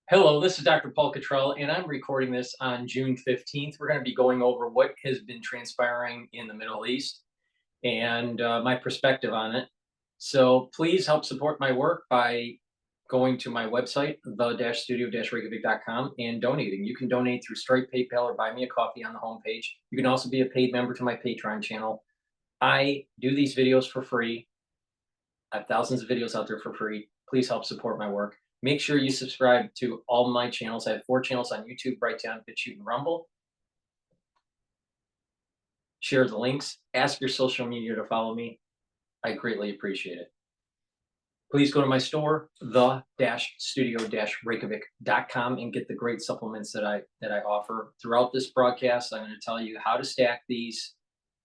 Hello, this is Dr. Paul Cottrell, and I'm recording this on June 15th. We're going to be going over what has been transpiring in the Middle East and my perspective on it. So please help support my work by going to my website, the-studio-reykjavik.com, and donating. You can donate through Stripe, PayPal, or buy me a coffee on the homepage. You can also be a paid member to my Patreon channel. I do these videos for free. I have thousands of videos out there for free. Please help support my work. Make sure you subscribe to all my channels. I have 4 channels on YouTube, Brighteon, Bitchute, and Rumble. Share the links. Ask your social media to follow me. I greatly appreciate it. Please go to my store, the-studio-reykjavik.com, and get the great supplements that I offer. Throughout this broadcast, I'm going to tell you how to stack these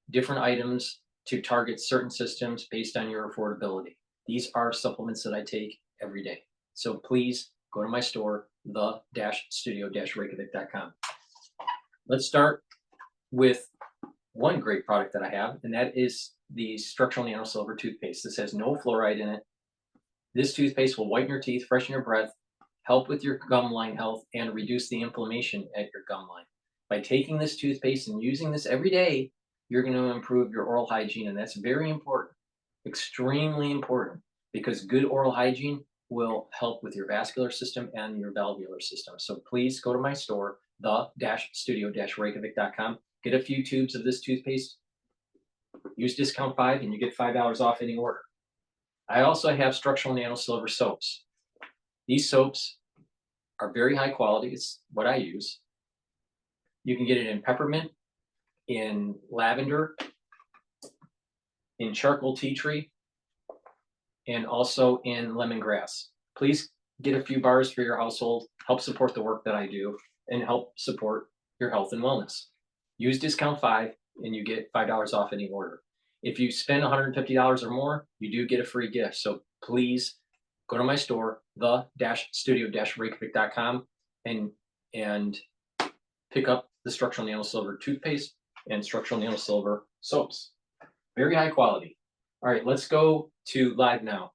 different items to target certain systems based on your affordability. These are supplements that I take every day. So please go to my store, the-studio-reykjavik.com. Let's start with one great product that I have, and that is the Structural Nano Silver toothpaste. This has no fluoride in it. This toothpaste will whiten your teeth, freshen your breath, help with your gum line health, and reduce the inflammation at your gum line. By taking this toothpaste and using this every day, you're going to improve your oral hygiene, and that's very important, extremely important, because good oral hygiene will help with your vascular system and your valvular system. So please go to my store, the-studio-reykjavik.com. Get a few tubes of this toothpaste. Use discount 5 and you get $5 off any order. I also have Structural Nano Silver soaps. These soaps are very high quality. It's what I use. You can get it in peppermint, in lavender, in charcoal tea tree, and also in lemongrass. Please get a few bars for your household, help support the work that I do, and help support your health and wellness. Use discount 5 and you get $5 off any order. If you spend $150 or more, you do get a free gift. So please go to my store, the-studio-reykjavik.com, and pick up the Structural Nano Silver toothpaste and Structural Nano Silver soaps. Very high quality. All right, let's go to live now.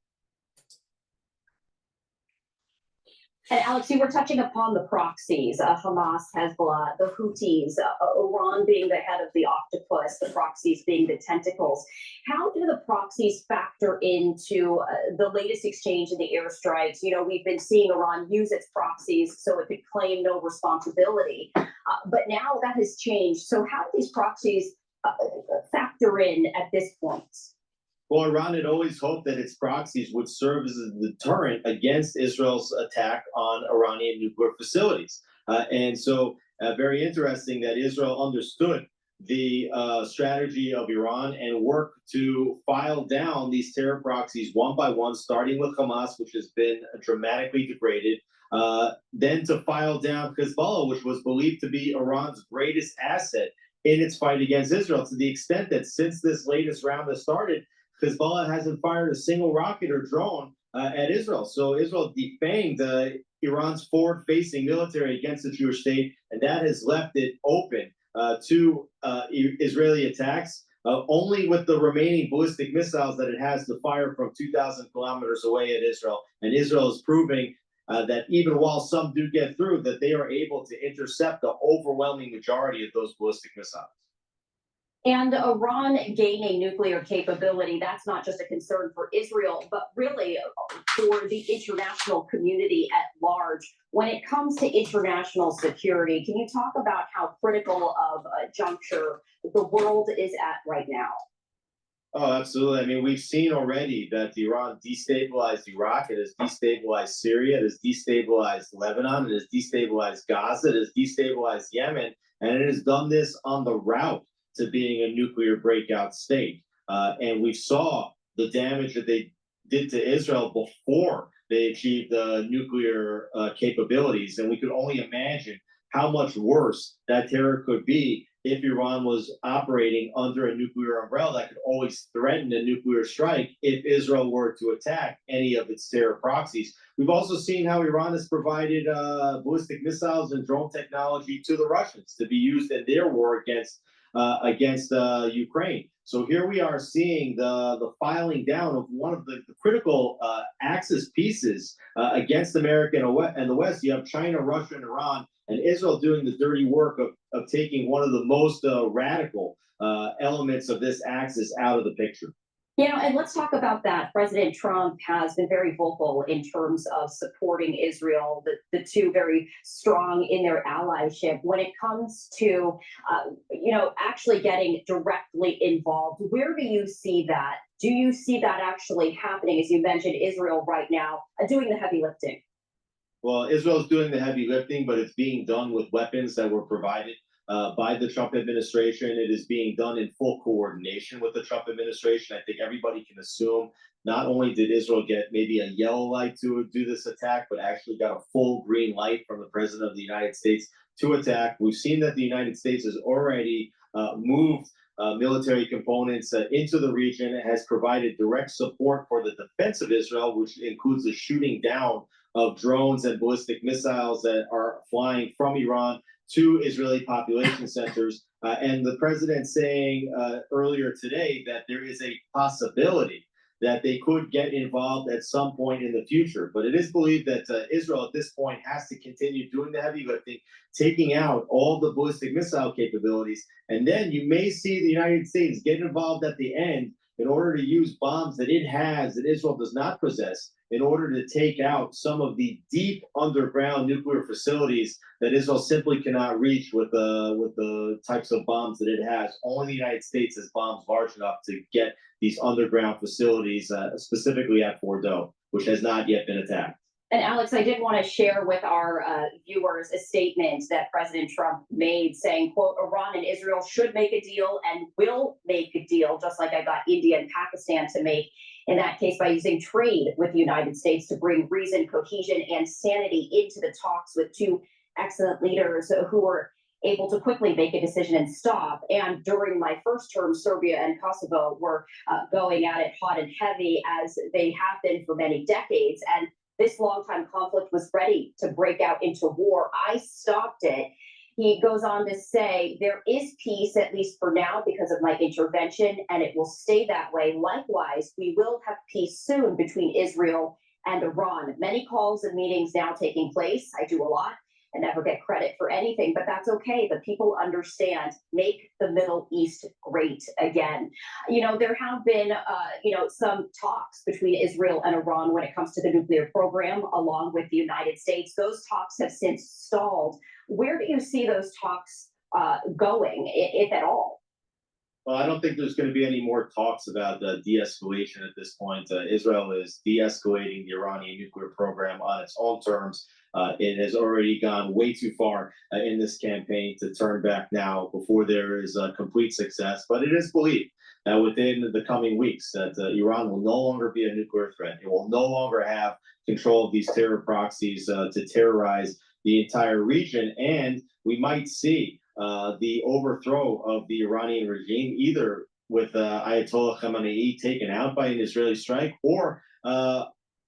And Alex, you were touching upon the proxies, Hamas, Hezbollah, the Houthis, Iran being the head of the octopus, the proxies being the tentacles. How do the proxies factor into the latest exchange in the airstrikes? You know, we've been seeing Iran use its proxies so it could claim no responsibility. But now that has changed. So how do these proxies factor in at this point? Well, Iran had always hoped that its proxies would serve as a deterrent against Israel's attack on Iranian nuclear facilities. And so very interesting that Israel understood the strategy of Iran and worked to file down these terror proxies one by one, starting with Hamas, which has been dramatically degraded, then to file down Hezbollah, which was believed to be Iran's greatest asset in its fight against Israel, to the extent that since this latest round has started, Hezbollah hasn't fired a single rocket or drone at Israel. So Israel defanged Iran's forward-facing military against the Jewish state, and that has left it open to Israeli attacks, only with the remaining ballistic missiles that it has to fire from 2,000 kilometers away at Israel. And Israel is proving that even while some do get through, that they are able to intercept the overwhelming majority of those ballistic missiles. And Iran gaining nuclear capability, that's not just a concern for Israel, but really for the international community at large. When it comes to international security, can you talk about how critical of a juncture the world is at right now? Oh, absolutely. I mean, we've seen already that Iran destabilized Iraq, it has destabilized Syria, it has destabilized Lebanon, it has destabilized Gaza, it has destabilized Yemen, and it has done this on the route to being a nuclear breakout state. And we saw the damage that they did to Israel before they achieved nuclear capabilities. And we could only imagine how much worse that terror could be if Iran was operating under a nuclear umbrella that could always threaten a nuclear strike if Israel were to attack any of its terror proxies. We've also seen how Iran has provided ballistic missiles and drone technology to the Russians to be used in their war against Ukraine. So here we are seeing the filing down of one of the critical axis pieces against America and the West. You have China, Russia, and Iran, and Israel doing the dirty work of taking one of the most radical elements of this axis out of the picture. And let's talk about that. President Trump has been very vocal in terms of supporting Israel, the two very strong in their allyship. When it comes to, actually getting directly involved, where do you see that? Do you see that actually happening? As you mentioned, Israel right now doing the heavy lifting. Well, Israel's doing the heavy lifting, but it's being done with weapons that were provided by the Trump administration. It is being done in full coordination with the Trump administration. I think everybody can assume not only did Israel get maybe a yellow light to do this attack, but actually got a full green light from the President of the United States to attack. We've seen that the United States has already moved military components into the region. It has provided direct support for the defense of Israel, which includes the shooting down of drones and ballistic missiles that are flying from Iran to Israeli population centers. And the president saying earlier today that there is a possibility that they could get involved at some point in the future. But it is believed that Israel at this point has to continue doing the heavy lifting, taking out all the ballistic missile capabilities. And then you may see the United States get involved at the end in order to use bombs that it has that Israel does not possess in order to take out some of the deep underground nuclear facilities that Israel simply cannot reach with the types of bombs that it has. Only the United States has bombs large enough to get these underground facilities, specifically at Fordo, which has not yet been attacked. And Alex, I did want to share with our viewers a statement that President Trump made saying, quote, Iran and Israel should make a deal and will make a deal, just like I got India and Pakistan to make, in that case, by using trade with the United States to bring reason, cohesion, and sanity into the talks with two excellent leaders who were able to quickly make a decision and stop. And during my first term, Serbia and Kosovo were going at it hot and heavy, as they have been for many decades. And this longtime conflict was ready to break out into war. I stopped it. He goes on to say, there is peace, at least for now, because of my intervention, and it will stay that way. Likewise, we will have peace soon between Israel and Iran. Many calls and meetings now taking place. I do a lot and never get credit for anything, but that's okay. The people understand. Make the Middle East great again. There have been, some talks between Israel and Iran when it comes to the nuclear program, along with the United States. Those talks have since stalled. Where do you see those talks going, if at all? Well, I don't think there's going to be any more talks about de-escalation at this point. Israel is de-escalating the Iranian nuclear program on its own terms. It has already gone way too far in this campaign to turn back now before there is a complete success. But it is believed that within the coming weeks that Iran will no longer be a nuclear threat. It will no longer have control of these terror proxies to terrorize the entire region. And we might see the overthrow of the Iranian regime, either with Ayatollah Khamenei taken out by an Israeli strike, or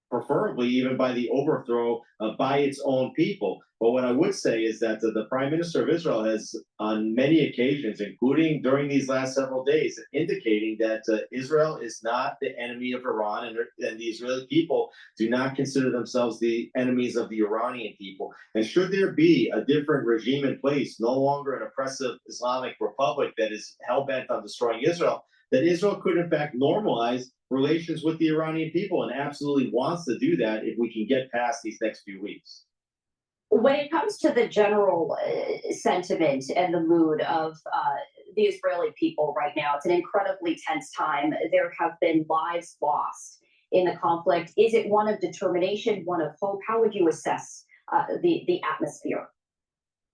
preferably even by the overthrow by its own people. But what I would say is that the Prime Minister of Israel has, on many occasions, including during these last several days, indicating that Israel is not the enemy of Iran, and the Israeli people do not consider themselves the enemies of the Iranian people. And should there be a different regime in place, no longer an oppressive Islamic republic that is hell-bent on destroying Israel, that Israel could in fact normalize relations with the Iranian people, and absolutely wants to do that if we can get past these next few weeks. When it comes to the general sentiment and the mood of the Israeli people right now, it's an incredibly tense time. There have been lives lost in the conflict. Is it one of determination, one of hope? How would you assess the atmosphere?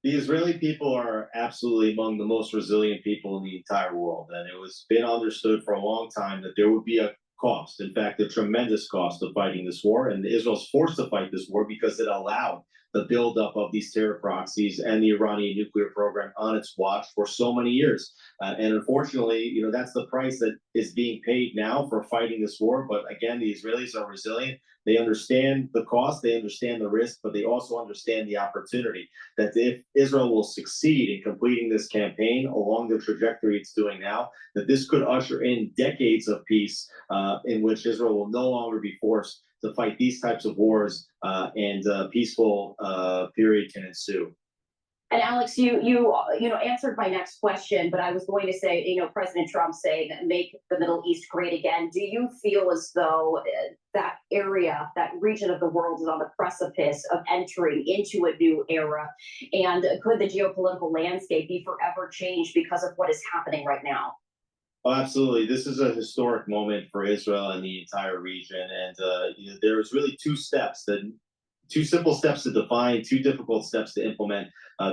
The Israeli people are absolutely among the most resilient people in the entire world, and it was been understood for a long time that there would be a cost, in fact, a tremendous cost of fighting this war, and Israel's forced to fight this war because it allowed the buildup of these terror proxies and the Iranian nuclear program on its watch for so many years. And unfortunately, that's the price that is being paid now for fighting this war. But again, the Israelis are resilient. They understand the cost, they understand the risk, but they also understand the opportunity that if Israel will succeed in completing this campaign along the trajectory it's doing now, that this could usher in decades of peace in which Israel will no longer be forced to fight these types of wars, and a peaceful period can ensue. And Alex, you answered my next question, but I was going to say, President Trump saying make the Middle East great again. Do you feel as though that area, that region of the world is on the precipice of entering into a new era? And could the geopolitical landscape be forever changed because of what is happening right now? Oh, absolutely. This is a historic moment for Israel and the entire region. And there's really two simple steps to define, two difficult steps to implement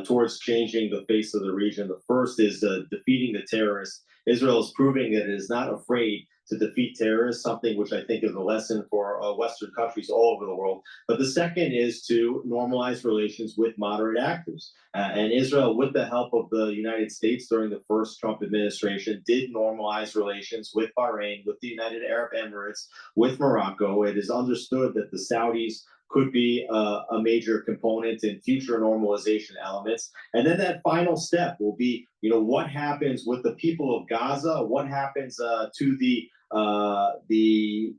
towards changing the face of the region. The first is defeating the terrorists. Israel is proving that it is not afraid to defeat terrorists, something which I think is a lesson for Western countries all over the world. But the second is to normalize relations with moderate actors. And Israel, with the help of the United States during the first Trump administration, did normalize relations with Bahrain, with the United Arab Emirates, with Morocco. It is understood that the Saudis could be a major component in future normalization elements. And then that final step will be, what happens with the people of Gaza? What happens to the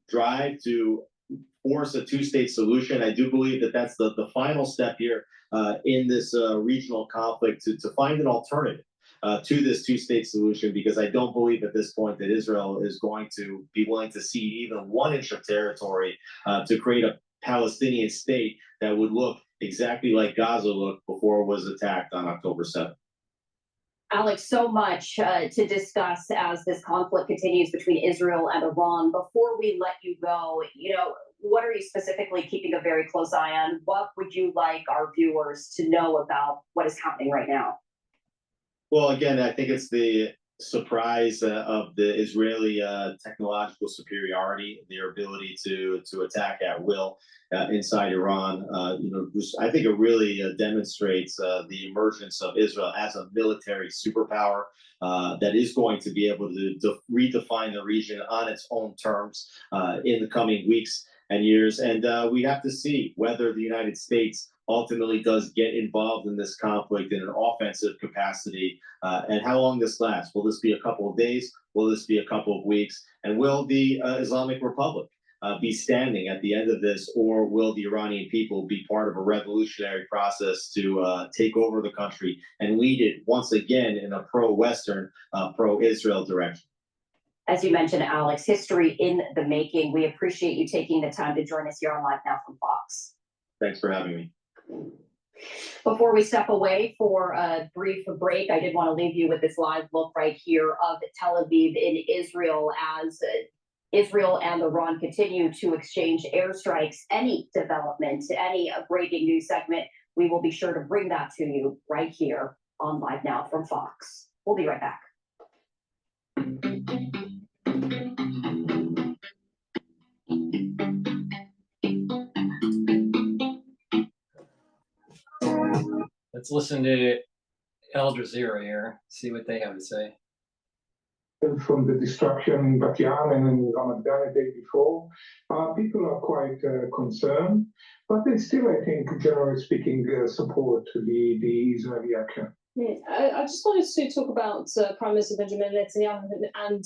drive to force a two-state solution? I do believe that that's the final step here in this regional conflict to find an alternative to this two-state solution, because I don't believe at this point that Israel is going to be willing to cede even 1 inch of territory to create a Palestinian state that would look exactly like Gaza looked before it was attacked on October 7th. Alex, so much to discuss as this conflict continues between Israel and Iran. Before we let you go, what are you specifically keeping a very close eye on? What would you like our viewers to know about what is happening right now? Well, again, I think it's the surprise of the Israeli technological superiority, their ability to attack at will inside Iran. I think it really demonstrates the emergence of Israel as a military superpower that is going to be able to redefine the region on its own terms in the coming weeks and years. And we have to see whether the United States ultimately does get involved in this conflict in an offensive capacity, and how long this lasts. Will this be a couple of days? Will this be a couple of weeks? And will the Islamic Republic be standing at the end of this, or will the Iranian people be part of a revolutionary process to take over the country and lead it once again in a pro-Western, pro-Israel direction? As you mentioned, Alex, history in the making. We appreciate you taking the time to join us here on Live Now from Fox. Thanks for having me. Before we step away for a brief break, I did want to leave you with this live look right here of Tel Aviv in Israel as Israel and Iran continue to exchange airstrikes. Any development, any breaking news segment, we will be sure to bring that to you right here on Live Now from Fox. We'll be right back. Let's listen to Al Jazeera here, see what they have to say. From the destruction in Brighteon and in Ramadan the day before, people are quite concerned, but they still, I think, generally speaking, support the Israeli action. I just wanted to talk about Prime Minister Benjamin Netanyahu and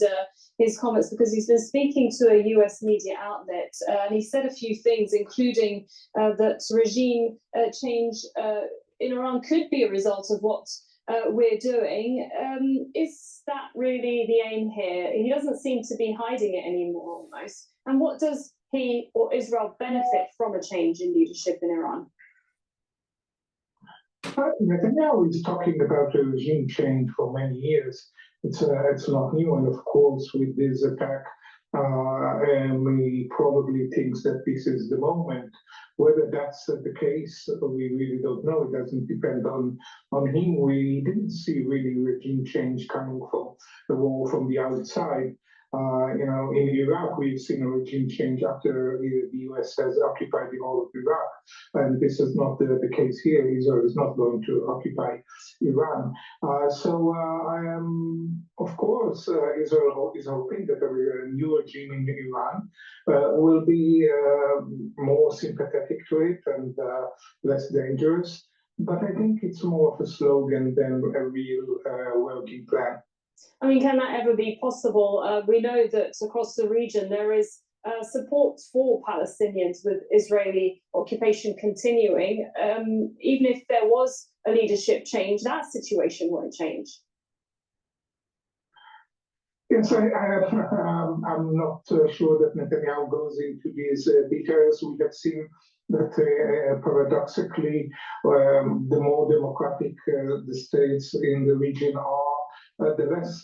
his comments, because he's been speaking to a US media outlet and he said a few things, including that regime change in Iran could be a result of what we're doing. Is that really the aim here? He doesn't seem to be hiding it anymore, almost. And what does he or Israel benefit from a change in leadership in Iran? Netanyahu is talking about a regime change for many years. It's not new, and of course, with this attack, he probably thinks that this is the moment. Whether that's the case, we really don't know. It doesn't depend on him. We didn't see really regime change coming from the war from the outside. In Iraq, we've seen a regime change after the US has occupied the whole of Iraq. And this is not the case here. Israel is not going to occupy Iran. I am, of course, Israel is hoping that a new regime in Iran will be more sympathetic to it and less dangerous. But I think it's more of a slogan than a real working plan. I mean, can that ever be possible? We know that across the region there is support for Palestinians with Israeli occupation continuing. Even if there was a leadership change, that situation won't change. Yes, I'm not sure that Netanyahu goes into these details. We have seen that paradoxically, the more democratic the states in the region are, the less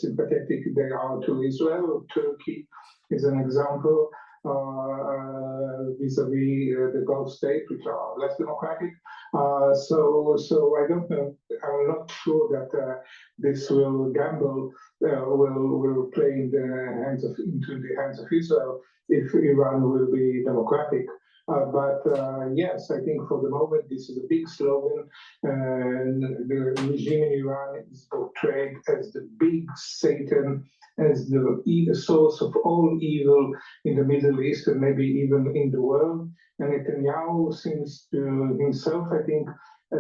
sympathetic they are to Israel. Turkey is an example vis-a-vis the Gulf states, which are less democratic. So I don't know. I'm not sure that this will play into the hands of Israel if Iran will be democratic. But yes, I think for the moment this is a big slogan. The regime in Iran is portrayed as the big Satan, as the source of all evil in the Middle East and maybe even in the world. And Netanyahu seems to himself, I think,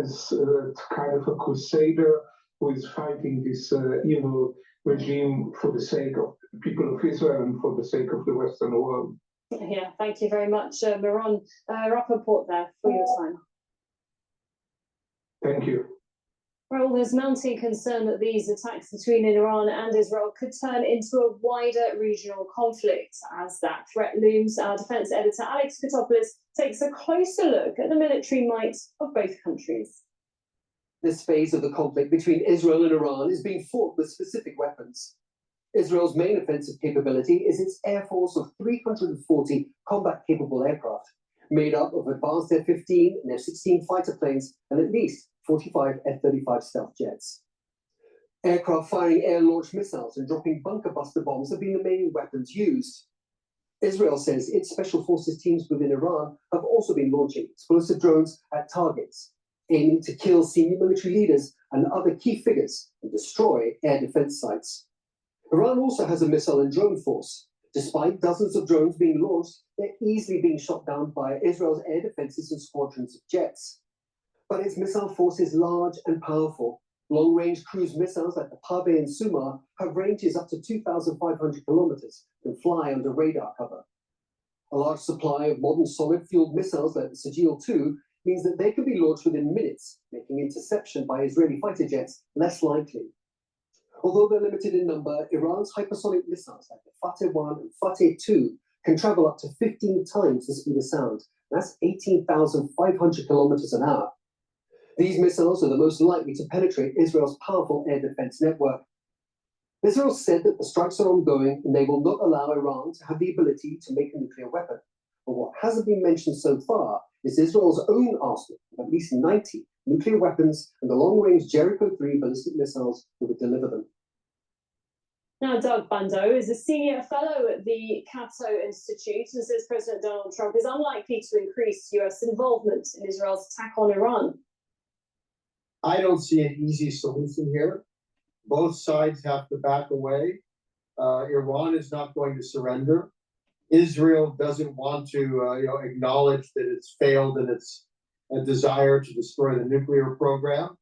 as kind of a crusader who is fighting this evil regime for the sake of the people of Israel and for the sake of the Western world. Yeah, thank you very much, Miron Rappaport there for your time. Thank you. Well, there's mounting concern that these attacks between Iran and Israel could turn into a wider regional conflict. As that threat looms, our defence editor Alex Kotopoulos takes a closer look at the military might of both countries. This phase of the conflict between Israel and Iran is being fought with specific weapons. Israel's main offensive capability is its air force of 340 combat-capable aircraft, made up of advanced F-15 and F-16 fighter planes and at least 45 F-35 stealth jets. Aircraft firing air-launched missiles and dropping bunker-buster bombs have been the main weapons used. Israel says its special forces teams within Iran have also been launching explosive drones at targets, aiming to kill senior military leaders and other key figures and destroy air defense sites. Iran also has a missile and drone force. Despite dozens of drones being launched, they're easily being shot down by Israel's air defenses and squadrons of jets. But its missile force is large and powerful. Long-range cruise missiles like the Pave and Sumar have ranges up to 2,500 kilometers and fly under radar cover. A large supply of modern solid-fueled missiles like the Sajil-2 means that they can be launched within minutes, making interception by Israeli fighter jets less likely. Although they're limited in number, Iran's hypersonic missiles like the Fateh-1 and Fateh-2 can travel up to 15 times the speed of sound. That's 18,500 kilometers an hour. These missiles are the most likely to penetrate Israel's powerful air defense network. Israel said that the strikes are ongoing and they will not allow Iran to have the ability to make a nuclear weapon. But what hasn't been mentioned so far is Israel's own arsenal of at least 90 nuclear weapons and the long-range Jericho-3 ballistic missiles that would deliver them. Now, Doug Bando is a senior fellow at the Cato Institute and says President Donald Trump is unlikely to increase US involvement in Israel's attack on Iran. I don't see an easy solution here. Both sides have to back away. Iran is not going to surrender. Israel doesn't want to acknowledge that it's failed in its desire to destroy the nuclear program.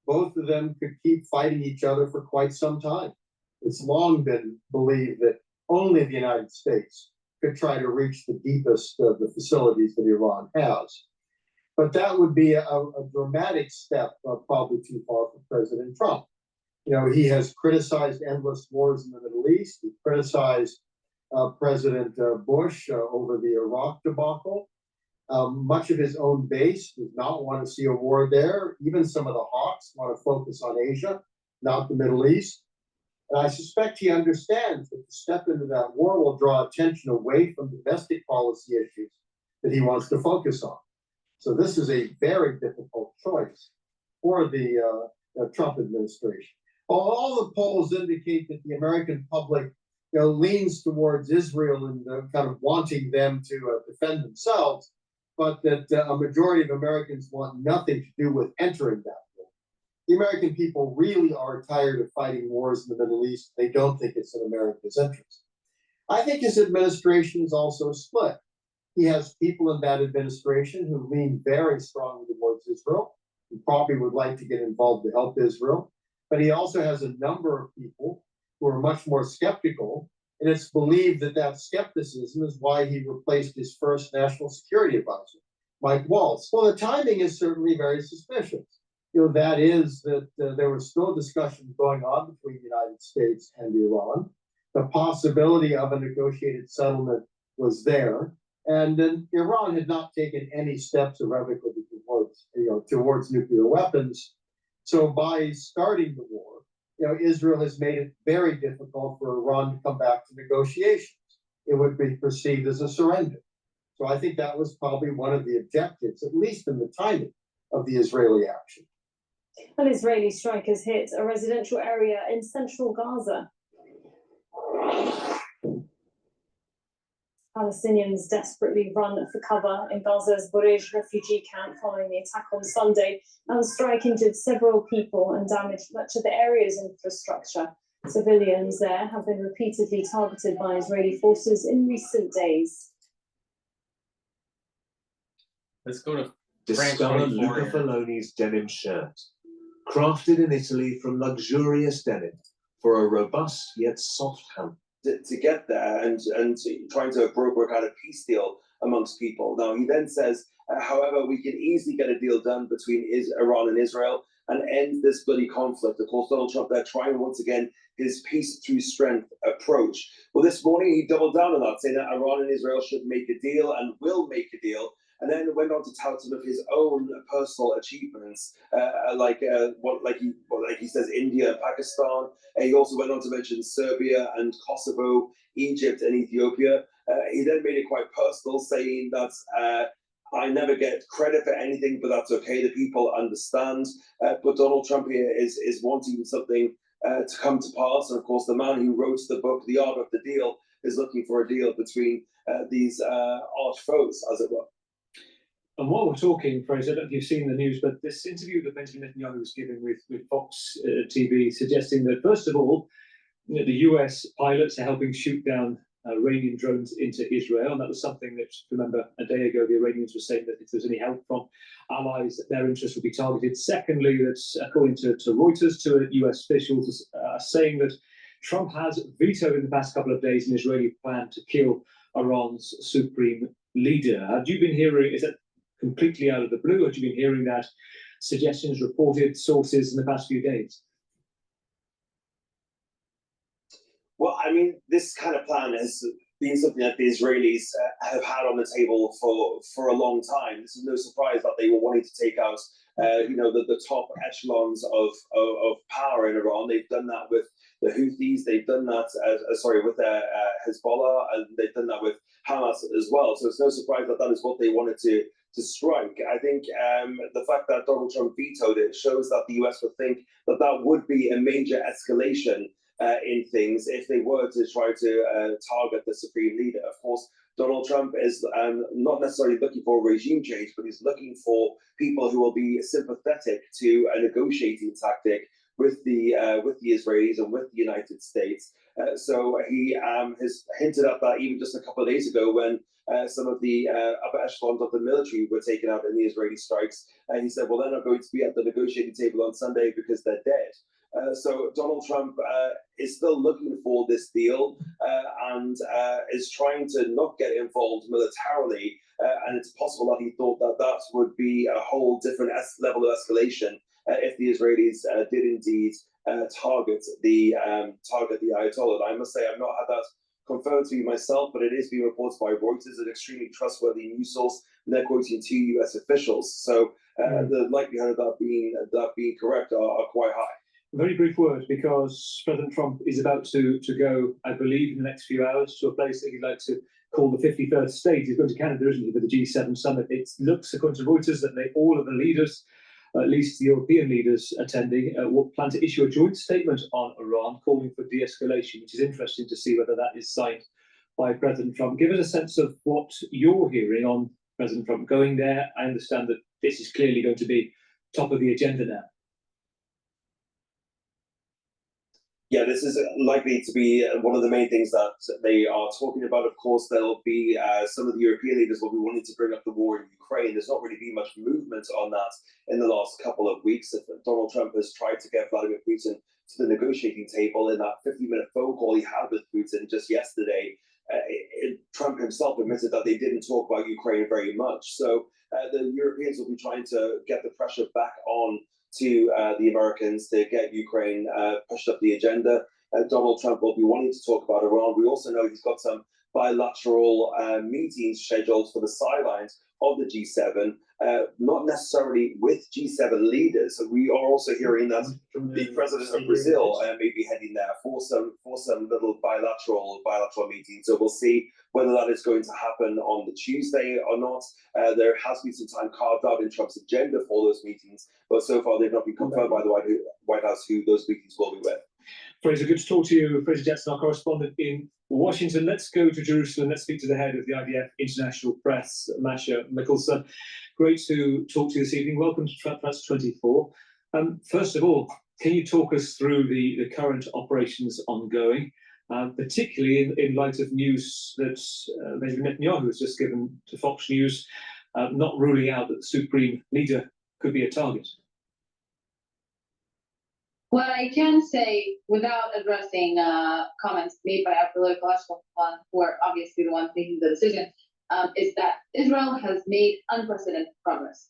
Both of them could keep fighting each other for quite some time. It's long been believed that only the United States could try to reach the deepest of the facilities that Iran has. But that would be a dramatic step, probably too far for President Trump. He has criticized endless wars in the Middle East. He criticized President Bush over the Iraq debacle. Much of his own base does not want to see a war there. Even some of the hawks want to focus on Asia, not the Middle East. And I suspect he understands that the step into that war will draw attention away from domestic policy issues that he wants to focus on. So this is a very difficult choice for the Trump administration. All the polls indicate that the American public leans towards Israel and kind of wanting them to defend themselves, but that a majority of Americans want nothing to do with entering that war. The American people really are tired of fighting wars in the Middle East. They don't think it's in America's interest. I think his administration is also split. He has people in that administration who lean very strongly towards Israel, who probably would like to get involved to help Israel. But he also has a number of people who are much more skeptical. And it's believed that that skepticism is why he replaced his first national security advisor, Mike Waltz. Well, the timing is certainly very suspicious. That is that there were still discussions going on between the United States and Iran. The possibility of a negotiated settlement was there. And then Iran had not taken any steps irrevocably towards nuclear weapons. So by starting the war, Israel has made it very difficult for Iran to come back to negotiations. It would be perceived as a surrender. So I think that was probably one of the objectives, at least in the timing of the Israeli action. An Israeli strike has hit a residential area in central Gaza. Palestinians desperately run for cover in Gaza's Burej refugee camp following the attack on Sunday, and the strike injured several people and damaged much of the area's infrastructure. Civilians there have been repeatedly targeted by Israeli forces in recent days. Let's go to Discover France 24 Luca here. Faloni's denim shirt, crafted in Italy from luxurious denim for a robust yet soft hand. To get there and trying to broker a kind of peace deal amongst people. Now, he then says, however, we can easily get a deal done between Iran and Israel and end this bloody conflict. Of course, Donald Trump there trying once again his peace through strength approach. Well, this morning he doubled down on that, saying that Iran and Israel should make a deal and will make a deal. And then went on to tout some of his own personal achievements, like he says, India and Pakistan. He also went on to mention Serbia and Kosovo, Egypt and Ethiopia. He then made it quite personal, saying that I never get credit for anything, but that's okay. The people understand. But Donald Trump here is wanting something to come to pass. And of course, the man who wrote the book, The Art of the Deal, is looking for a deal between these arch foes, as it were. And while we're talking, Fraser, I don't know if you've seen the news, but this interview that Benjamin Netanyahu was giving with Fox TV, suggesting that, first of all, the US pilots are helping shoot down Iranian drones into Israel. And that was something that, remember, a day ago, the Iranians were saying that if there's any help from allies, their interests would be targeted. Secondly, that's according to Reuters, to US officials saying that Trump has vetoed in the past couple of days an Israeli plan to kill Iran's supreme leader. Have you been hearing, is that completely out of the blue? Have you been hearing that suggestions, reported sources in the past few days? Well, I mean, this kind of plan has been something that the Israelis have had on the table for a long time. This is no surprise that they were wanting to take out, the top echelons of power in Iran. They've done that with the Houthis. They've done that, with Hezbollah, and they've done that with Hamas as well. So it's no surprise that that is what they wanted to strike. I think the fact that Donald Trump vetoed it shows that the US would think that that would be a major escalation in things if they were to try to target the supreme leader. Of course, Donald Trump is not necessarily looking for a regime change, but he's looking for people who will be sympathetic to a negotiating tactic with the Israelis and with the United States. So he has hinted at that even just a couple of days ago when some of the upper echelons of the military were taken out in the Israeli strikes. And he said, well, they're not going to be at the negotiating table on Sunday because they're dead. So Donald Trump is still looking for this deal and is trying to not get involved militarily. And it's possible that he thought that that would be a whole different level of escalation if the Israelis did indeed target the Ayatollah. And I must say, I've not had that confirmed to me myself, but it is being reported by Reuters, an extremely trustworthy news source, and they're quoting 2 US officials. So the likelihood of that being correct are quite high. Very brief word, because President Trump is about to go, I believe, in the next few hours to a place that he'd like to call the 53rd state. He's going to Canada, isn't he, for the G7 summit. It looks, according to Reuters, that all of the leaders at least the European leaders attending, will plan to issue a joint statement on Iran calling for de-escalation, which is interesting to see whether that is signed by President Trump. Give us a sense of what you're hearing on President Trump going there. I understand that this is clearly going to be top of the agenda now. Yeah, this is likely to be one of the main things that they are talking about. Of course, there'll be some of the European leaders will be wanting to bring up the war in Ukraine. There's not really been much movement on that in the last couple of weeks. Donald Trump has tried to get Vladimir Putin to the negotiating table in that 50-minute phone call he had with Putin just yesterday. Trump himself admitted that they didn't talk about Ukraine very much. So the Europeans will be trying to get the pressure back on to the Americans to get Ukraine pushed up the agenda. Donald Trump will be wanting to talk about Iran. We also know he's got some bilateral meetings scheduled for the sidelines of the G7, not necessarily with G7 leaders. We are also hearing that the president of Brazil may be heading there for some little bilateral meetings. So we'll see whether that is going to happen on the Tuesday or not. There has been some time carved out in Trump's agenda for those meetings, but so far they've not been confirmed by the White House who those meetings will be with. Fraser, good to talk to you. Fraser Jackson, our correspondent in Washington. Let's go to Jerusalem. Let's speak to the head of the IDF International Press, Masha Mickelson. Great to talk to you this evening. Welcome to Press 24. First of all, can you talk us through the current operations ongoing, particularly in light of news that Benjamin Netanyahu has just given to Fox News, not ruling out that the Supreme Leader could be a target? What I can say, without addressing comments made by our political echelon, who are obviously the ones making the decision, is that Israel has made unprecedented progress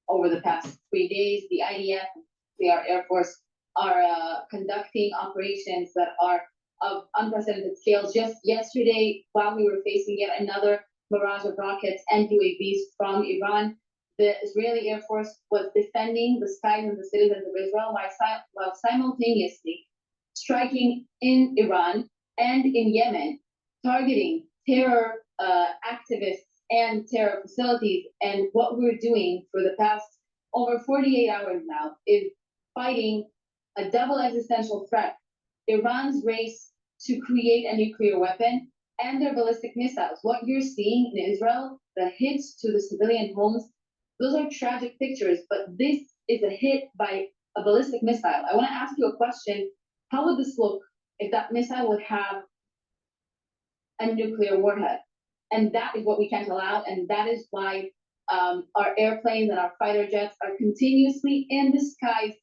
over the past 3 days. The IDF, our Air Force, are conducting operations that are of unprecedented scale. Just yesterday, while we were facing yet another barrage of rockets and UAVs from Iran, the Israeli Air Force was defending the skies and the citizens of Israel while simultaneously striking in Iran and in Yemen, targeting terror activists and terror facilities. And what we're doing for the past over 48 hours now is fighting a double existential threat: Iran's race to create a nuclear weapon and their ballistic missiles. What you're seeing in Israel, the hits to the civilian homes, those are tragic pictures, but this is a hit by a ballistic missile. I want to ask you a question. How would this look if that missile would have a nuclear warhead? And that is what we can't allow, and that is why our airplanes and our fighter jets are continuously in the skies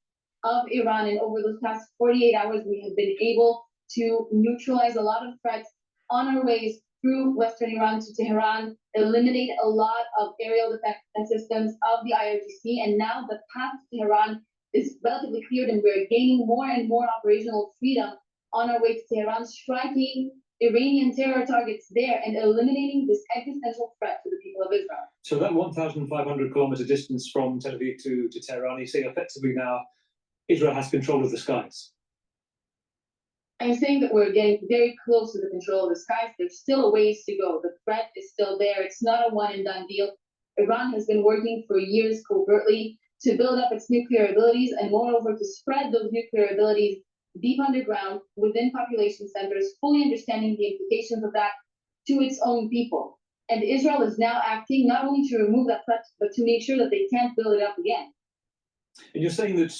of Iran. And over those past 48 hours, we have been able to neutralize a lot of threats on our ways through Western Iran to Tehran, eliminate a lot of aerial defense systems of the IRGC, and now the path to Tehran is relatively cleared, and we're gaining more and more operational freedom on our way to Tehran, striking Iranian terror targets there and eliminating this existential threat to the people of Israel. So that 1,500 kilometer distance from Tel Aviv to Tehran, you say effectively now Israel has control of the skies. I'm saying that we're getting very close to the control of the skies. There's still a ways to go. The threat is still there. It's not a one and done deal. Iran has been working for years covertly to build up its nuclear abilities, and moreover to spread those nuclear abilities deep underground within population centers, fully understanding the implications of that to its own people. And Israel is now acting not only to remove that threat, but to make sure that they can't build it up again. And you're saying that,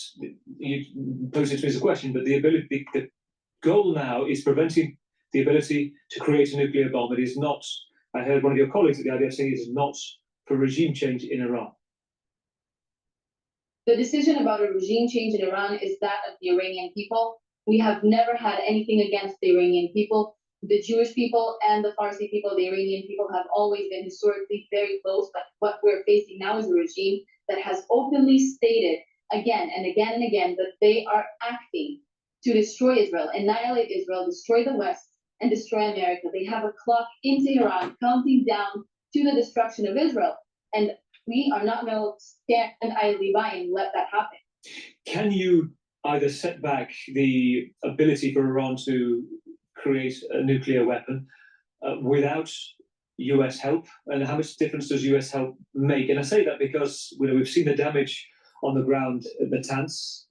you posed it to me as a question, but the goal now is preventing the ability to create a nuclear bomb. It is not, I heard one of your colleagues at the IDF saying, it is not for regime change in Iran. The decision about a regime change in Iran is that of the Iranian people. We have never had anything against the Iranian people. The Jewish people and the Farsi people, the Iranian people, have always been historically very close, but what we're facing now is a regime that has openly stated again and again and again that they are acting to destroy Israel, annihilate Israel, destroy the West, and destroy America. They have a clock in Tehran counting down to the destruction of Israel. And we are not going to stand idly by and let that happen. Can you either set back the ability for Iran to create a nuclear weapon without US help? And how much difference does US help make? And I say that because we've seen the damage on the ground Natanz,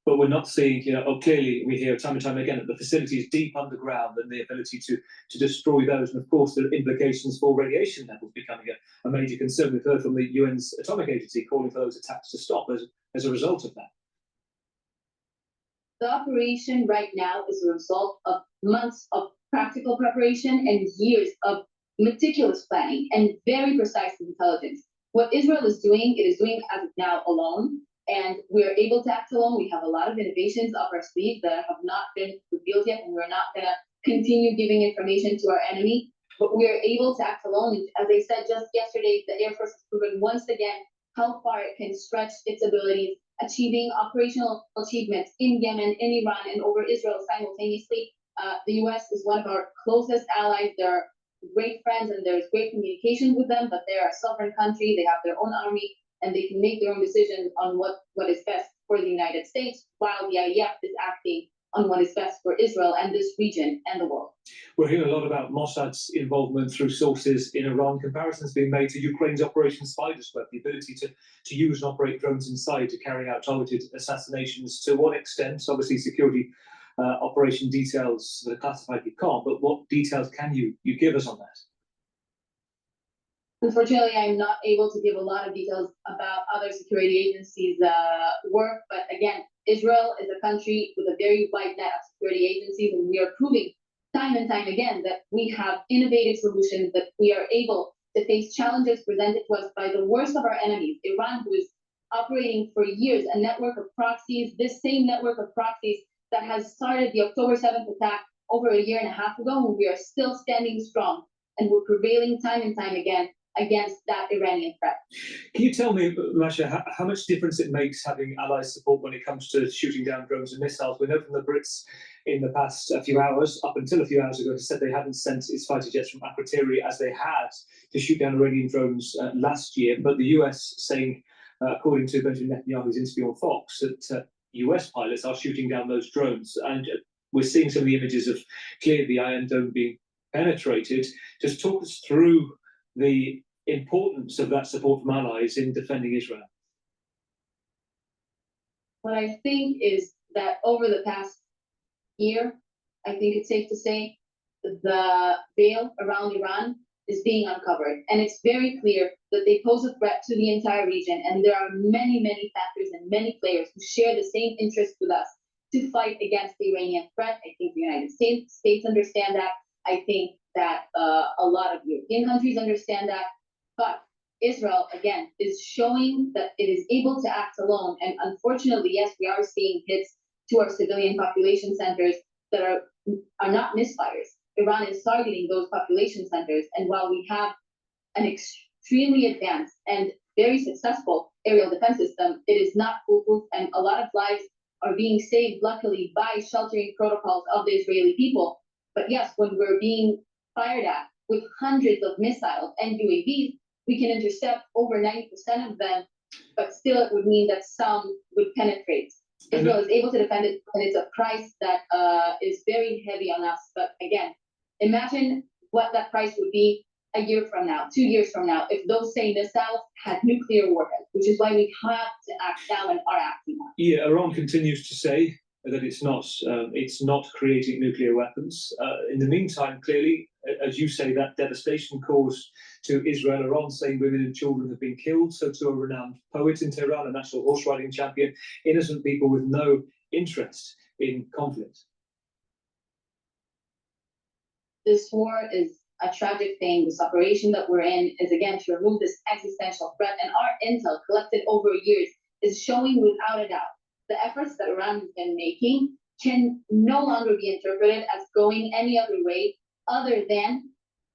but we're not seeing, clearly we hear time and time again that the facility is deep underground and the ability to destroy those. And of course, there are implications for radiation levels becoming a major concern. We've heard from the UN's Atomic Agency calling for those attacks to stop as a result of that. The operation right now is a result of months of practical preparation and years of meticulous planning and very precise intelligence. What Israel is doing, it is doing as of now alone, and we're able to act alone. We have a lot of innovations up our sleeve that have not been revealed yet, and we're not going to continue giving information to our enemy, but we're able to act alone. And as I said just yesterday, the Air Force has proven once again how far it can stretch its abilities, achieving operational achievements in Yemen, in Iran, and over Israel simultaneously. The US is one of our closest allies. They're great friends and there's great communication with them, but they're a sovereign country. They have their own army and they can make their own decisions on what is best for the United States, while the IDF is acting on what is best for Israel and this region and the world. We're hearing a lot about Mossad's involvement through sources in Iran. Comparisons being made to Ukraine's Operation Spider's Web, the ability to use and operate drones inside to carry out targeted assassinations. To what extent, obviously security operation details that are classified you can't, but what details can you give us on that? Unfortunately, I'm not able to give a lot of details about other security agencies' work, but again, Israel is a country with a very wide net of security agencies, and we are proving time and time again that we have innovative solutions, that we are able to face challenges presented to us by the worst of our enemies, Iran, who is operating for years a network of proxies, this same network of proxies that has started the October 7th attack over a year and a half ago, and we are still standing strong, and we're prevailing time and time again against that Iranian threat. Can you tell me, Masha, how much difference it makes having allies support when it comes to shooting down drones and missiles? We know from the Brits in the past few hours, up until a few hours ago, said they hadn't sent its fighter jets from Akrotiri as they had to shoot down Iranian drones last year. But the US saying, according to Benjamin Netanyahu's interview on Fox, that US pilots are shooting down those drones. And we're seeing some of the images of clearly the Iron Dome being penetrated. Just talk us through the importance of that support from allies in defending Israel. What I think is that over the past year, I think it's safe to say the veil around Iran is being uncovered. And it's very clear that they pose a threat to the entire region. And there are many, many factors and many players who share the same interest with us to fight against the Iranian threat. I think the United States understand that. I think that a lot of European countries understand that. But Israel, again, is showing that it is able to act alone. And unfortunately, yes, we are seeing hits to our civilian population centers that are not misfires. Iran is targeting those population centers. And while we have an extremely advanced and very successful aerial defense system, it is not foolproof. And a lot of lives are being saved, luckily, by sheltering protocols of the Israeli people. But yes, when we're being fired at with hundreds of missiles and UAVs, we can intercept over 90% of them, but still it would mean that some would penetrate. Israel is able to defend it, and it's a price that is very heavy on us. But again, imagine what that price would be a year from now, 2 years from now, if those same missiles had nuclear warheads, which is why we have to act now and are acting now. Yeah, Iran continues to say that it's not creating nuclear weapons. In the meantime, clearly, as you say, that devastation caused to Israel, Iran saying women and children have been killed. So to a renowned poet in Tehran, a national horse riding champion, innocent people with no interest in conflict. This war is a tragic thing. This operation that we're in is, again, to remove this existential threat. And our intel collected over years is showing without a doubt the efforts that Iran has been making can no longer be interpreted as going any other way other than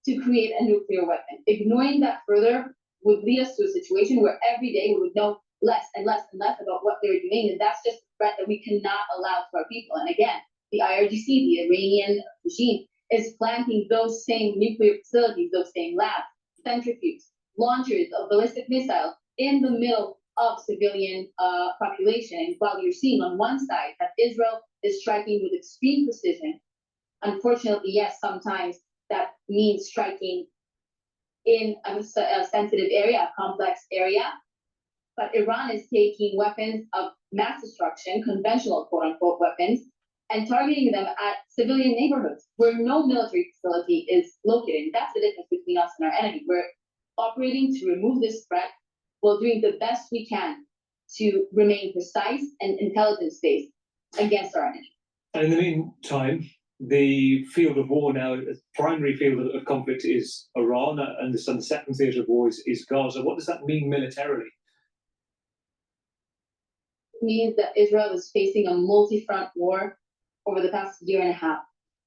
to create a nuclear weapon. Ignoring that further would lead us to a situation where every day we would know less and less and less about what they're doing, and that's just a threat that we cannot allow to our people. And again, the IRGC, the Iranian regime, is planting those same nuclear facilities, those same labs, centrifuges, launchers of ballistic missiles in the middle of civilian population. And while you're seeing on one side that Israel is striking with extreme precision, unfortunately, yes, sometimes that means striking in a sensitive area, a complex area. but Iran is taking weapons of mass destruction, conventional quote unquote weapons, and targeting them at civilian neighborhoods where no military facility is located. That's the difference between us and our enemy. We're operating to remove this threat while doing the best we can to remain precise and intelligence based against our enemy. And in the meantime, the field of war now, the primary field of conflict is Iran, and the second theatre of war is Gaza. What does that mean militarily? It means that Israel is facing a multi-front war over the past year and a half.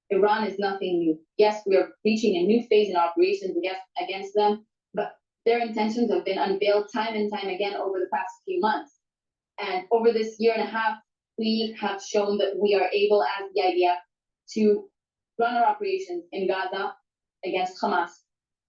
Iran is nothing new. Yes, we are reaching a new phase in operations against them, but their intentions have been unveiled time and time again over the past few months. And over this year and a half, we have shown that we are able, as the IDF, to run our operations in Gaza against Hamas,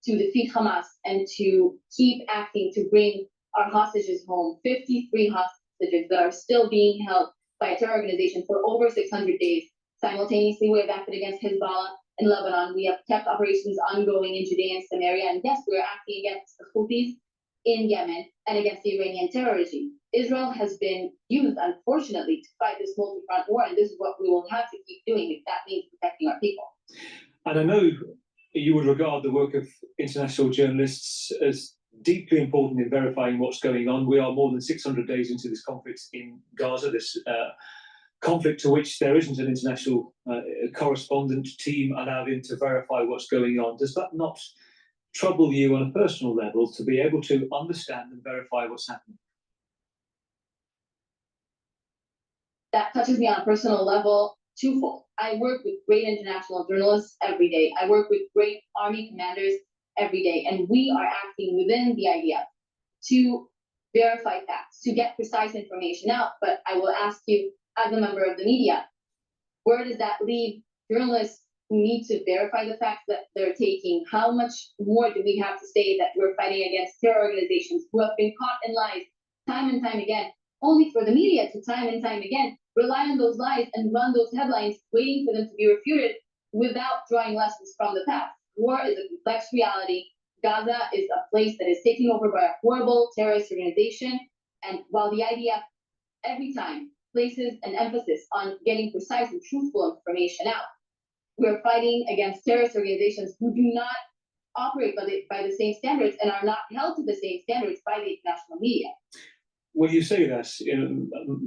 to defeat Hamas, and to keep acting to bring our hostages home. 53 hostages that are still being held by a terror organization for over 600 days. Simultaneously, we have acted against Hezbollah in Lebanon. We have kept operations ongoing in Judea and Samaria. And yes, we are acting against the Houthis in Yemen and against the Iranian terror regime. Israel has been used, unfortunately, to fight this multi-front war, and this is what we will have to keep doing if that means protecting our people. And I know you would regard the work of international journalists as deeply important in verifying what's going on. We are more than 600 days into this conflict in Gaza, this conflict to which there isn't an international correspondent team allowed in to verify what's going on. Does that not trouble you on a personal level to be able to understand and verify what's happening? That touches me on a personal level twofold. I work with great international journalists every day. I work with great army commanders every day, and we are acting within the IDF to verify facts, to get precise information out. But I will ask you, as a member of the media, where does that leave journalists who need to verify the facts that they're taking? How much more do we have to say that we're fighting against terror organizations who have been caught in lies time and time again, only for the media to time and time again rely on those lies and run those headlines, waiting for them to be refuted without drawing lessons from the past? War is a complex reality. Gaza is a place that is taken over by a horrible terrorist organization. And while the IDF every time places an emphasis on getting precise and truthful information out, we're fighting against terrorist organizations who do not operate by the same standards and are not held to the same standards by the international media. Well, you say that.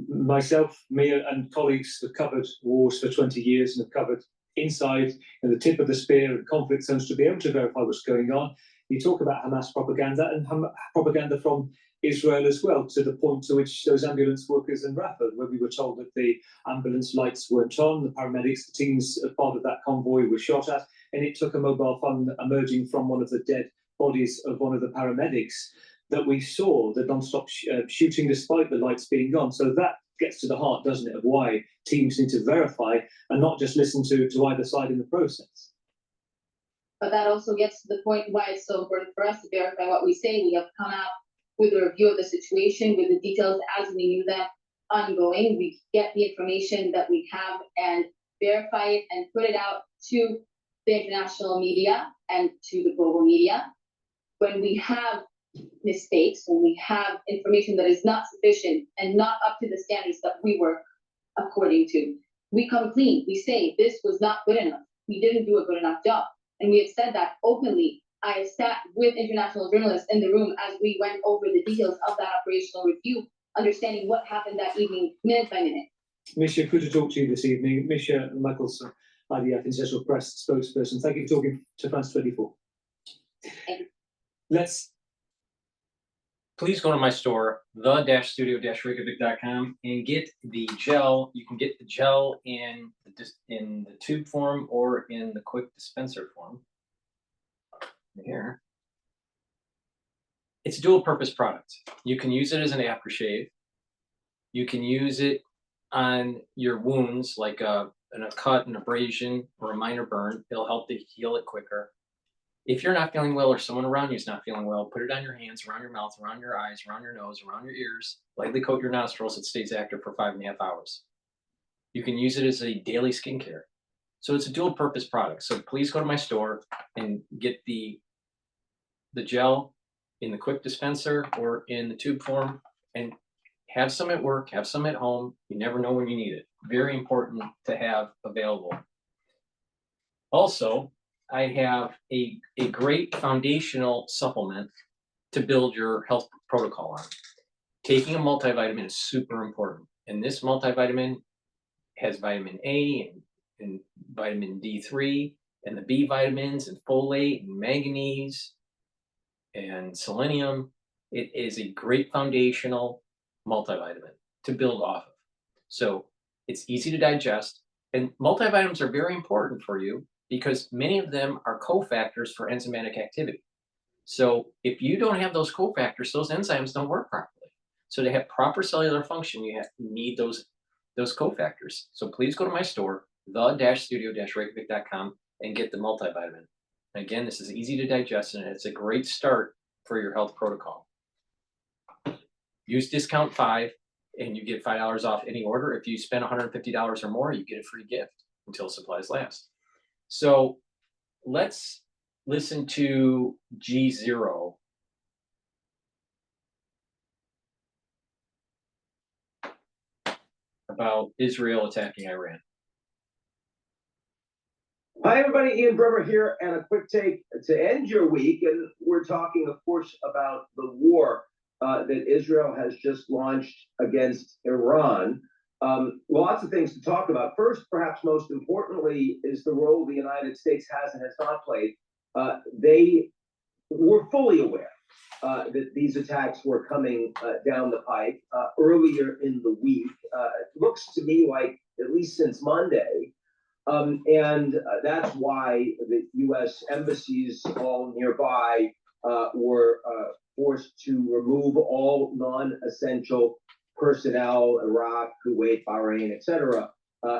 Myself, me, and colleagues have covered wars for 20 years and have covered inside the tip of the spear and conflict zones to be able to verify what's going on. You talk about Hamas propaganda and propaganda from Israel as well, to the point to which those ambulance workers in Rafah, where we were told that the ambulance lights weren't on, the paramedics, the teams as part of that convoy were shot at, and it took a mobile phone emerging from one of the dead bodies of one of the paramedics that we saw the non-stop shooting despite the lights being on. So that gets to the heart, doesn't it, of why teams need to verify and not just listen to either side in the process. But that also gets to the point why it's so important for us to verify what we say. We have come out with a review of the situation, with the details as we knew them ongoing. We get the information that we have and verify it and put it out to the international media and to the global media. When we have mistakes, when we have information that is not sufficient and not up to the standards that we work according to, we come clean. We say this was not good enough. We didn't do a good enough job. And we have said that openly. I have sat with international journalists in the room as we went over the details of that operational review, understanding what happened that evening, minute by minute. Misha, good to talk to you this evening. Misha Michelson, IDF International Press spokesperson. Thank you for talking to France 24. Thank you. Please go to my store, the-studio-reykjavik.com, and get the gel. You can get the gel in the tube form or in the quick dispenser form. Here. It's a dual purpose product. You can use it as an aftershave. You can use it on your wounds, like a cut, an abrasion, or a minor burn. It'll help to heal it quicker. If you're not feeling well or someone around you is not feeling well, put it on your hands, around your mouth, around your eyes, around your nose, around your ears. Lightly coat your nostrils. It stays active for 5.5 hours. You can use it as a daily skincare. So it's a dual purpose product. So please go to my store and get the gel in the quick dispenser or in the tube form, And have some at work, have some at home. You never know when you need it. Very important to have available. Also, I have a great foundational supplement to build your health protocol on. Taking a multivitamin is super important. And this multivitamin has vitamin A and vitamin D3 and the B vitamins and folate and manganese and selenium. It is a great foundational multivitamin to build off of. So it's easy to digest, and multivitamins are very important for you because many of them are cofactors for enzymatic activity. So if you don't have those cofactors, those enzymes don't work properly. So to have proper cellular function, you need those cofactors. So please go to my store, the-studio-reykjavik.com, and get the multivitamin. And again, this is easy to digest, and it's a great start for your health protocol. Use discount 5 and you get $5 off any order. If you spend $150 or more, you get a free gift until supplies last. So let's listen to G0. About Israel attacking Iran. Hi, everybody. Ian Bremmer here, and a quick take to end your week. And we're talking, of course, about the war that Israel has just launched against Iran. Lots of things to talk about. First, perhaps most importantly, is the role the United States has and has not played. They were fully aware that these attacks were coming down the pipe earlier in the week. It looks to me like at least since Monday. And that's why the U.S. embassies all nearby were forced to remove all non-essential personnel, Iraq, Kuwait, Bahrain, etc.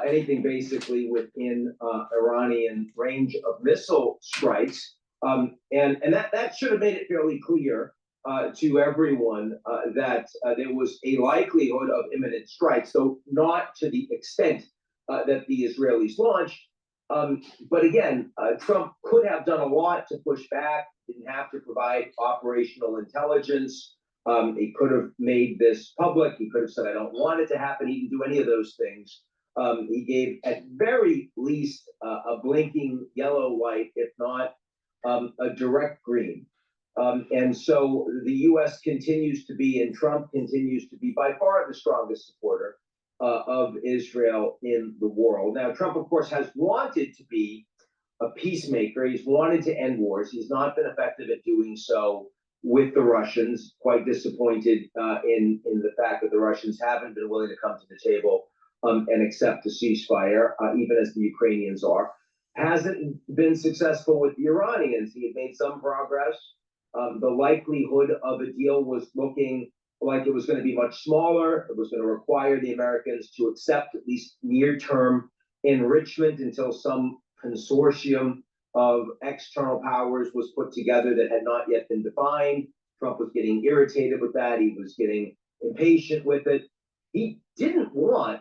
Anything basically within Iranian range of missile strikes. And that should have made it fairly clear to everyone that there was a likelihood of imminent strikes, though not to the extent that the Israelis launched. But again, Trump could have done a lot to push back, didn't have to provide operational intelligence. He could have made this public. He could have said, I don't want it to happen. He didn't do any of those things. He gave, at very least, a blinking yellow light, if not a direct green. And so the U.S. continues to be, and Trump continues to be by far the strongest supporter of Israel in the world. Now, Trump, of course, has wanted to be a peacemaker. He's wanted to end wars. He's not been effective at doing so with the Russians. Quite disappointed in the fact that the Russians haven't been willing to come to the table and accept a ceasefire, even as the Ukrainians are. Hasn't been successful with the Iranians. He had made some progress. The likelihood of a deal was looking like it was going to be much smaller. It was going to require the Americans to accept at least near-term enrichment until some consortium of external powers was put together that had not yet been defined. Trump was getting irritated with that. He was getting impatient with it. He didn't want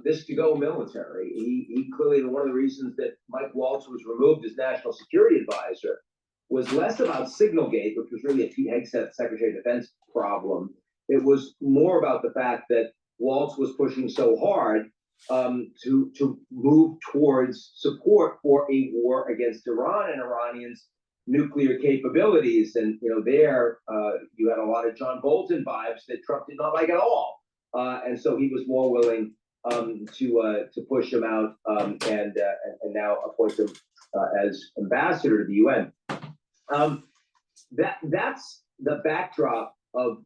this to go military. He clearly, one of the reasons that Mike Waltz was removed as national security advisor was less about Signalgate, which was really a Pete Hegseth Secretary of Defense problem. It was more about the fact that Waltz was pushing so hard to move towards support for a war against Iran and Iranians' nuclear capabilities. And there you had a lot of John Bolton vibes that Trump did not like at all. And so he was more willing to push him out and now appoint him as ambassador to the UN. That's the backdrop of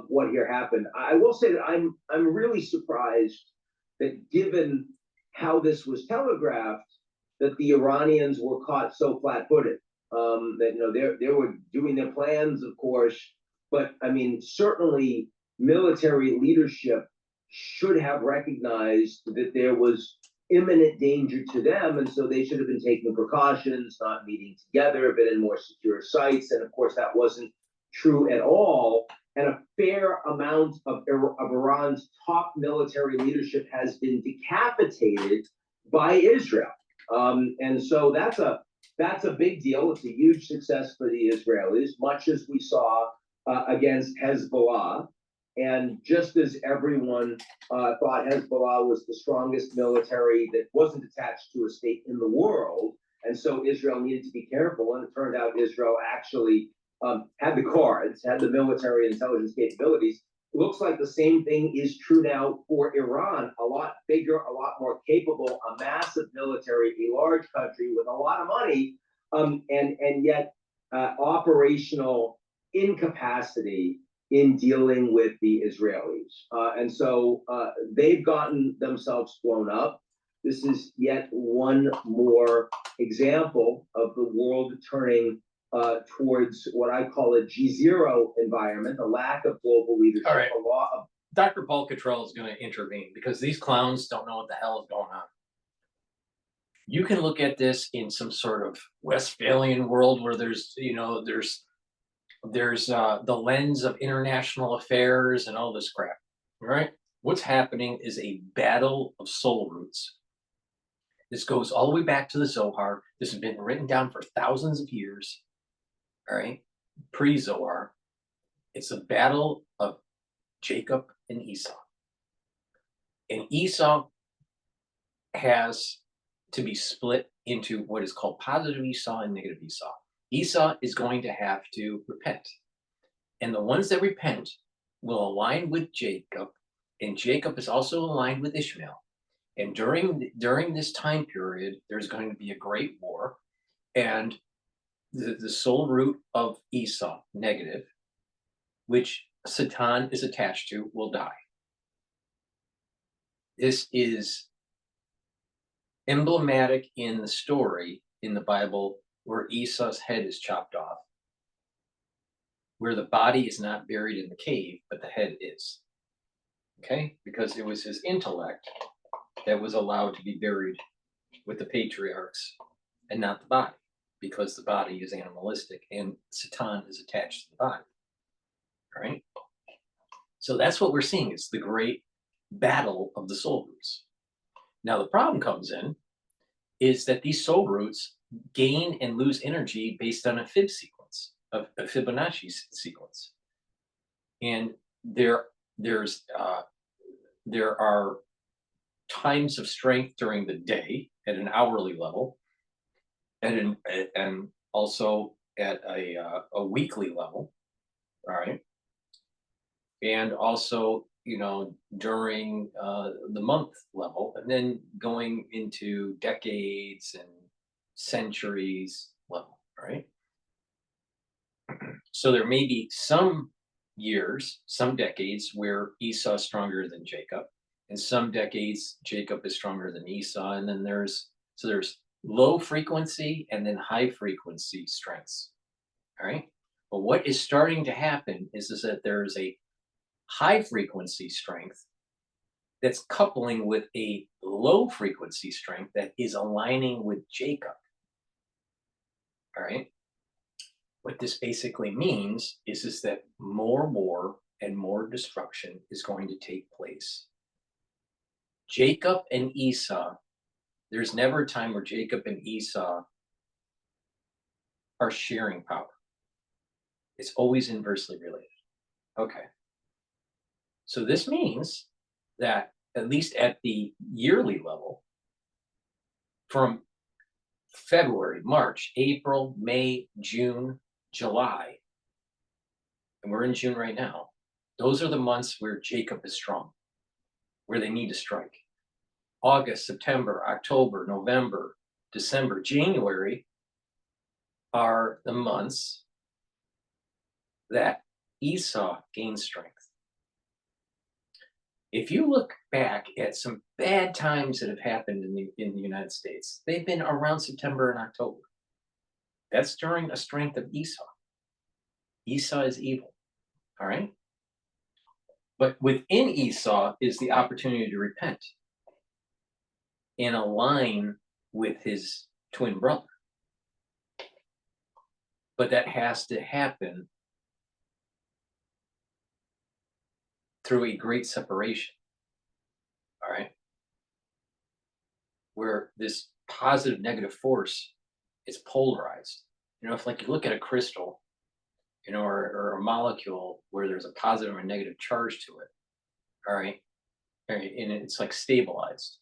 what here happened. I will say that I'm really surprised that, given how this was telegraphed, that the Iranians were caught so flat-footed. That they were doing their plans, of course, but I mean, certainly military leadership should have recognized that there was imminent danger to them, and so they should have been taking precautions, not meeting together, been in more secure sites. And of course, that wasn't true at all. And a fair amount of Iran's top military leadership has been decapitated by Israel. And so that's a big deal. It's a huge success for the Israelis, much as we saw against Hezbollah. And just as everyone thought Hezbollah was the strongest military that wasn't attached to a state in the world, and so Israel needed to be careful, and it turned out Israel actually had the cards, had the military intelligence capabilities. Looks like the same thing is true now for Iran. A lot bigger, a lot more capable, a massive military, a large country with a lot of money, and yet operational incapacity in dealing with the Israelis. And so they've gotten themselves blown up. This is yet one more example of the world turning towards what I call a G0 environment, a lack of global leadership, All right. a law of DrPaulCottrell is going to intervene because these clowns don't know what the hell is going on. You can look at this in some sort of Westphalian world where there's, you know, there's the lens of international affairs and all this crap, right? What's happening is a battle of soul roots. This goes all the way back to the Zohar. This has been written down for thousands of years, all right? Pre-Zohar. It's a battle of Jacob and Esau. And Esau has to be split into what is called positive Esau and negative Esau. Esau is going to have to repent. And the ones that repent will align with Jacob, and Jacob is also aligned with Ishmael. And during this time period, there's going to be a great war, and the soul root of Esau, negative, which Satan is attached to, will die. This is emblematic in the story in the Bible where Esau's head is chopped off, where the body is not buried in the cave, but the head is. Okay? Because it was his intellect that was allowed to be buried with the patriarchs and not the body, because the body is animalistic and Satan is attached to the body. All right? So that's what we're seeing. It's the great battle of the soul roots. Now, the problem comes in is that these soul roots gain and lose energy based on a Fib sequence, a Fibonacci sequence. And there are times of strength during the day at an hourly level, and also at a weekly level, all right? And also, you know, during the month level, and then going into decades and centuries level, right? So there may be some years, some decades where Esau is stronger than Jacob, and some decades Jacob is stronger than Esau, and then there's low frequency and then high frequency strengths. All right. But what is starting to happen is that there is a high frequency strength that's coupling with a low frequency strength that is aligning with Jacob. All right. What this basically means is that more war and more destruction is going to take place. Jacob and Esau, there's never a time where Jacob and Esau are sharing power. It's always inversely related. Okay. So this means that at least at the yearly level, from February, March, April, May, June, July, and we're in June right now, those are the months where Jacob is strong, where they need to strike. August, September, October, November, December, January are the months that Esau gains strength. If you look back at some bad times that have happened in the United States, they've been around September and October. That's during a strength of Esau. Esau is evil, all right? But within Esau is the opportunity to repent and align with his twin brother. But that has to happen through a great separation, all right? Where this positive negative force is polarized. You know, if like you look at a crystal you know, or a molecule where there's a positive or negative charge to it. All right. All right. And it's like stabilized.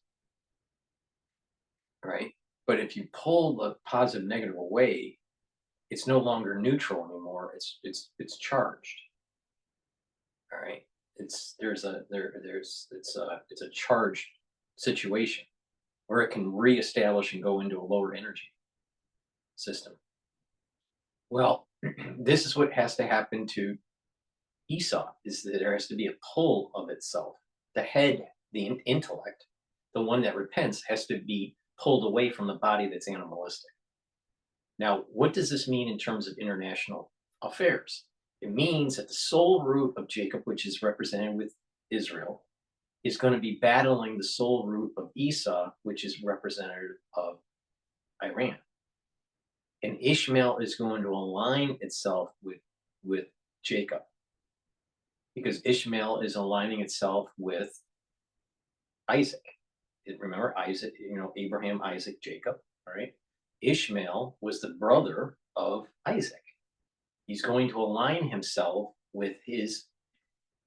Right. But if you pull the positive negative away, it's no longer neutral anymore. It's charged. All right. It's a charged situation where it can reestablish and go into a lower energy system. Well, this is what has to happen to Esau, is that there has to be a pull of itself. The head, the intellect, the one that repents, has to be pulled away from the body that's animalistic. Now, what does this mean in terms of international affairs? It means that the soul root of Jacob, which is represented with Israel, is going to be battling the soul root of Esau, which is representative of Iran. And Ishmael is going to align itself with Jacob, because Ishmael is aligning itself with Isaac. Remember Isaac, you know, Abraham, Isaac, Jacob, all right? Ishmael was the brother of Isaac. He's going to align himself with his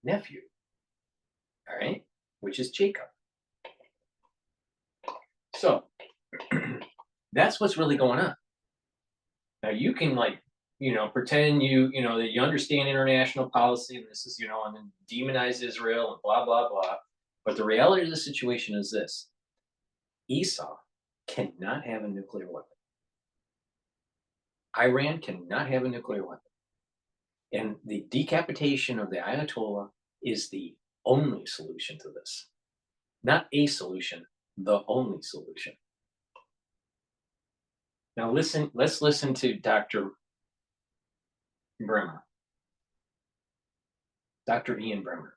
nephew, all right, which is Jacob. So that's what's really going on. Now you can, like, you know, pretend you know, that you understand international policy and this is, you know, and then demonize Israel and blah, blah, blah. But the reality of the situation is this: Esau cannot have a nuclear weapon. Iran cannot have a nuclear weapon. And the decapitation of the Ayatollah is the only solution to this. Not a solution, the only solution. Now let's listen to Dr. Bremer. Dr. Ian Bremer.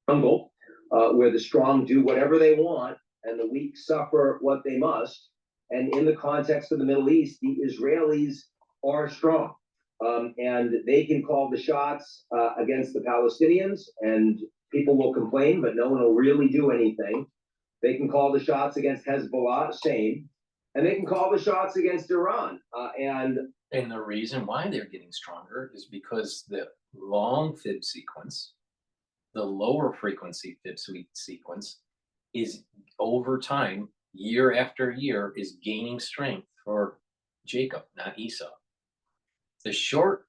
Jungle, where the strong do whatever they want and the weak suffer what they must. And in the context of the Middle East, the Israelis are strong, and they can call the shots against the Palestinians, and people will complain, but no one will really do anything. They can call the shots against Hezbollah, same, and they can call the shots against Iran. And the reason why they're getting stronger is because the long fib sequence, the lower frequency fib sequence, is over time, year after year, is gaining strength for Jacob, not Esau. The short,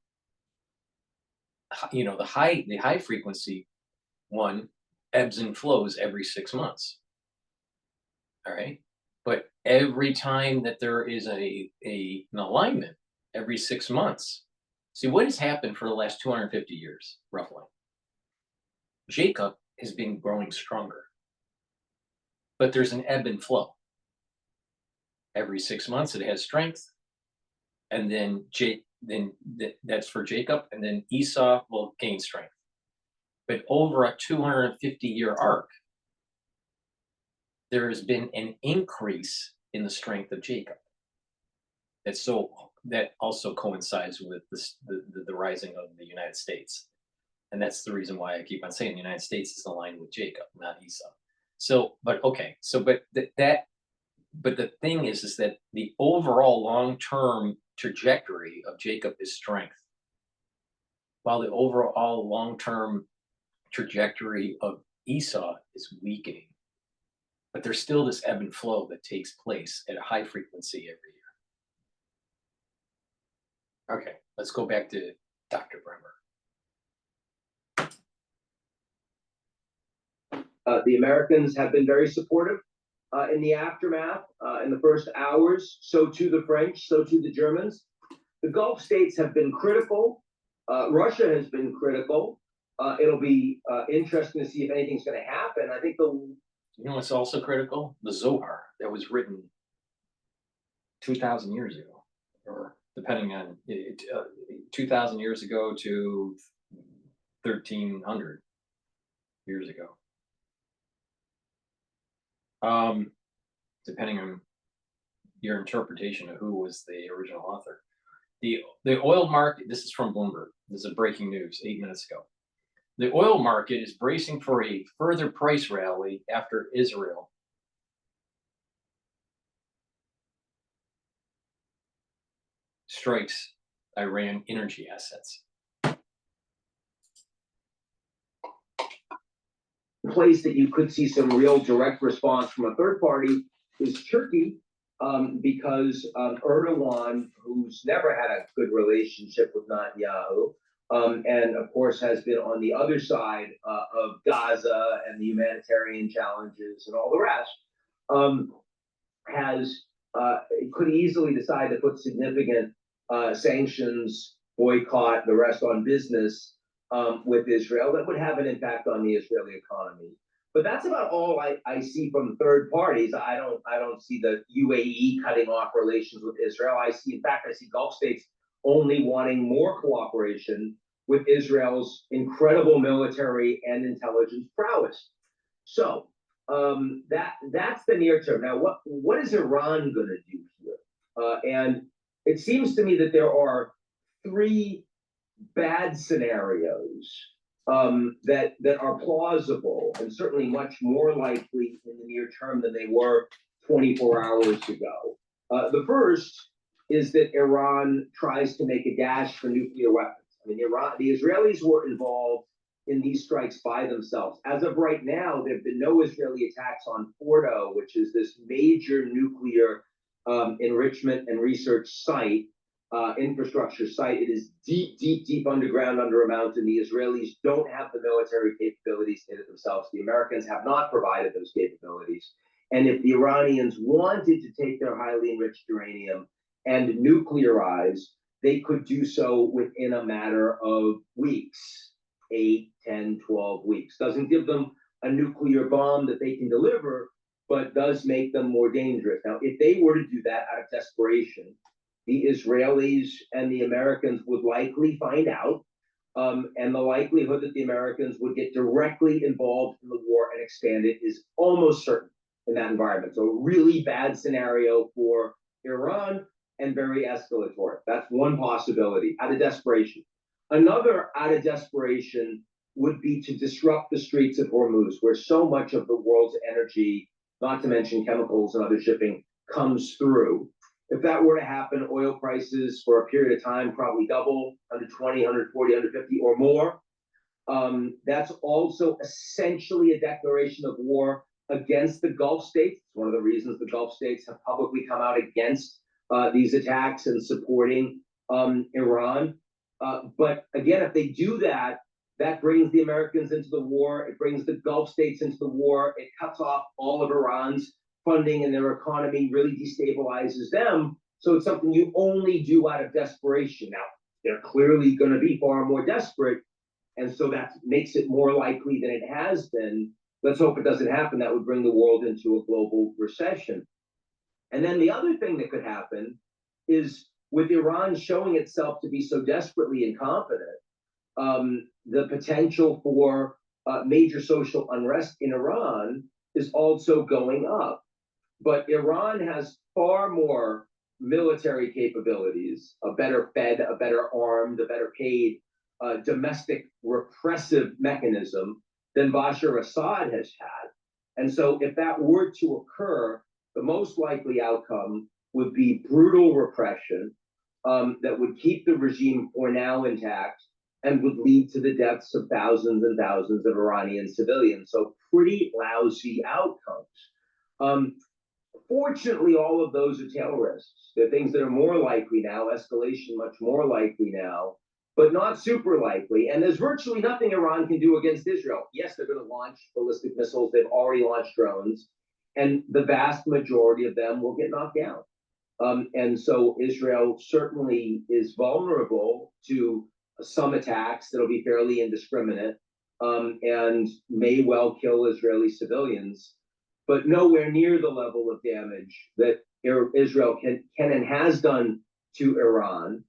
you know, the high frequency one ebbs and flows every 6 months. All right. But every time that there is an alignment, every 6 months, see what has happened for the last 250 years, roughly. Jacob has been growing stronger, but there's an ebb and flow. Every 6 months it has strength, and then that's for Jacob, and then Esau will gain strength. But over a 250-year arc, there has been an increase in the strength of Jacob. That also coincides with the rising of the United States. And that's the reason why I keep on saying the United States is aligned with Jacob, not Esau. But the thing is that the overall long-term trajectory of Jacob is strength, while the overall long-term trajectory of Esau is weakening. But there's still this ebb and flow that takes place at a high frequency every year. Okay, let's go back to Dr. Bremer. The Americans have been very supportive in the aftermath, in the first hours. So too the French, so too the Germans. The Gulf states have been critical. Russia has been critical. It'll be interesting to see if anything's going to happen. I think you know what's also critical? The Zohar that was written 2,000 years ago, or depending on it, 2,000 years ago to 1,300 years ago. Depending on your interpretation of who was the original author. The oil market, this is from Bloomberg. This is a breaking news 8 minutes ago. The oil market is bracing for a further price rally after Israel strikes Iran energy assets. Place that you could see some real direct response from a third party is Turkey, because Erdogan, who's never had a good relationship with Netanyahu, and of course has been on the other side of Gaza and the humanitarian challenges and all the rest, could easily decide to put significant sanctions, boycott, the rest on business with Israel that would have an impact on the Israeli economy. But that's about all I see from third parties. I don't see the UAE cutting off relations with Israel. I see Gulf states only wanting more cooperation with Israel's incredible military and intelligence prowess. So that's the near term. Now, what is Iran going to do here? And it seems to me that there are three bad scenarios that are plausible and certainly much more likely in the near term than they were 24 hours ago. The first is that Iran tries to make a dash for nuclear weapons. I mean, the Israelis were involved in these strikes by themselves. As of right now, there have been no Israeli attacks on Fordo, which is this major nuclear enrichment and research site, infrastructure site. It is deep underground under a mountain. The Israelis don't have the military capabilities to hit it themselves. The Americans have not provided those capabilities. And if the Iranians wanted to take their highly enriched uranium and nuclearize, they could do so within a matter of weeks, 8, 10, 12 weeks. Doesn't give them a nuclear bomb that they can deliver, but does make them more dangerous. Now, if they were to do that out of desperation, the Israelis and the Americans would likely find out, and the likelihood that the Americans would get directly involved in the war and expand it is almost certain in that environment. So a really bad scenario for Iran and very escalatory. That's one possibility, out of desperation. Another, out of desperation, would be to disrupt the streets of Hormuz, where so much of the world's energy, not to mention chemicals and other shipping, comes through. If that were to happen, oil prices for a period of time probably double, 120, 140, 150 or more. That's also essentially a declaration of war against the Gulf states. It's one of the reasons the Gulf states have publicly come out against these attacks and supporting Iran. But again, if they do that, that brings the Americans into the war. It brings the Gulf states into the war. It cuts off all of Iran's funding and their economy, really destabilizes them. So it's something you only do out of desperation. Now, they're clearly going to be far more desperate. And so that makes it more likely than it has been. Let's hope it doesn't happen. That would bring the world into a global recession. And then the other thing that could happen is, with Iran showing itself to be so desperately incompetent, the potential for major social unrest in Iran is also going up. But Iran has far more military capabilities, a better fed, a better armed, a better paid domestic repressive mechanism than Bashar Assad has had. And so if that were to occur, the most likely outcome would be brutal repression that would keep the regime for now intact and would lead to the deaths of thousands and thousands of Iranian civilians. So pretty lousy outcomes. Fortunately, all of those are tail risks. They're things that are more likely now, escalation much more likely now, but not super likely. And there's virtually nothing Iran can do against Israel. Yes, they're going to launch ballistic missiles. They've already launched drones, and the vast majority of them will get knocked down. And so Israel certainly is vulnerable to some attacks that'll be fairly indiscriminate and may well kill Israeli civilians, but nowhere near the level of damage that Israel can and has done to Iran.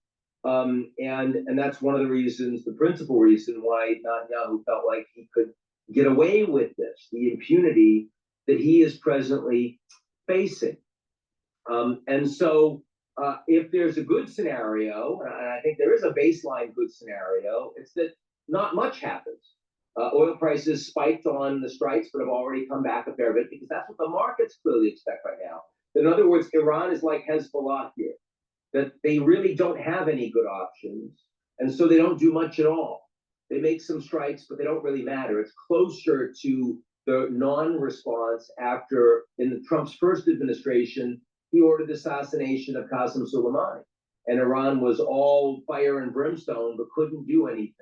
And that's one of the reasons, the principal reason why Netanyahu felt like he could get away with this, the impunity that he is presently facing. And so if there's a good scenario, and I think there is a baseline good scenario, it's that not much happens. Oil prices spiked on the strikes, but have already come back a fair bit because that's what the markets clearly expect right now. In other words, Iran is like Hezbollah here. that they really don't have any good options, and so they don't do much at all. They make some strikes, but they don't really matter. It's closer to the non-response after, in the Trump's first administration, he ordered the assassination of Qasem Soleimani, and Iran was all fire and brimstone, but couldn't do anything.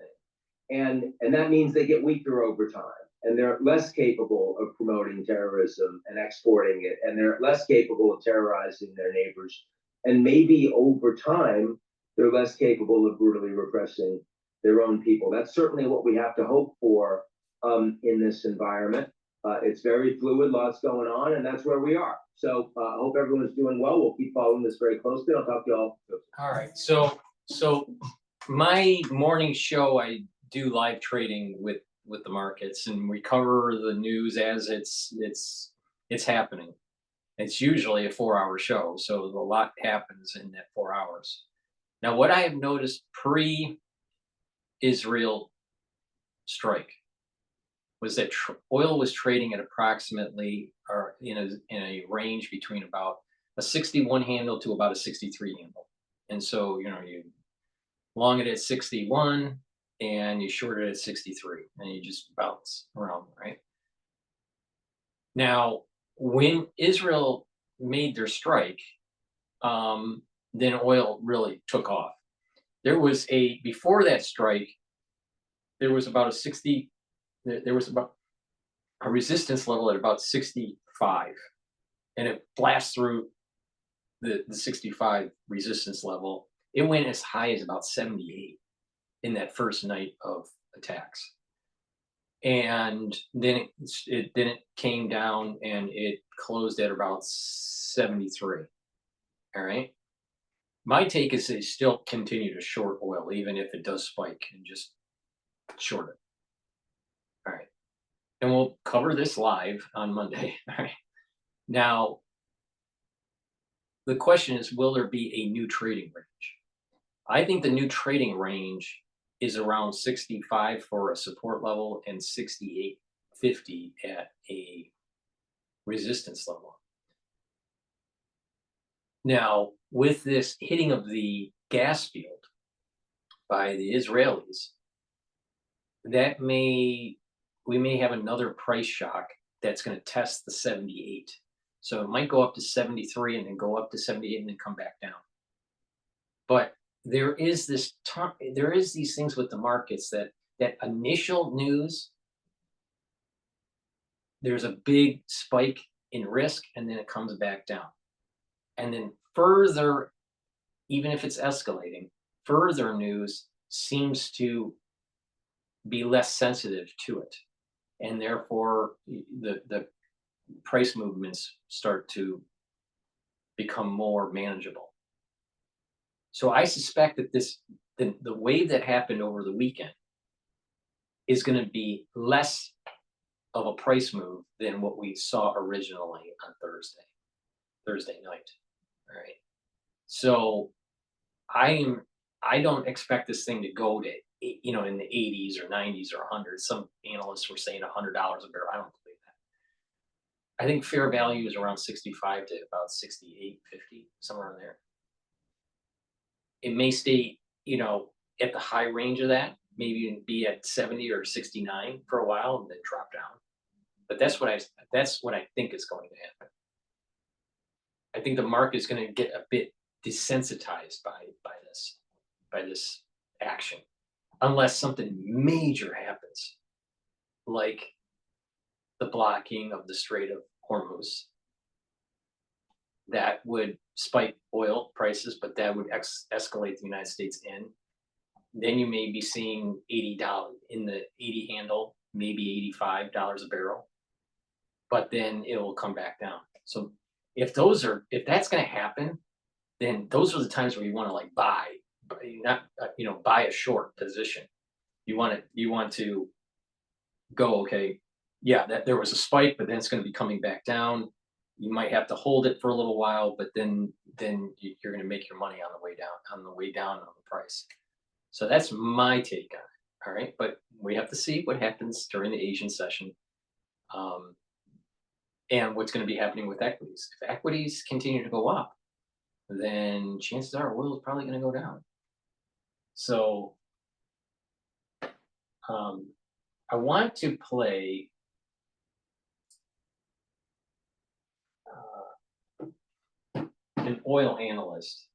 And that means they get weaker over time, and they're less capable of promoting terrorism and exporting it, and they're less capable of terrorizing their neighbors. And maybe over time, they're less capable of brutally repressing their own people. That's certainly what we have to hope for in this environment. It's very fluid, lots going on, and that's where we are. So I hope everyone's doing well. We'll keep following this very closely. I'll talk to you all. All right. So my morning show, I do live trading with the markets, and we cover the news as it's happening. It's usually a 4-hour show, so a lot happens in that 4 hours. Now, what I have noticed pre-Israel strike was that oil was trading at approximately, or in a range between about a 61 handle to about a 63 handle. And so, you long it at 61 and you short it at 63, and you just bounce around, right? Now, when Israel made their strike, then oil really took off. There was before that strike, there was about a resistance level at about 65, and it blasts through the 65 resistance level. It went as high as about 78 in that first night of attacks. And then it came down and it closed at about 73. All right. My take is they still continue to short oil, even if it does spike, and just short it. All right. And we'll cover this live on Monday. All right. Now, the question is, will there be a new trading range? I think the new trading range is around 65 for a support level and 68.50 at a resistance level. Now, with this hitting of the gas field by the Israelis, we may have another price shock that's going to test the 78. So it might go up to 73 and then go up to 78 and then come back down. But there is these things with the markets that initial news, there's a big spike in risk, and then it comes back down. And then further, even if it's escalating, further news seems to be less sensitive to it. And therefore, the price movements start to become more manageable. So I suspect that the wave that happened over the weekend is going to be less of a price move than what we saw originally on Thursday night. All right. So I don't expect this thing to go to, in the 80s or 90s or 100s. Some analysts were saying $100 a barrel. I don't believe that. I think fair value is around 65 to about 68.50, somewhere in there. It may stay, at the high range of that, maybe be at 70 or 69 for a while and then drop down. But that's what I think is going to happen. I think the market is going to get a bit desensitized by this action, unless something major happens, like the blocking of the Strait of Hormuz. That would spike oil prices, but that would escalate the United States in. Then you may be seeing $80 in the 80 handle, maybe $85 a barrel, but then it will come back down. So if that's going to happen, then those are the times where you want to buy, not buy a short position. You want to go, okay, yeah, that there was a spike, but then it's going to be coming back down. You might have to hold it for a little while, but then you're going to make your money on the way down on the price. So that's my take on it. All right, but we have to see what happens during the Asian session, and what's going to be happening with equities. If equities continue to go up, then chances are oil is probably going to go down. So I want to play an oil analyst.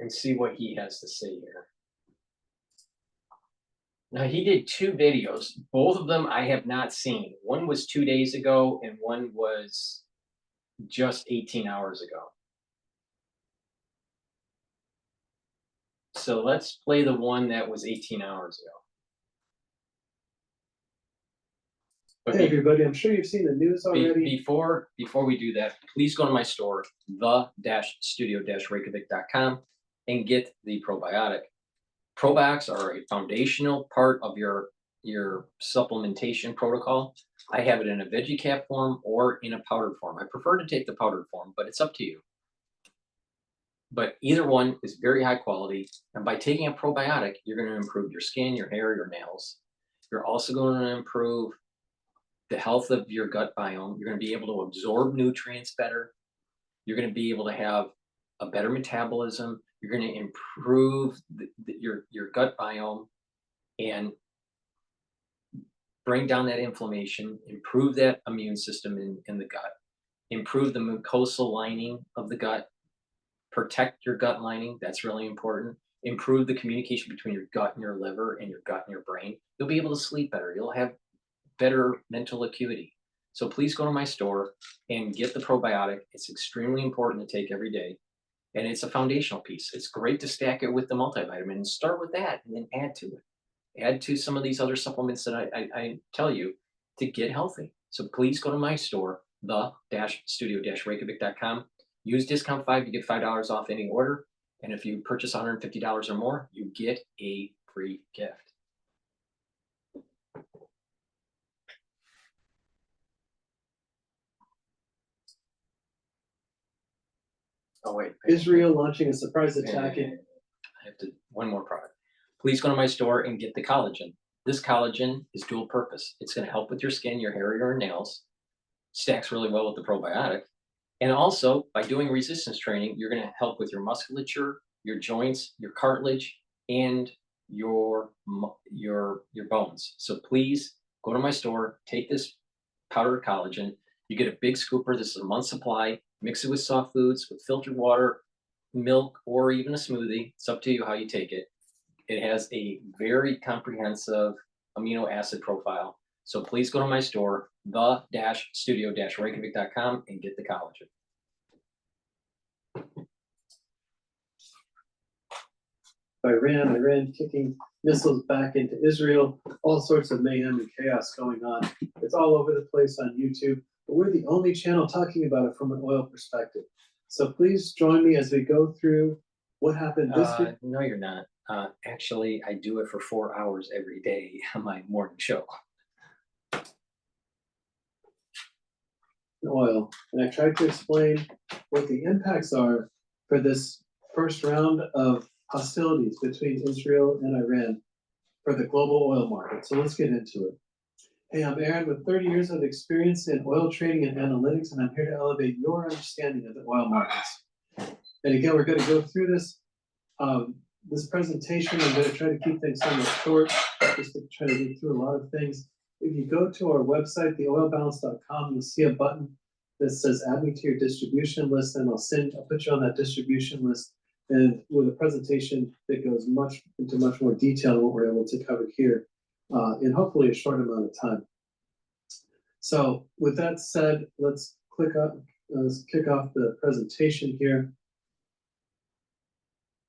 And see what he has to say here. Now, he did 2 videos. Both of them I have not seen. One was 2 days ago, and one was just 18 hours ago. So let's play the one that was 18 hours ago. But Hey everybody, I'm sure you've seen the news already. Before we do that, please go to my store, the-studio-reykjavik.com, and get the probiotic. Probiotics are a foundational part of your supplementation protocol. I have it in a veggie cap form or in a powdered form. I prefer to take the powdered form, but it's up to you. But either one is very high quality, and by taking a probiotic, you're going to improve your skin, your hair, your nails. You're also going to improve the health of your gut biome. You're going to be able to absorb nutrients better. You're going to be able to have a better metabolism. You're going to improve your gut biome and bring down that inflammation, improve that immune system in the gut, improve the mucosal lining of the gut, protect your gut lining. That's really important. Improve the communication between your gut and your liver and your gut and your brain. You'll be able to sleep better. You'll have better mental acuity. So please go to my store and get the probiotic. It's extremely important to take every day. And it's a foundational piece. It's great to stack it with the multivitamin and start with that and then add to it. Add to some of these other supplements that I tell you to get healthy. So please go to my store, the-studio-reykjavik.com. Use discount 5, you get $5 off any order. And if you purchase $150 or more, you get a free gift. Oh wait. Israel launching a surprise attack. I have to, one more product. Please go to my store and get the collagen. This collagen is dual purpose. It's going to help with your skin, your hair, your nails. Stacks really well with the probiotic. And also, by doing resistance training, you're going to help with your musculature, your joints, your cartilage, and your bones. So please go to my store, take this powdered collagen. You get a big scooper. This is a month's supply. Mix it with soft foods, with filtered water, milk, or even a smoothie. It's up to you how you take it. It has a very comprehensive amino acid profile. So please go to my store, the-studio-reykjavik.com, and get the collagen. Iran kicking missiles back into Israel, all sorts of mayhem and chaos going on. It's all over the place on YouTube, but we're the only channel talking about it from an oil perspective. So please join me as we go through what happened this week. No, you're not. Actually, I do it for 4 hours every day on my morning show. Oil, and I tried to explain what the impacts are for this first round of hostilities between Israel and Iran for the global oil market. So let's get into it. Hey, I'm Aaron with 30 years of experience in oil trading and analytics, and I'm here to elevate your understanding of the oil markets. And again, we're going to go through this presentation. I'm going to try to keep things somewhat short, just to try to get through a lot of things. If you go to our website, theoilbalance.com, you'll see a button that says add me to your distribution list, and I'll put you on that distribution list, and with a presentation that goes into much more detail than what we're able to cover here in hopefully a short amount of time. So with that said, let's kick off the presentation here.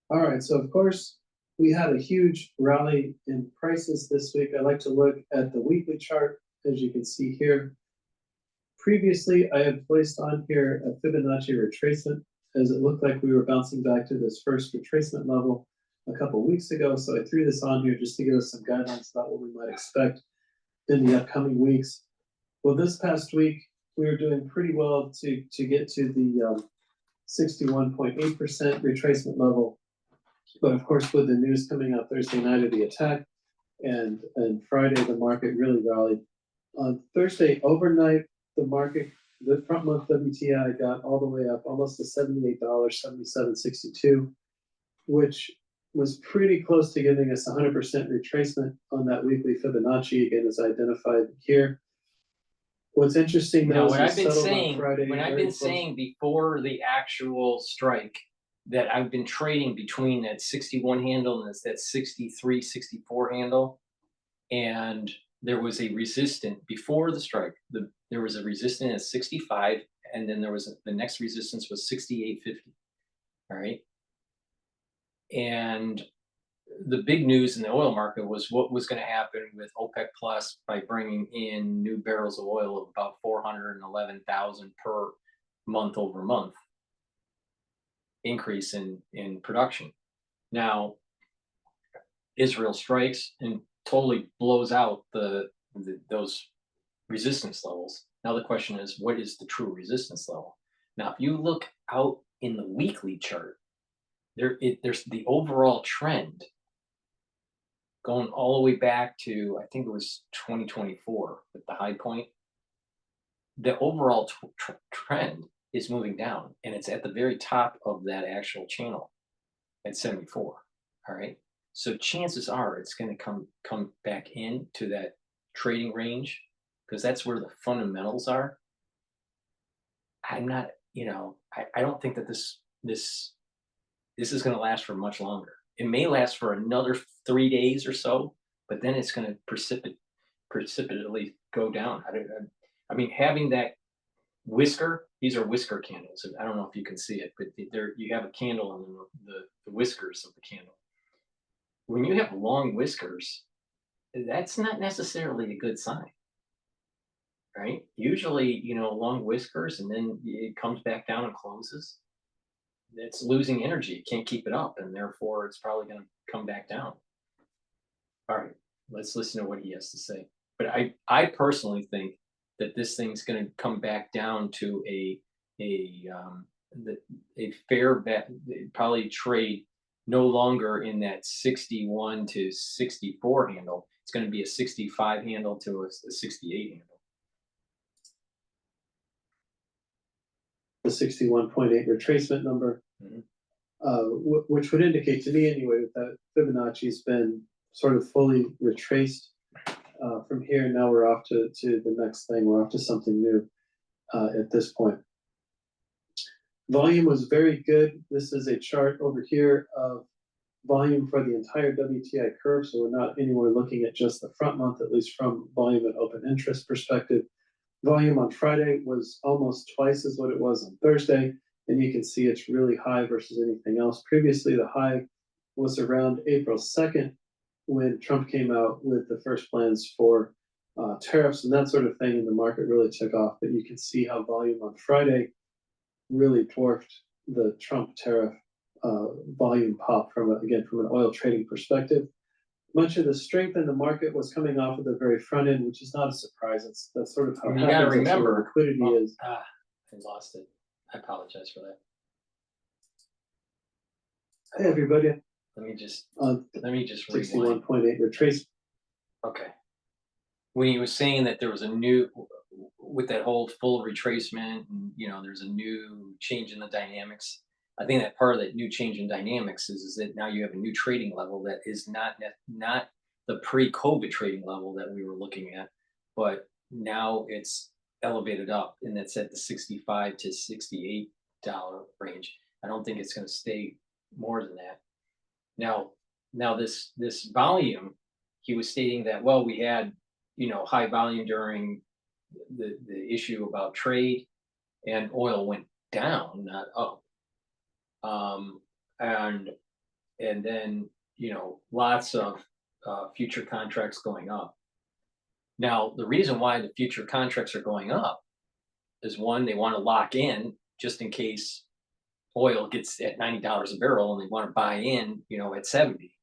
All right, so of course, we had a huge rally in prices this week. I like to look at the weekly chart, as you can see here. Previously, I had placed on here a Fibonacci retracement, as it looked like we were bouncing back to this first retracement level a couple weeks ago. So I threw this on here just to give us some guidelines about what we might expect in the upcoming weeks. Well, this past week, we were doing pretty well to get to the 61.8% retracement level. But of course, with the news coming out Thursday night of the attack, and Friday the market really rallied. On Thursday overnight, the front month WTI got all the way up almost to $78, 77.62, which was pretty close to giving us 100% retracement on that weekly Fibonacci, again, as identified here. What's interesting Now, though what is I've we been settled on saying, Friday when I've very been close. saying before the actual strike, that I've been trading between that 61 handle and that 63, 64 handle. And there was a resistance before the strike. There was a resistance at 65, and then there was the next resistance was 68.50. All right. And the big news in the oil market was what was going to happen with OPEC Plus by bringing in new barrels of oil of about 411,000 per month over month increase in production. Now, Israel strikes and totally blows out those resistance levels. Now the question is, what is the true resistance level? Now, if you look out in the weekly chart, there's the overall trend going all the way back to, I think it was 2024 at the high point. The overall trend is moving down, and it's at the very top of that actual channel at 74. All right. So chances are it's going to come back into that trading range, because that's where the fundamentals are. I'm not, I don't think that this is going to last for much longer. It may last for another 3 days or so, but then it's going to precipitously go down. I mean, having that whisker, these are whisker candles. I don't know if you can see it, but you have a candle on the whiskers of the candle. When you have long whiskers, that's not necessarily a good sign, right? Usually, long whiskers and then it comes back down and closes. It's losing energy. It can't keep it up, and therefore it's probably going to come back down. All right, let's listen to what he has to say. But I personally think that this thing's going to come back down to a fair bet, probably trade no longer in that 61 to 64 handle. It's going to be a 65 handle to a 68 handle. The 61.8 retracement number, which would indicate to me anyway that Fibonacci's been sort of fully retraced. From here, now we're off to the next thing. We're off to something new at this point. Volume was very good. This is a chart over here of volume for the entire WTI curve. So we're not anywhere looking at just the front month, at least from volume and open interest perspective. Volume on Friday was almost twice as what it was on Thursday. And you can see it's really high versus anything else. Previously, the high was around April 2nd, when Trump came out with the first plans for tariffs and that sort of thing, and the market really took off. But you can see how volume on Friday really dwarfed the Trump tariff volume pop from an oil trading perspective. Much of the strength in the market was coming off of the very front end, which is not a surprise. That's sort of how you got to remember liquidity is. I lost it. I apologize for that. Hey everybody. Let me just 61.8 retrace. Okay. When he was saying that there was a new, with that whole full retracement, and there's a new change in the dynamics. I think that part of that new change in dynamics is that now you have a new trading level that is not the pre-COVID trading level that we were looking at, but now it's elevated up, and it's at the $65 to $68 range. I don't think it's going to stay more than that. Now this volume, he was stating that, well, we had high volume during the issue about trade, and oil went down, not up. And then lots of future contracts going up. Now the reason why the future contracts are going up is, one, they want to lock in just in case oil gets at $90 a barrel and they want to buy in at 70.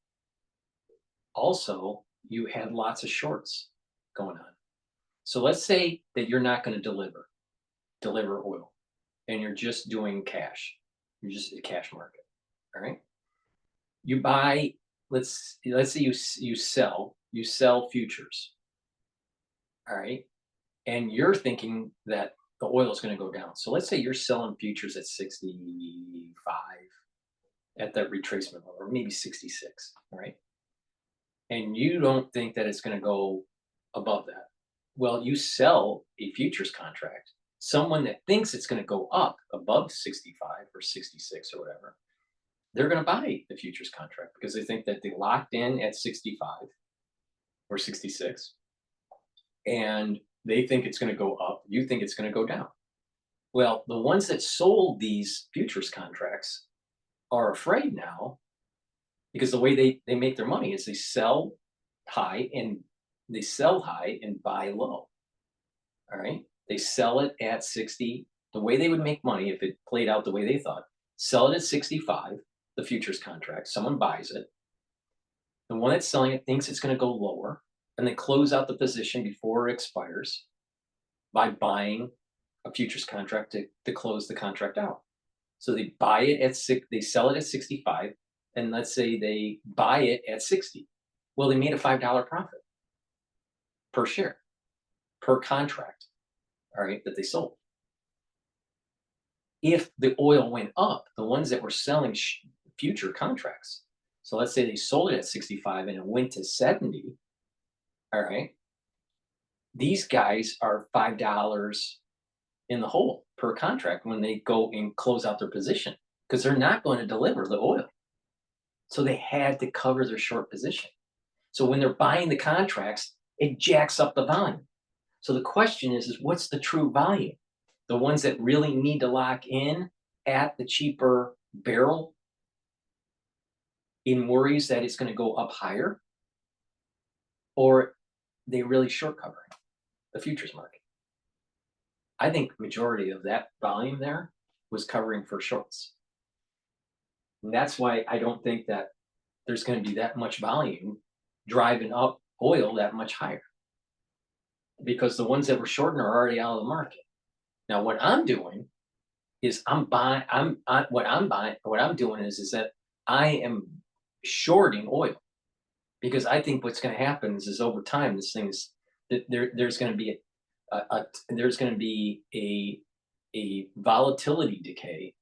Also, you had lots of shorts going on. So let's say that you're not going to deliver oil, and you're just doing cash. You're just a cash market. All right. You buy, let's say you sell you sell futures. All right. And you're thinking that the oil is going to go down. So let's say you're selling futures at 65 at that retracement level, or maybe 66. All right. And you don't think that it's going to go above that. Well, you sell a futures contract. Someone that thinks it's going to go up above 65 or 66 or whatever, they're going to buy the futures contract because they think that they locked in at 65 or 66 and they think it's going to go up. You think it's going to go down. Well, the ones that sold these futures contracts are afraid now because the way they make their money is they sell high and buy low. All right. They sell it at 60. The way they would make money if it played out the way they thought, sell it at 65, the futures contract. Someone buys it. The one that's selling it thinks it's going to go lower, and they close out the position before it expires by buying a futures contract to close the contract out. So they buy it at they sell it at 65, and let's say they buy it at 60. Well, they made a $5 profit per share, per contract, all right, that they sold. If the oil went up, the ones that were selling future contracts, so let's say they sold it at 65 and it went to 70, all right, these guys are $5 in the hole per contract when they go and close out their position because they're not going to deliver the oil. So they had to cover their short position. So when they're buying the contracts, it jacks up the volume. So the question is what's the true volume? The ones that really need to lock in at the cheaper barrel in worries that it's going to go up higher, or they really short covering the futures market? I think majority of that volume there was covering for shorts. And that's why I don't think that there's going to be that much volume driving up oil that much higher, because the ones that were shorting are already out of the market. Now, what I'm doing is what I'm doing is that I am shorting oil, because I think what's going to happen is over time, this thing is that there's going to be a volatility decay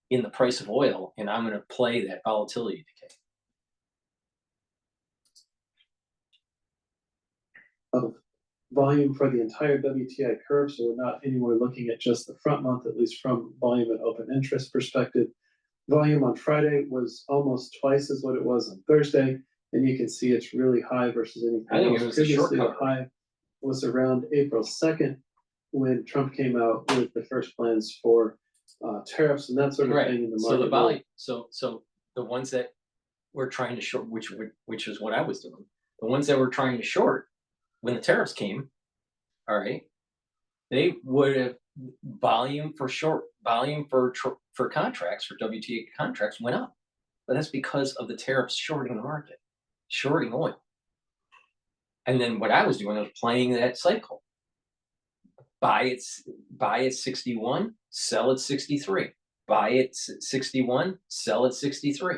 in the price of oil, and I'm going to play that volatility decay. Of volume for the entire WTI curve, so we're not anywhere looking at just the front month, at least from volume and open interest perspective. Volume on Friday was almost twice as what it was on Thursday, and you can see it's really high versus anything I think else. it was a short Previously, the cover. high was around April 2nd when Trump came out with the first plans for tariffs and that sort of thing in the market. So the volume, so the ones that were trying to short, which is what I was doing, the ones that were trying to short when the tariffs came, all right, they would have volume for contracts, for WTI contracts went up, but that's because of the tariffs shorting the market, shorting oil. And then what I was doing, I was playing that cycle. Buy at 61, sell at 63. Buy at 61, sell at 63.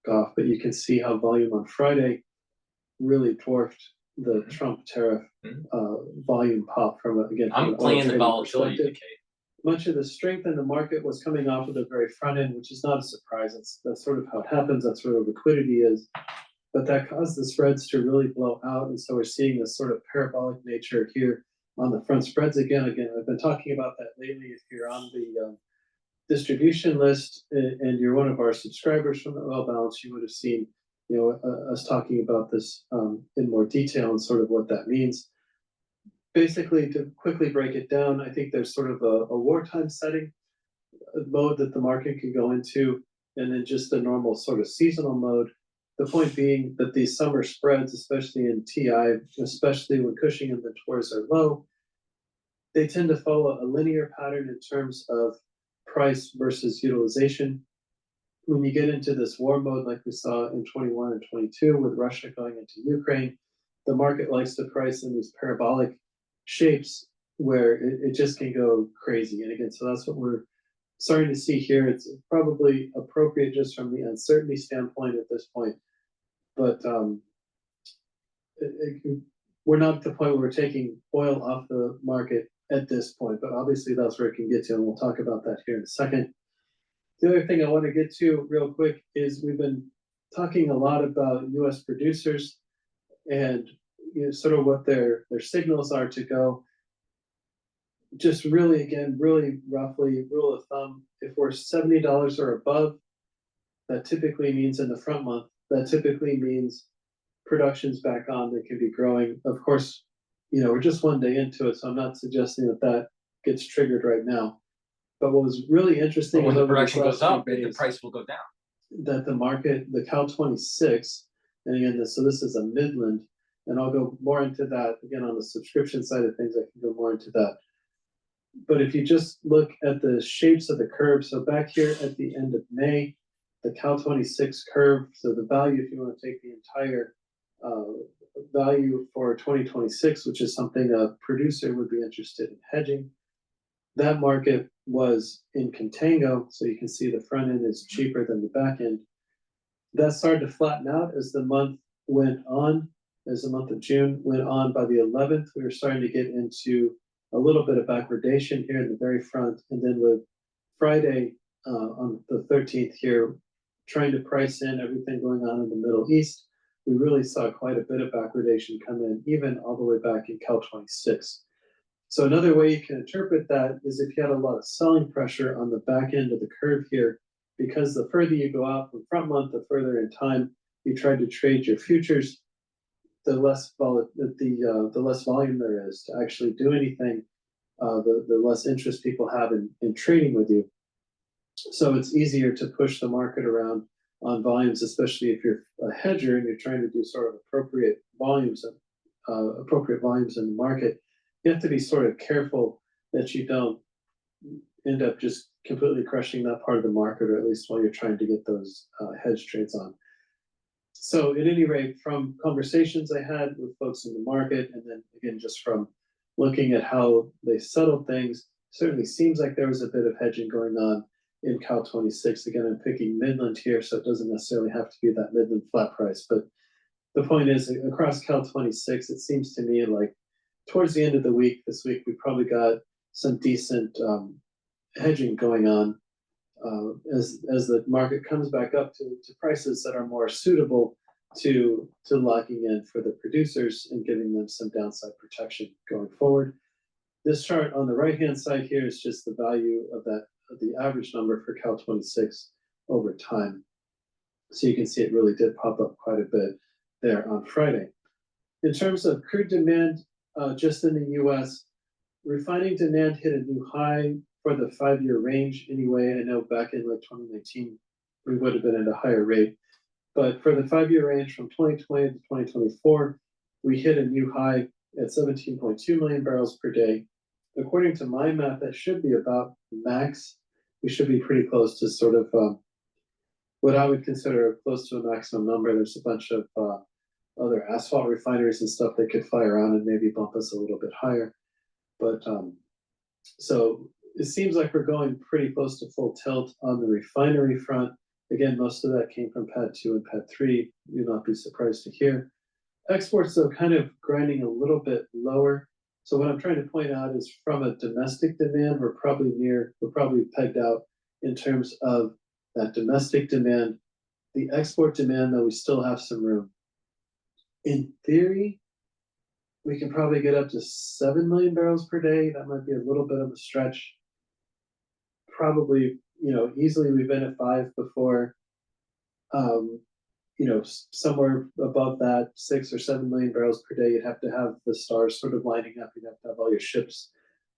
Off, but you can see how volume on Friday really dwarfed the Trump tariff volume pop from I'm playing the volatility decay. Much of the strength in the market was coming off of the very front end, which is not a surprise. That's sort of how it happens. That's where liquidity is. But that caused the spreads to really blow out. And so we're seeing this sort of parabolic nature here on the front spreads again. I've been talking about that lately. If you're on the distribution list and you're one of our subscribers from the Oil Balance, you would have seen us talking about this in more detail and sort of what that means. Basically, to quickly break it down, I think there's sort of a wartime setting, a mode that the market can go into, and then just the normal sort of seasonal mode. The point being that these summer spreads, especially in TI, especially when Cushing inventories are low, they tend to follow a linear pattern in terms of price versus utilization. When you get into this war mode like we saw in 21 and 22 with Russia going into Ukraine, the market likes to price in these parabolic shapes where it just can go crazy. And again, so that's what we're starting to see here, it's probably appropriate just from the uncertainty standpoint at this point. But we're not at the point where we're taking oil off the market at this point, but obviously that's where it can get to, and we'll talk about that here in a second. The other thing I want to get to real quick is we've been talking a lot about US producers and sort of what their signals are to go. Just really, again, really roughly, rule of thumb, if we're $70 or above, that typically means in the front month, that typically means production's back on, they can be growing. Of course, we're just one day into it, so I'm not suggesting that gets triggered right now. But what was really interesting, when the production goes up, the price will go down. That the market, the Cal 26, and again, this is a Midland, and I'll go more into that again on the subscription side of things. I can go more into that. But if you just look at the shapes of the curve, so back here at the end of May, the Cal 26 curve, so the value, if you want to take the entire value for 2026, which is something a producer would be interested in hedging, that market was in contango, so you can see the front end is cheaper than the back end. That started to flatten out as the month went on, as the month of June went on. By the 11th, we were starting to get into a little bit of backwardation here in the very front, and then with Friday on the 13th here, trying to price in everything going on in the Middle East, we really saw quite a bit of backwardation come in, even all the way back in Cal 26. So another way you can interpret that is if you had a lot of selling pressure on the back end of the curve here, because the further you go out from front month, the further in time you try to trade your futures, the less volume there is to actually do anything, the less interest people have in trading with you. So it's easier to push the market around on volumes, especially if you're a hedger and you're trying to do sort of appropriate volumes in the market. You have to be sort of careful that you don't end up just completely crushing that part of the market, or at least while you're trying to get those hedge trades on. So at any rate, from conversations I had with folks in the market, and then again, just from looking at how they settled things, certainly seems like there was a bit of hedging going on in Cal 26. Again, I'm picking Midland here, so it doesn't necessarily have to be that Midland flat price. But the point is, across Cal 26, it seems to me like towards the end of the week, this week, we probably got some decent hedging going on as the market comes back up to prices that are more suitable to locking in for the producers and giving them some downside protection going forward. This chart on the right-hand side here is just the value of the average number for Cal 26 over time. So you can see it really did pop up quite a bit there on Friday. In terms of crude demand, just in the US, refining demand hit a new high for the 5-year range anyway. I know back in like 2019, we would have been at a higher rate. But for the 5-year range from 2020 to 2024, we hit a new high at 17.2 million barrels per day. According to my math, that should be about max. We should be pretty close to sort of what I would consider close to a maximum number. There's a bunch of other asphalt refineries and stuff that could fly around and maybe bump us a little bit higher. But so it seems like we're going pretty close to full tilt on the refinery front. Again, most of that came from Pad 2 and Pad 3. You'll not be surprised to hear. Exports, though, kind of grinding a little bit lower. So what I'm trying to point out is from a domestic demand, we're probably pegged out in terms of that domestic demand. The export demand, though, we still have some room. In theory, we can probably get up to 7 million barrels per day. That might be a little bit of a stretch. Probably, easily we've been at 5 before. Somewhere above that, 6 or 7 million barrels per day, you'd have to have the stars sort of lining up. You'd have to have all your ships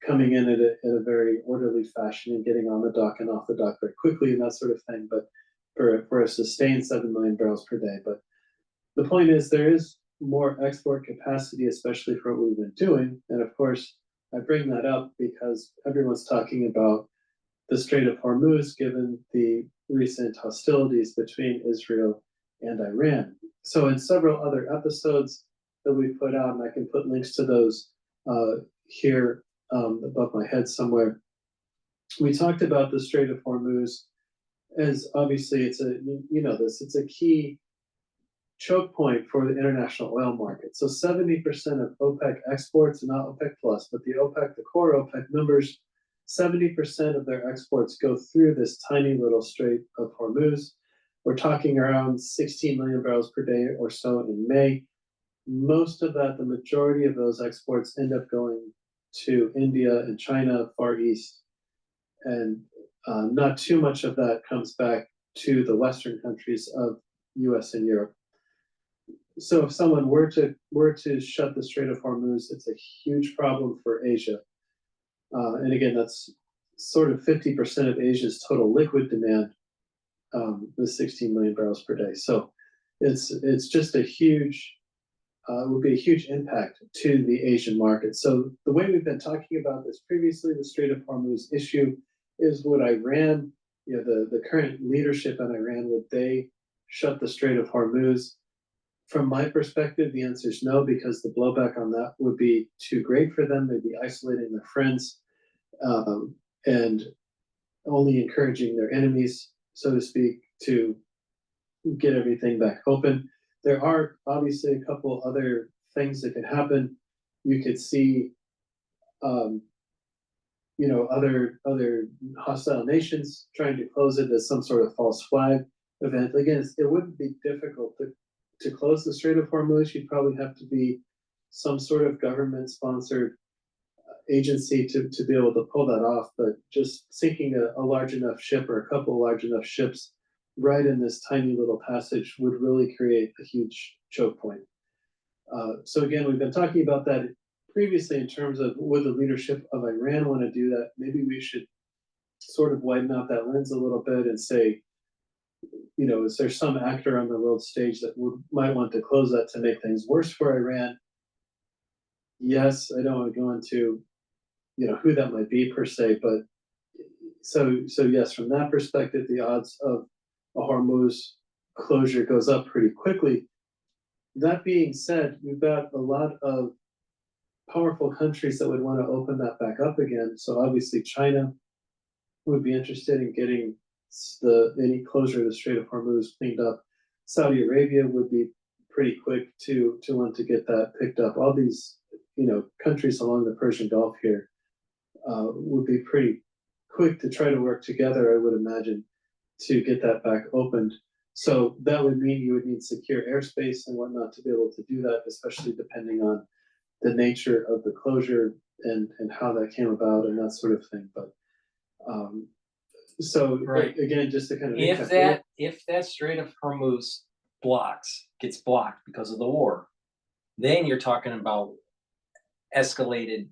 coming in at a very orderly fashion and getting on the dock and off the dock very quickly and that sort of thing. But for a sustained 7 million barrels per day. But the point is, there is more export capacity, especially for what we've been doing. And of course, I bring that up because everyone's talking about the Strait of Hormuz, given the recent hostilities between Israel and Iran. So in several other episodes that we've put out, and I can put links to those here above my head somewhere, we talked about the Strait of Hormuz as obviously it's a, you know this, it's a key choke point for the international oil market. So 70% of OPEC exports, not OPEC plus, but the OPEC, the core OPEC members, 70% of their exports go through this tiny little Strait of Hormuz. We're talking around 16 million barrels per day or so in May. Most of that, the majority of those exports end up going to India and China, Far East. And not too much of that comes back to the Western countries of US and Europe. So if someone were to shut the Strait of Hormuz, it's a huge problem for Asia. And again, that's sort of 50% of Asia's total liquid demand, the 16 million barrels per day. So it's just a huge, would be a huge impact to the Asian market. So the way we've been talking about this previously, the Strait of Hormuz issue, is would Iran, you know, the current leadership in Iran, would they shut the Strait of Hormuz? From my perspective, the answer is no, because the blowback on that would be too great for them. They'd be isolating their friends and only encouraging their enemies, so to speak, to get everything back open. There are obviously a couple other things that could happen. You could see, you know, other hostile nations trying to close it as some sort of false flag event. Again, it wouldn't be difficult to close the Strait of Hormuz. You'd probably have to be some sort of government-sponsored agency to be able to pull that off. But just sinking a large enough ship or a couple large enough ships right in this tiny little passage would really create a huge choke point. So again, we've been talking about that previously in terms of would the leadership of Iran want to do that? Maybe we should sort of widen out that lens a little bit and say, you know, is there some actor on the world stage that might want to close that to make things worse for Iran? Yes, I don't want to go into, you know, who that might be per se, but so yes, from that perspective, the odds of a Hormuz closure goes up pretty quickly. That being said, we've got a lot of powerful countries that would want to open that back up again. So obviously China would be interested in getting any closure of the Strait of Hormuz cleaned up. Saudi Arabia would be pretty quick to want to get that picked up. All these, you know, countries along the Persian Gulf here would be pretty quick to try to work together, I would imagine, to get that back opened. So that would mean you would need secure airspace and whatnot to be able to do that, especially depending on the nature of the closure and how that came about and that sort of thing. But so Right. Again, just to kind of if that Strait of Hormuz gets blocked because of the war, then you're talking about escalated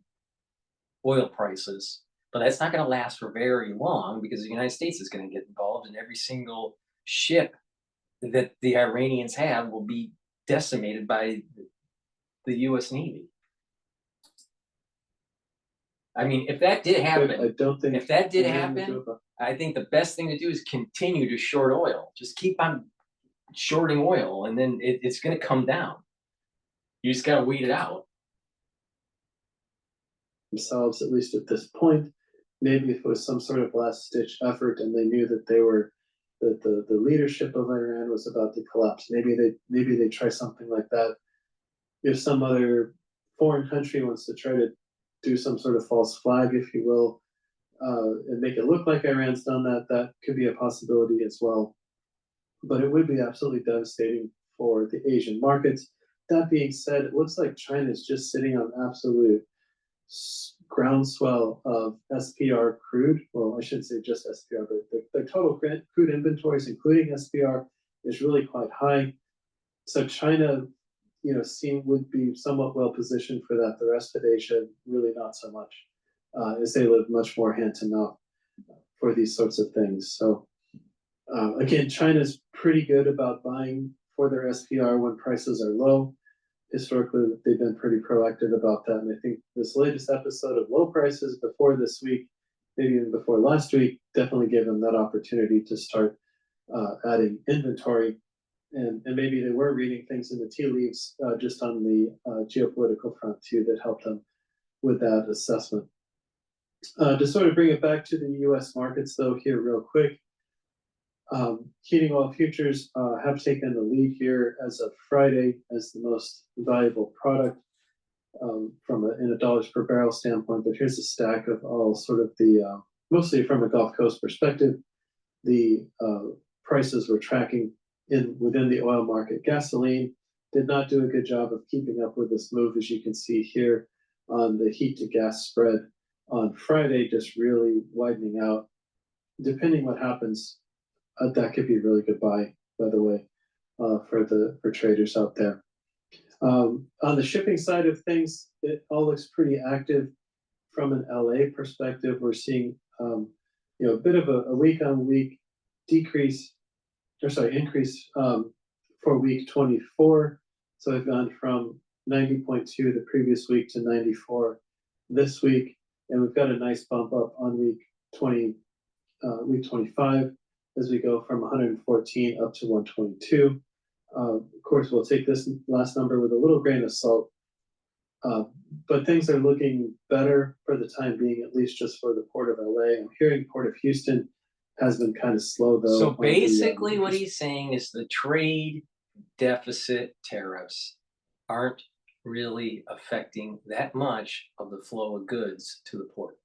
oil prices. But that's not going to last for very long because the United States is going to get involved, and every single ship that the Iranians have will be decimated by the U.S. Navy. I mean, if that did happen, I don't think if that did Iran would happen, do it. I think the best thing to do is continue to short oil. Just keep on shorting oil, and then it's going to come down. You just got to weed it out. Themselves, at least at this point. Maybe if it was some sort of last-ditch effort and they knew that the leadership of Iran was about to collapse, maybe they try something like that. If some other foreign country wants to try to do some sort of false flag, if you will, and make it look like Iran's done that, that could be a possibility as well. But it would be absolutely devastating for the Asian markets. That being said, it looks like China is just sitting on absolute groundswell of SPR crude. Well, I shouldn't say just SPR, but the total crude inventories, including SPR, is really quite high. So China, you know, would be somewhat well positioned for that. The rest of Asia, really not so much, as they live much more hand to mouth for these sorts of things. So again, China's pretty good about buying for their SPR when prices are low. Historically, they've been pretty proactive about that. And I think this latest episode of low prices before this week, maybe even before last week, definitely gave them that opportunity to start adding inventory. And maybe they were reading things in the tea leaves just on the geopolitical front too that helped them with that assessment. To sort of bring it back to the US markets though here real quick, heating oil futures have taken the lead here as of Friday as the most valuable product in a dollars per barrel standpoint. But here's a stack of all sort of the, mostly from a Gulf Coast perspective, the prices were tracking within the oil market. Gasoline did not do a good job of keeping up with this move, as you can see here on the heat to gas spread on Friday, just really widening out. Depending what happens, that could be a really good buy, by the way, for traders out there. On the shipping side of things, it all looks pretty active from an LA perspective. We're seeing a bit of a week-on-week increase for week 24. So we've gone from 90.2 the previous week to 94 this week, and we've got a nice bump up on week 25 as we go from 114 up to 122. Of course, we'll take this last number with a little grain of salt, but things are looking better for the time being, at least just for the Port of LA. I'm hearing Port of Houston has been kind of slow though. So basically what he's saying is the trade deficit tariffs aren't really affecting that much of the flow of goods to the port.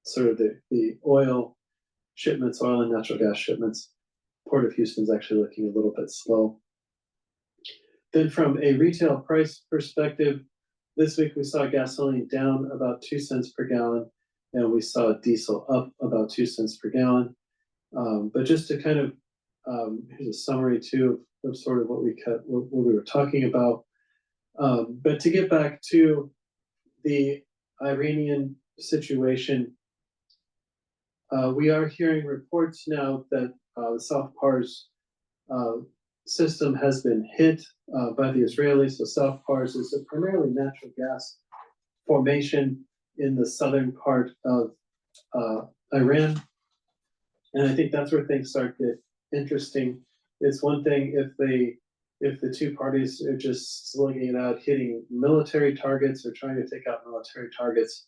Sort of the oil shipments, oil and natural gas shipments, Port of Houston is actually looking a little bit slow. Then from a retail price perspective, this week we saw gasoline down about 2 cents per gallon, and we saw diesel up about 2 cents per gallon. But just to kind of, here's a summary too of sort of what we were talking about. But to get back to the Iranian situation, we are hearing reports now that the South Pars system has been hit by the Israelis. So South Pars is a primarily natural gas formation in the southern part of Iran. And I think that's where things start to get interesting. It's one thing if the two parties are just slugging it out, hitting military targets or trying to take out military targets.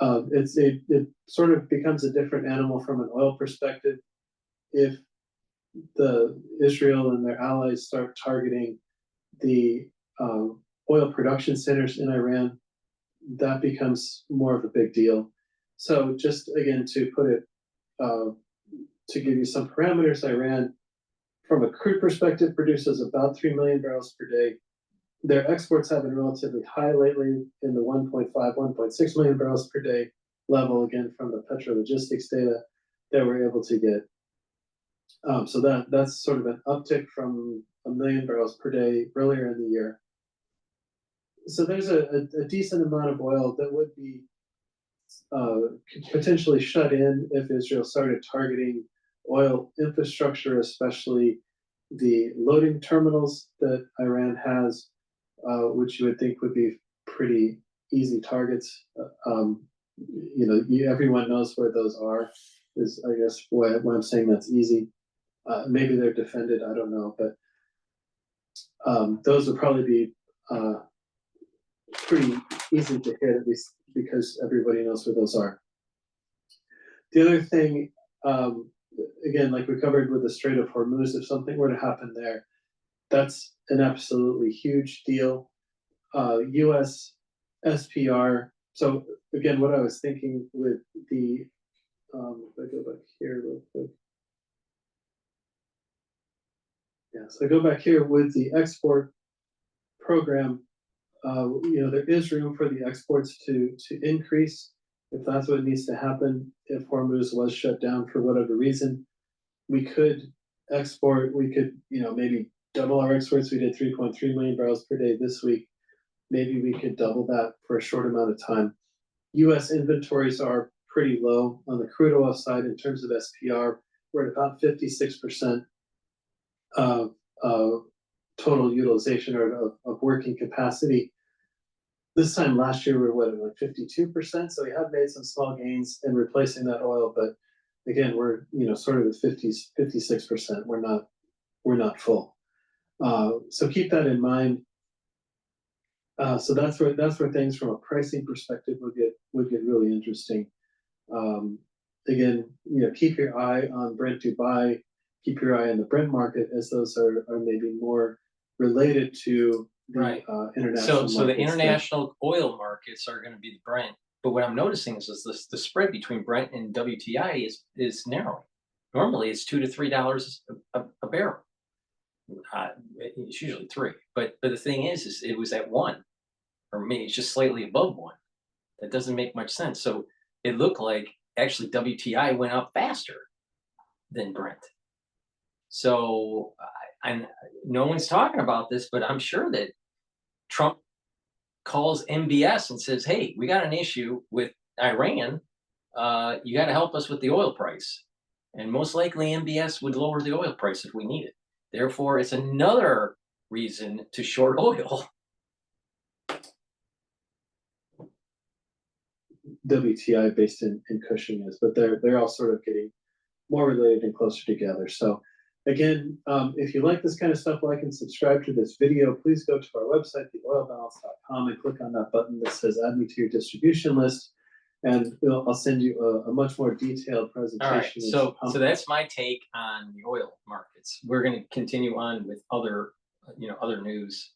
It sort of becomes a different animal from an oil perspective. If the Israel and their allies start targeting the oil production centers in Iran, that becomes more of a big deal. So just again, to put it, to give you some parameters, Iran, from a crude perspective, produces about 3 million barrels per day. Their exports have been relatively high lately in the 1.5, 1.6 million barrels per day level, again, from the petrologistics data that we're able to get. So that's sort of an uptick from 1 million barrels per day earlier in the year. So there's a decent amount of oil that would be potentially shut in if Israel started targeting oil infrastructure, especially the loading terminals that Iran has, which you would think would be pretty easy targets. Everyone knows where those are, is I guess why I'm saying that's easy. Maybe they're defended, I don't know, but those would probably be pretty easy to hit, at least because everybody knows where those are. The other thing, again, like we covered with the Strait of Hormuz, if something were to happen there, that's an absolutely huge deal. US SPR. So again, what I was thinking with the, if I go back here real quick. Yeah, so I go back here with the export program. There is room for the exports to increase if that's what needs to happen. If Hormuz was shut down for whatever reason, we could export. We could, maybe double our exports. We did 3.3 million barrels per day this week. Maybe we could double that for a short amount of time. U.S. inventories are pretty low on the crude oil side in terms of SPR. We're at about 56% of total utilization or of working capacity. This time last year we were like 52%. So we have made some small gains in replacing that oil, but again, we're sort of at 56%. We're not full. So keep that in mind. So that's where things from a pricing perspective would get really interesting. Again, keep your eye on Brent Dubai, keep your eye on the Brent market, as those are maybe more related to the international. So the international oil markets are going to be the Brent. But what I'm noticing is the spread between Brent and WTI is narrowing. Normally it's $2 to $3 a barrel. It's usually $3. But the thing is it was at 1, or maybe it's just slightly above 1. That doesn't make much sense. So it looked like actually WTI went up faster than Brent. So no one's talking about this, but I'm sure that Trump calls MBS and says, hey, we got an issue with Iran. You got to help us with the oil price. And most likely MBS would lower the oil price if we need it. Therefore, it's another reason to short oil. WTI based in Cushing is, but they're all sort of getting more related and closer together. So again, if you like this kind of stuff, like and subscribe to this video. Please go to our website, theoilbalance.com, and click on that button that says add me to your distribution list. And I'll send you a much more detailed presentation. All right, so that's my take on the oil markets. We're going to continue on with other news.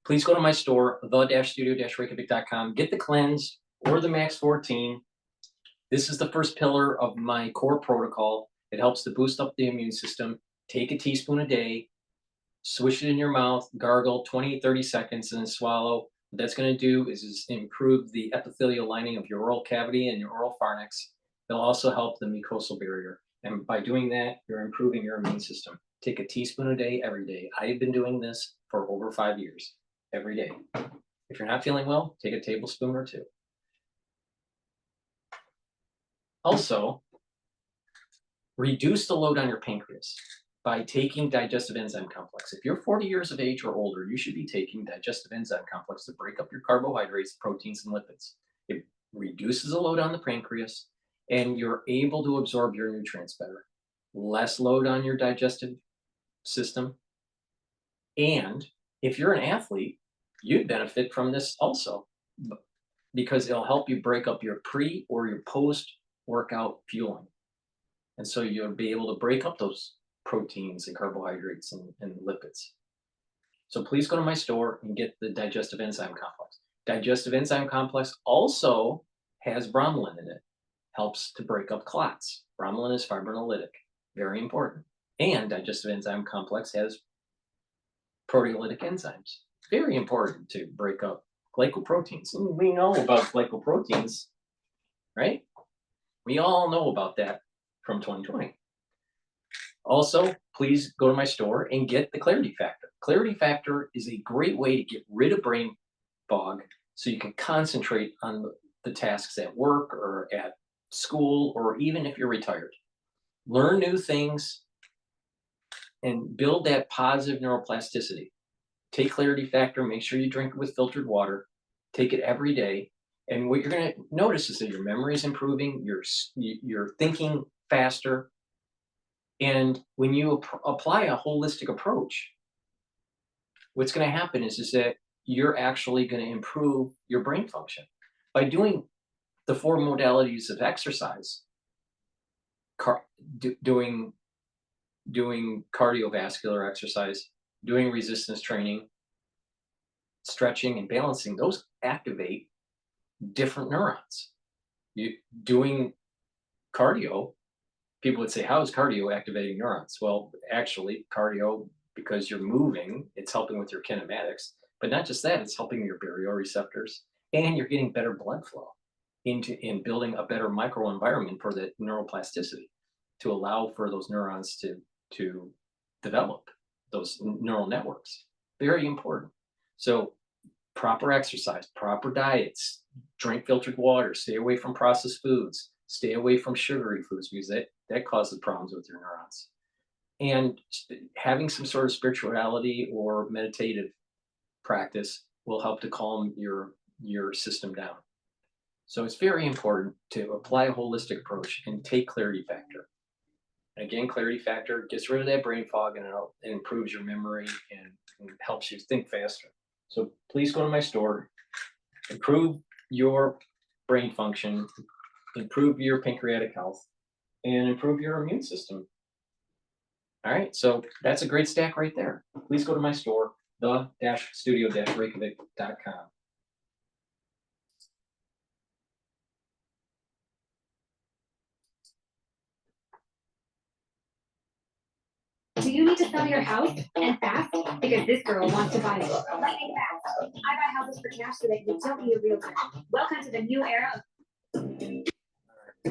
Please go to my store, the-studio-reykjavik.com. Get the cleanse or the Max 14. This is the first pillar of my core protocol. It helps to boost up the immune system. Take a teaspoon a day, swish it in your mouth, gargle 20, 30 seconds, and then swallow. What that's going to do is improve the epithelial lining of your oral cavity and your oral pharynx. It'll also help the mucosal barrier. And by doing that, you're improving your immune system. Take a teaspoon a day, every day. I've been doing this for over 5 years, every day. If you're not feeling well, take a tablespoon or 2. Also, reduce the load on your pancreas by taking digestive enzyme complex. If you're 40 years of age or older, you should be taking digestive enzyme complex to break up your carbohydrates, proteins, and lipids. It reduces the load on the pancreas, and you're able to absorb your nutrients better. Less load on your digestive system. And if you're an athlete, you'd benefit from this also, because it'll help you break up your pre or your post-workout fueling. And so you'll be able to break up those proteins and carbohydrates and lipids. So please go to my store and get the digestive enzyme complex. Digestive enzyme complex also has bromelain in it. Helps to break up clots. Bromelain is fibrinolytic, very important. And digestive enzyme complex has proteolytic enzymes, very important to break up glycoproteins. And we know about glycoproteins, right? We all know about that from 2020. Also, please go to my store and get the Clarity Factor. Clarity Factor is a great way to get rid of brain fog so you can concentrate on the tasks at work or at school, or even if you're retired. Learn new things and build that positive neuroplasticity. Take Clarity Factor, make sure you drink it with filtered water, take it every day. And what you're going to notice is that your memory is improving, you're thinking faster. And when you apply a holistic approach, what's going to happen is that you're actually going to improve your brain function. By doing the 4 modalities of exercise, doing cardiovascular exercise, doing resistance training, stretching and balancing, those activate different neurons. Doing cardio, people would say, how is cardio activating neurons? Well, actually, cardio, because you're moving, it's helping with your kinematics. But not just that, it's helping your baroreceptors, and you're getting better blood flow in building a better microenvironment for the neuroplasticity to allow for those neurons to develop those neural networks. Very important. So proper exercise, proper diets, drink filtered water, stay away from processed foods, stay away from sugary foods, because that causes problems with your neurons. And having some sort of spirituality or meditative practice will help to calm your system down. So it's very important to apply a holistic approach and take Clarity Factor. Again, Clarity Factor gets rid of that brain fog, and it improves your memory and helps you think faster. So please go to my store, improve your brain function, improve your pancreatic health, and improve your immune system. All right, so that's a great stack right there. Please go to my store, the-studio-reykjavik.com. Do you need to sell your house and fast? Because this girl wants to buy it lightning fast. I buy houses for cash so that you don't need a realtor. Welcome to the new era of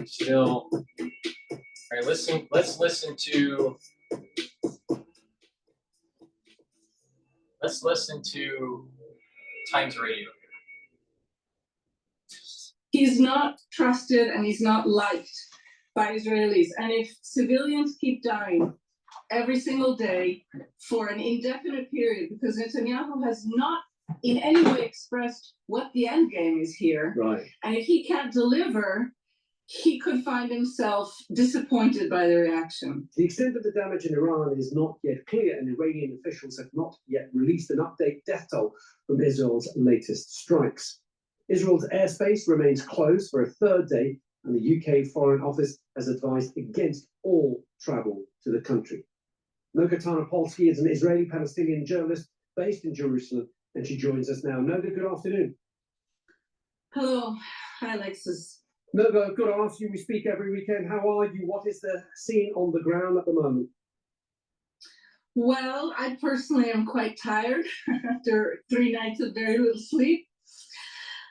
Still, all right, let's listen to Times Radio. He's not trusted and he's not liked by Israelis. And if civilians keep dying every single day for an indefinite period, because Netanyahu has not in any way expressed what the end game is here. Right. And if he can't deliver, he could find himself disappointed by the reaction. The extent of the damage in Iran is not yet clear, and Iranian officials have not yet released an update death toll from Israel's latest strikes. Israel's airspace remains closed for a third day, and the UK Foreign Office has advised against all travel to the country. Noga Tarnopolsky is an Israeli-Palestinian journalist based in Jerusalem, and she joins us now. Noga, good afternoon. Hello. Hi, Alexis. Noga, good to ask you. We speak every weekend. How are you? What is the scene on the ground at the moment? Well, I personally am quite tired after 3 nights of very little sleep.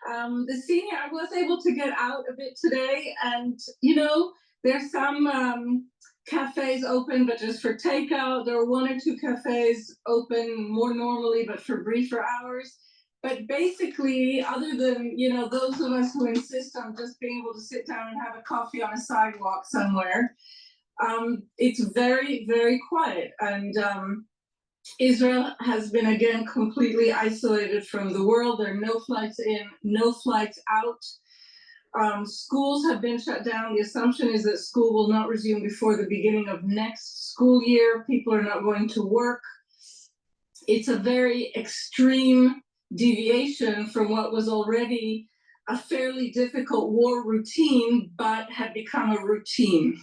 The senior, I was able to get out a bit today, and you know, there's some cafes open, but just for takeout. There are 1 or 2 cafes open more normally, but for briefer hours. But basically, other than, you know, those of us who insist on just being able to sit down and have a coffee on a sidewalk somewhere, it's very, very quiet. And Israel has been, again, completely isolated from the world. There are no flights in, no flights out. Schools have been shut down. The assumption is that school will not resume before the beginning of next school year. People are not going to work. It's a very extreme deviation from what was already a fairly difficult war routine, but had become a routine.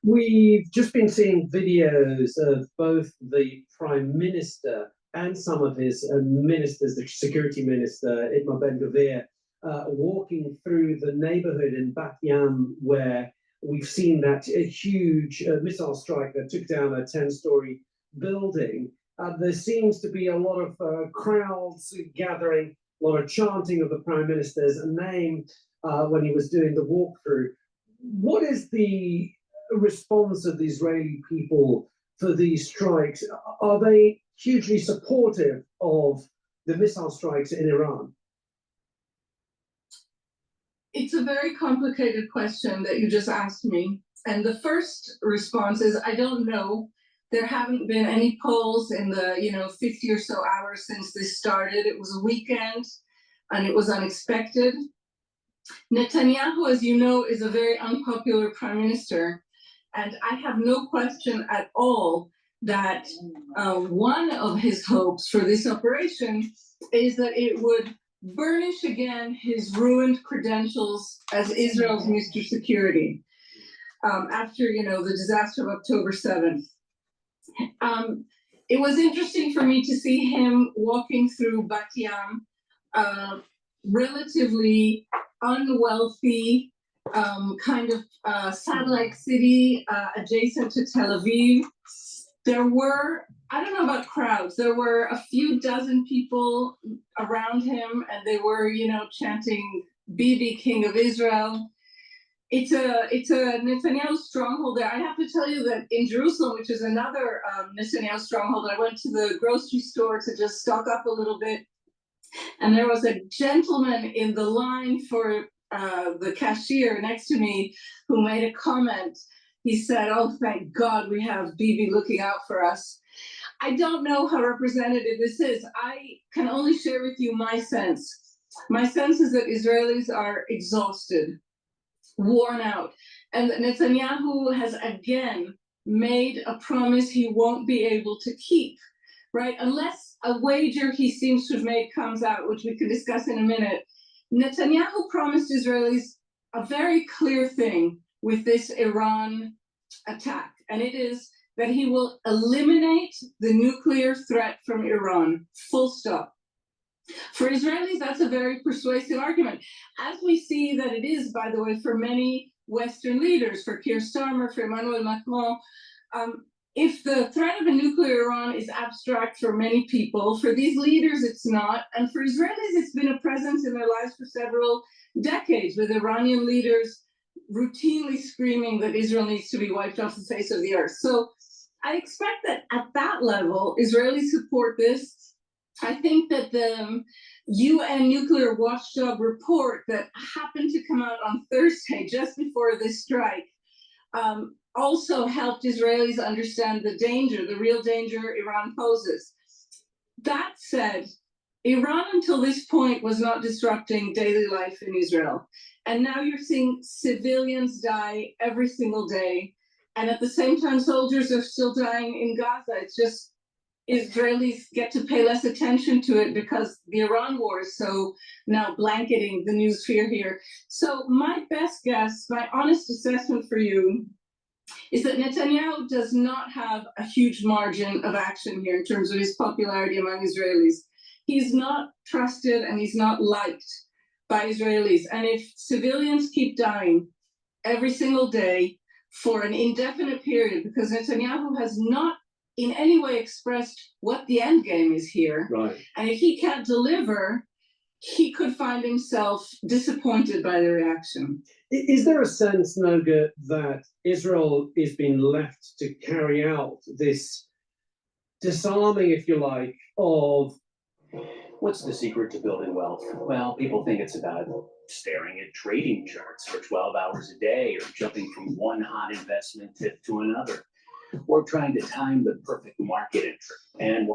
We've just been seeing videos of both the Prime Minister and some of his ministers, the Security Minister, Itamar Ben-Gvir, walking through the neighborhood in Bat Yam, where we've seen that huge missile strike that took down a 10-story building. There seems to be a lot of crowds gathering, a lot of chanting of the Prime Minister's name when he was doing the walkthrough. What is the response of the Israeli people for these strikes? Are they hugely supportive of the missile strikes in Iran? It's a very complicated question that you just asked me. And the first response is, I don't know. There haven't been any polls in the 50 or so hours since this started. It was a weekend and it was unexpected. Netanyahu, as you know, is a very unpopular prime minister. And I have no question at all that one of his hopes for this operation is that it would burnish again his ruined credentials as Israel's Mr. Security after, the disaster of October 7th. It was interesting for me to see him walking through Bat Yam, relatively unwealthy kind of satellite city adjacent to Tel Aviv. There were, I don't know about crowds, there were a few dozen people around him, and they were, chanting Bibi, King of Israel. It's a Netanyahu stronghold there. I have to tell you that in Jerusalem, which is another Netanyahu stronghold, I went to the grocery store to just stock up a little bit. And there was a gentleman in the line for the cashier next to me who made a comment. He said, "Oh, thank God we have Bibi looking out for us." I don't know how representative this is. I can only share with you my sense. My sense is that Israelis are exhausted, worn out, and that Netanyahu has again made a promise he won't be able to keep, right? Unless a wager he seems to have made comes out, which we can discuss in a minute. Netanyahu promised Israelis a very clear thing with this Iran attack, and it is that he will eliminate the nuclear threat from Iran, full stop. For Israelis, that's a very persuasive argument, as we see that it is, by the way, for many Western leaders, for Keir Starmer, for Emmanuel Macron. If the threat of a nuclear Iran is abstract for many people, for these leaders it's not, and for Israelis it's been a presence in their lives for several decades, with Iranian leaders routinely screaming that Israel needs to be wiped off the face of the earth. So I expect that at that level, Israelis support this. I think that the UN nuclear watchdog report that happened to come out on Thursday, just before this strike, also helped Israelis understand the danger, the real danger Iran poses. That said, Iran until this point was not disrupting daily life in Israel. And now you're seeing civilians die every single day. And at the same time, soldiers are still dying in Gaza. It's just Israelis get to pay less attention to it because the Iran war is so now blanketing the news sphere here. So my best guess, my honest assessment for you, is that Netanyahu does not have a huge margin of action here in terms of his popularity among Israelis. He's not trusted and he's not liked by Israelis. And if civilians keep dying every single day for an indefinite period, because Netanyahu has not in any way expressed what the end game is here, Right. and if he can't deliver, he could find himself disappointed by the reaction. Is there a sense, Noga, that Israel is being left to carry out this disarming, if you like, of... What's the secret to building wealth? Well, people think it's about staring at trading charts for 12 hours a day, or jumping from one hot investment to another, or trying to time the perfect market entry. And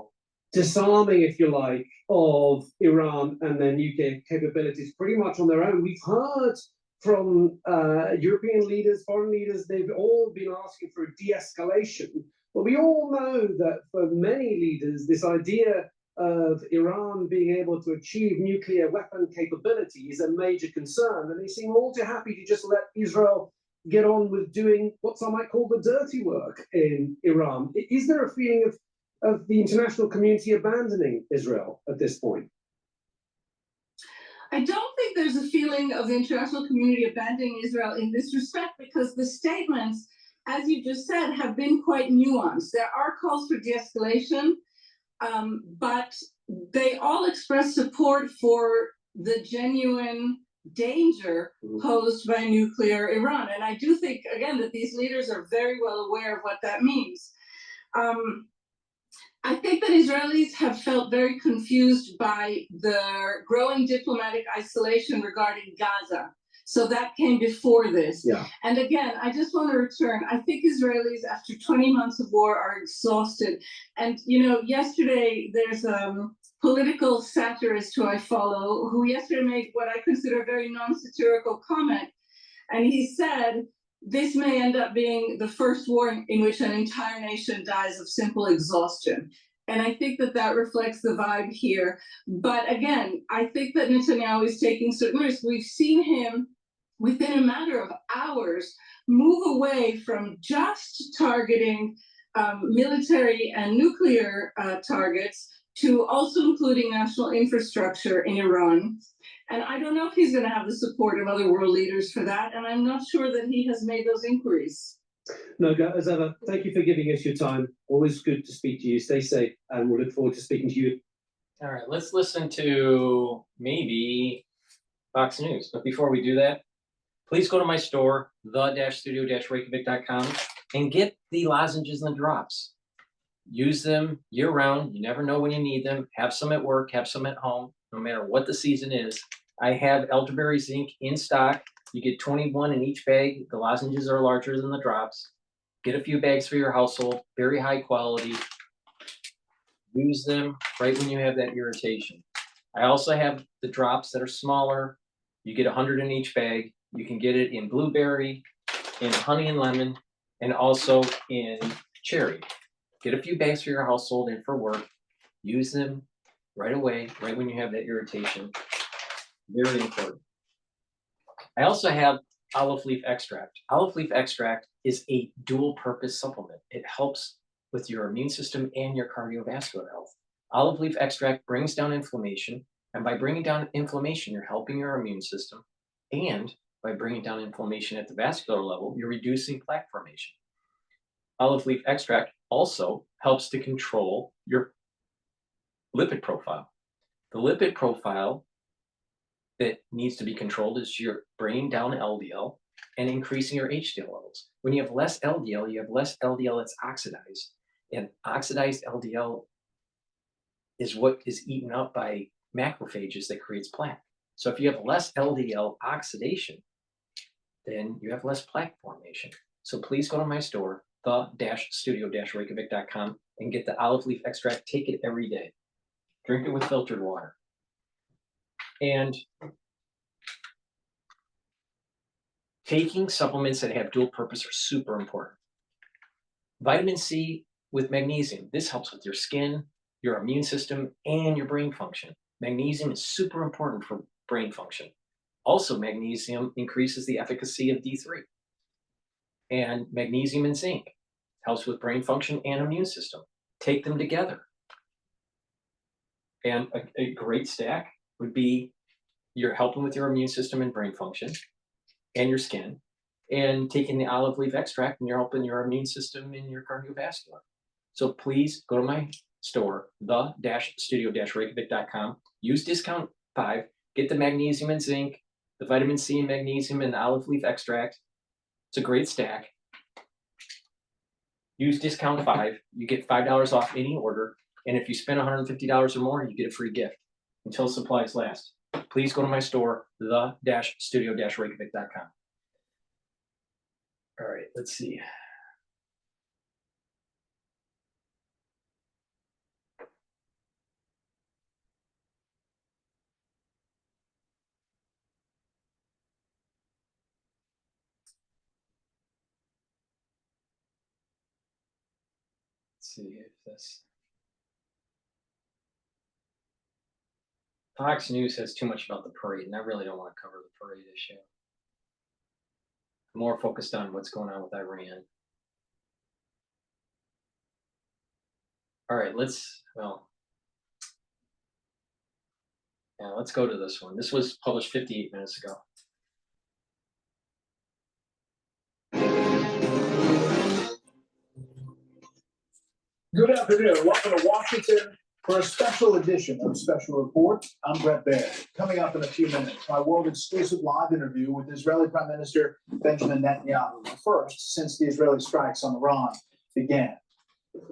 disarming, if you like, of Iran and their nuclear capabilities pretty much on their own. We've heard from European leaders, foreign leaders, they've all been asking for a de-escalation. But we all know that for many leaders, this idea of Iran being able to achieve nuclear weapon capability is a major concern. And they seem all too happy to just let Israel get on with doing what some might call the dirty work in Iran. Is there a feeling of the international community abandoning Israel at this point? I don't think there's a feeling of the international community abandoning Israel in this respect, because the statements, as you just said, have been quite nuanced. There are calls for de-escalation, but they all express support for the genuine danger posed by nuclear Iran. And I do think, again, that these leaders are very well aware of what that means. I think that Israelis have felt very confused by the growing diplomatic isolation regarding Gaza. So that came before this. Yeah. And again, I just want to return. I think Israelis, after 20 months of war, are exhausted. And, you know, yesterday there's a political satirist who I follow, who yesterday made what I consider a very non-satirical comment. And he said, this may end up being the first war in which an entire nation dies of simple exhaustion. And I think that that reflects the vibe here. But again, I think that Netanyahu is taking certain risks. We've seen him, within a matter of hours, move away from just targeting military and nuclear targets to also including national infrastructure in Iran. And I don't know if he's going to have the support of other world leaders for that. And I'm not sure that he has made those inquiries. No, as ever, thank you for giving us your time. Always good to speak to you. Stay safe, and we'll look forward to speaking to you. All right, let's listen to maybe Fox News. But before we do that, please go to my store, the-studio-reykjavik.com, and get the lozenges and the drops. Use them year-round. You never know when you need them. Have some at work, have some at home, no matter what the season is. I have elderberry zinc in stock. You get 21 in each bag. The lozenges are larger than the drops. Get a few bags for your household. Very high quality. Use them right when you have that irritation. I also have the drops that are smaller. You get 100 in each bag. You can get it in blueberry, in honey and lemon, and also in cherry. Get a few bags for your household and for work. Use them right away, right when you have that irritation. Very important. I also have olive leaf extract. Olive leaf extract is a dual purpose supplement. It helps with your immune system and your cardiovascular health. Olive leaf extract brings down inflammation, and by bringing down inflammation, you're helping your immune system, and by bringing down inflammation at the vascular level, you're reducing plaque formation. Olive leaf extract also helps to control your lipid profile. The lipid profile that needs to be controlled is your bringing down LDL and increasing your HDL levels. When you have less LDL, you have less LDL that's oxidized, and oxidized LDL is what is eaten up by macrophages that creates plaque. So if you have less LDL oxidation, then you have less plaque formation. So please go to my store, the-studio-reykjavik.com, and get the olive leaf extract. Take it every day. Drink it with filtered water. And taking supplements that have dual purpose are super important. Vitamin C with magnesium. This helps with your skin, your immune system, and your brain function. Magnesium is super important for brain function. Also, magnesium increases the efficacy of D3. And magnesium and zinc helps with brain function and immune system. Take them together. And a great stack would be you're helping with your immune system and brain function and your skin, and taking the olive leaf extract and you're helping your immune system and your cardiovascular. So please go to my store, the-studio-reykjavik.com, use discount 5, get the magnesium and zinc, the vitamin C and magnesium and the olive leaf extract. It's a great stack. Use discount 5, you get $5 off any order, and if you spend $150 or more, you get a free gift until supplies last. Please go to my store, the-studio-reykjavik.com. All right, let's see. Let's see if this. Fox News has too much about the parade, and I really don't want to cover the parade issue. I'm more focused on what's going on with Iran. All right, let's go to this one. This was published 58 minutes ago. Good afternoon. Welcome to Washington for a special edition of Special Report. I'm Brett Baird. Coming up in a few minutes, my world exclusive live interview with Israeli Prime Minister Benjamin Netanyahu, the first since the Israeli strikes on Iran began.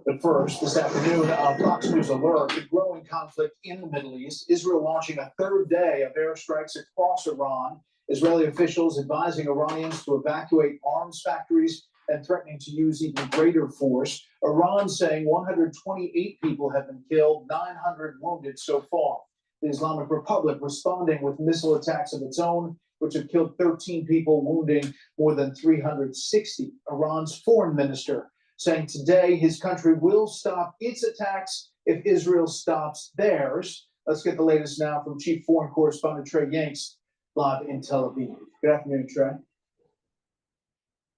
But first, this afternoon, Fox News alert: the growing conflict in the Middle East. Israel launching a third day of airstrikes across Iran. Israeli officials advising Iranians to evacuate arms factories and threatening to use even greater force. Iran saying 128 people have been killed, 900 wounded so far. The Islamic Republic responding with missile attacks of its own, which have killed 13 people, wounding more than 360. Iran's foreign minister saying today his country will stop its attacks if Israel stops theirs. Let's get the latest now from Chief Foreign Correspondent Trey Yanks, live in Tel Aviv. Good afternoon, Trey.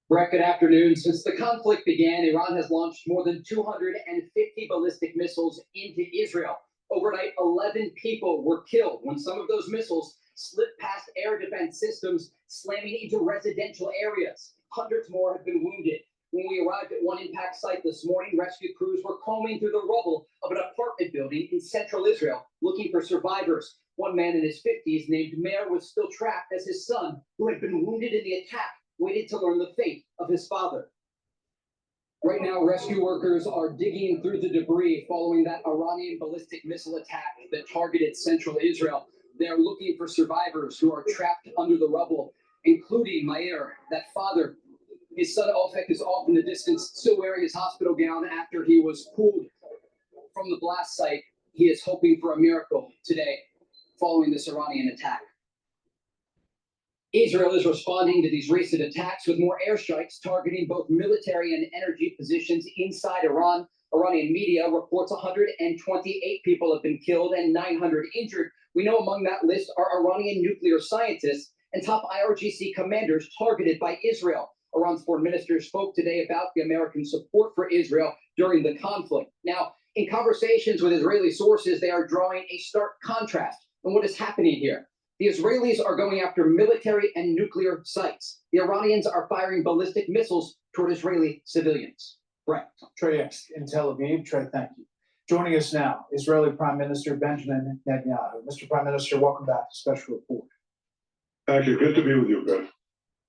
Brett, good afternoon. Since the conflict began, Iran has launched more than 250 ballistic missiles into Israel. Overnight, 11 people were killed when some of those missiles slipped past air defense systems, slamming into residential areas. Hundreds more have been wounded. When we arrived at one impact site this morning, rescue crews were combing through the rubble of an apartment building in central Israel, looking for survivors. One man in his 50s, named Meir, was still trapped as his son, who had been wounded in the attack, waited to learn the fate of his father. Right now, rescue workers are digging through the debris following that Iranian ballistic missile attack that targeted central Israel. They're looking for survivors who are trapped under the rubble, including Meir, that father. His son Ofek is off in the distance, still wearing his hospital gown after he was pulled from the blast site. He is hoping for a miracle today following this Iranian attack. Israel is responding to these recent attacks with more airstrikes targeting both military and energy positions inside Iran. Iranian media reports 128 people have been killed and 900 injured. We know among that list are Iranian nuclear scientists and top IRGC commanders targeted by Israel. Iran's foreign minister spoke today about the American support for Israel during the conflict. Now, in conversations with Israeli sources, they are drawing a stark contrast on what is happening here. The Israelis are going after military and nuclear sites. The Iranians are firing ballistic missiles toward Israeli civilians. Brett. Trey X in Tel Aviv. Trey, thank you. Joining us now, Israeli Prime Minister Benjamin Netanyahu. Mr. Prime Minister, welcome back to Special Report. Thank you. Good to be with you, Brett.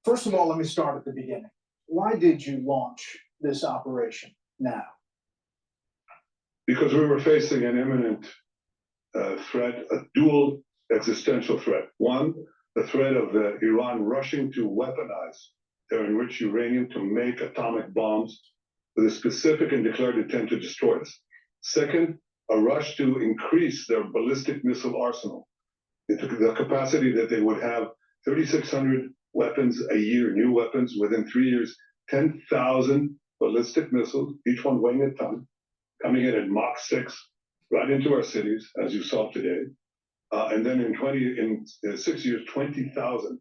First of all, let me start at the beginning. Why did you launch this operation now? Because we were facing an imminent threat, a dual existential threat. One, the threat of Iran rushing to weaponize their enriched uranium to make atomic bombs with a specific and declared intent to destroy us. Second, a rush to increase their ballistic missile arsenal. The capacity that they would have 3,600 weapons a year, new weapons within 3 years, 10,000 ballistic missiles, each one weighing a ton, coming in at Mach 6, right into our cities, as you saw today. And then in 6 years, 20,000.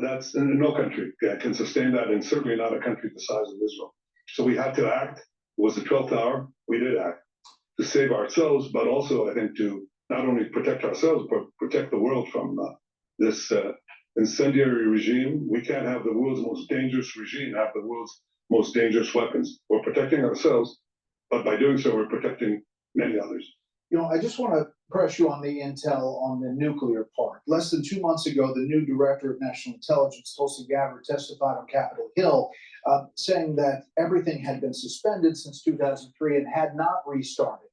That's no country can sustain that, and certainly not a country the size of Israel. So we had to act. It was the 12th hour. We did act to save ourselves, but also, I think, to not only protect ourselves, but protect the world from this incendiary regime. We can't have the world's most dangerous regime have the world's most dangerous weapons. We're protecting ourselves, but by doing so, we're protecting many others. You know, I just want to press you on the intel on the nuclear part. Less than 2 months ago, the new director of national intelligence, Tulsi Gabbard, testified on Capitol Hill, saying that everything had been suspended since 2003 and had not restarted,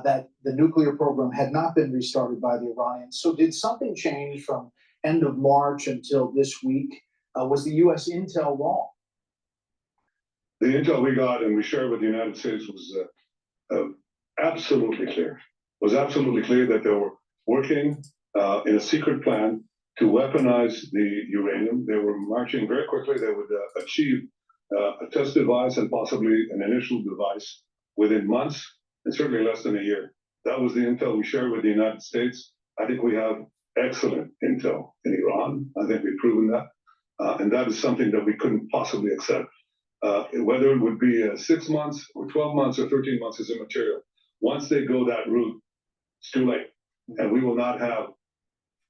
that the nuclear program had not been restarted by the Iranians. So did something change from end of March until this week? Was the U.S. intel wrong? The intel we got and we shared with the United States was absolutely clear. It was absolutely clear that they were working in a secret plan to weaponize the uranium. They were marching very quickly. They would achieve a test device and possibly an initial device within months, and certainly less than a year. That was the intel we shared with the United States. I think we have excellent intel in Iran. I think we've proven that. And that is something that we couldn't possibly accept. Whether it would be 6 months or 12 months or 13 months is immaterial. Once they go that route, it's too late. And we will not have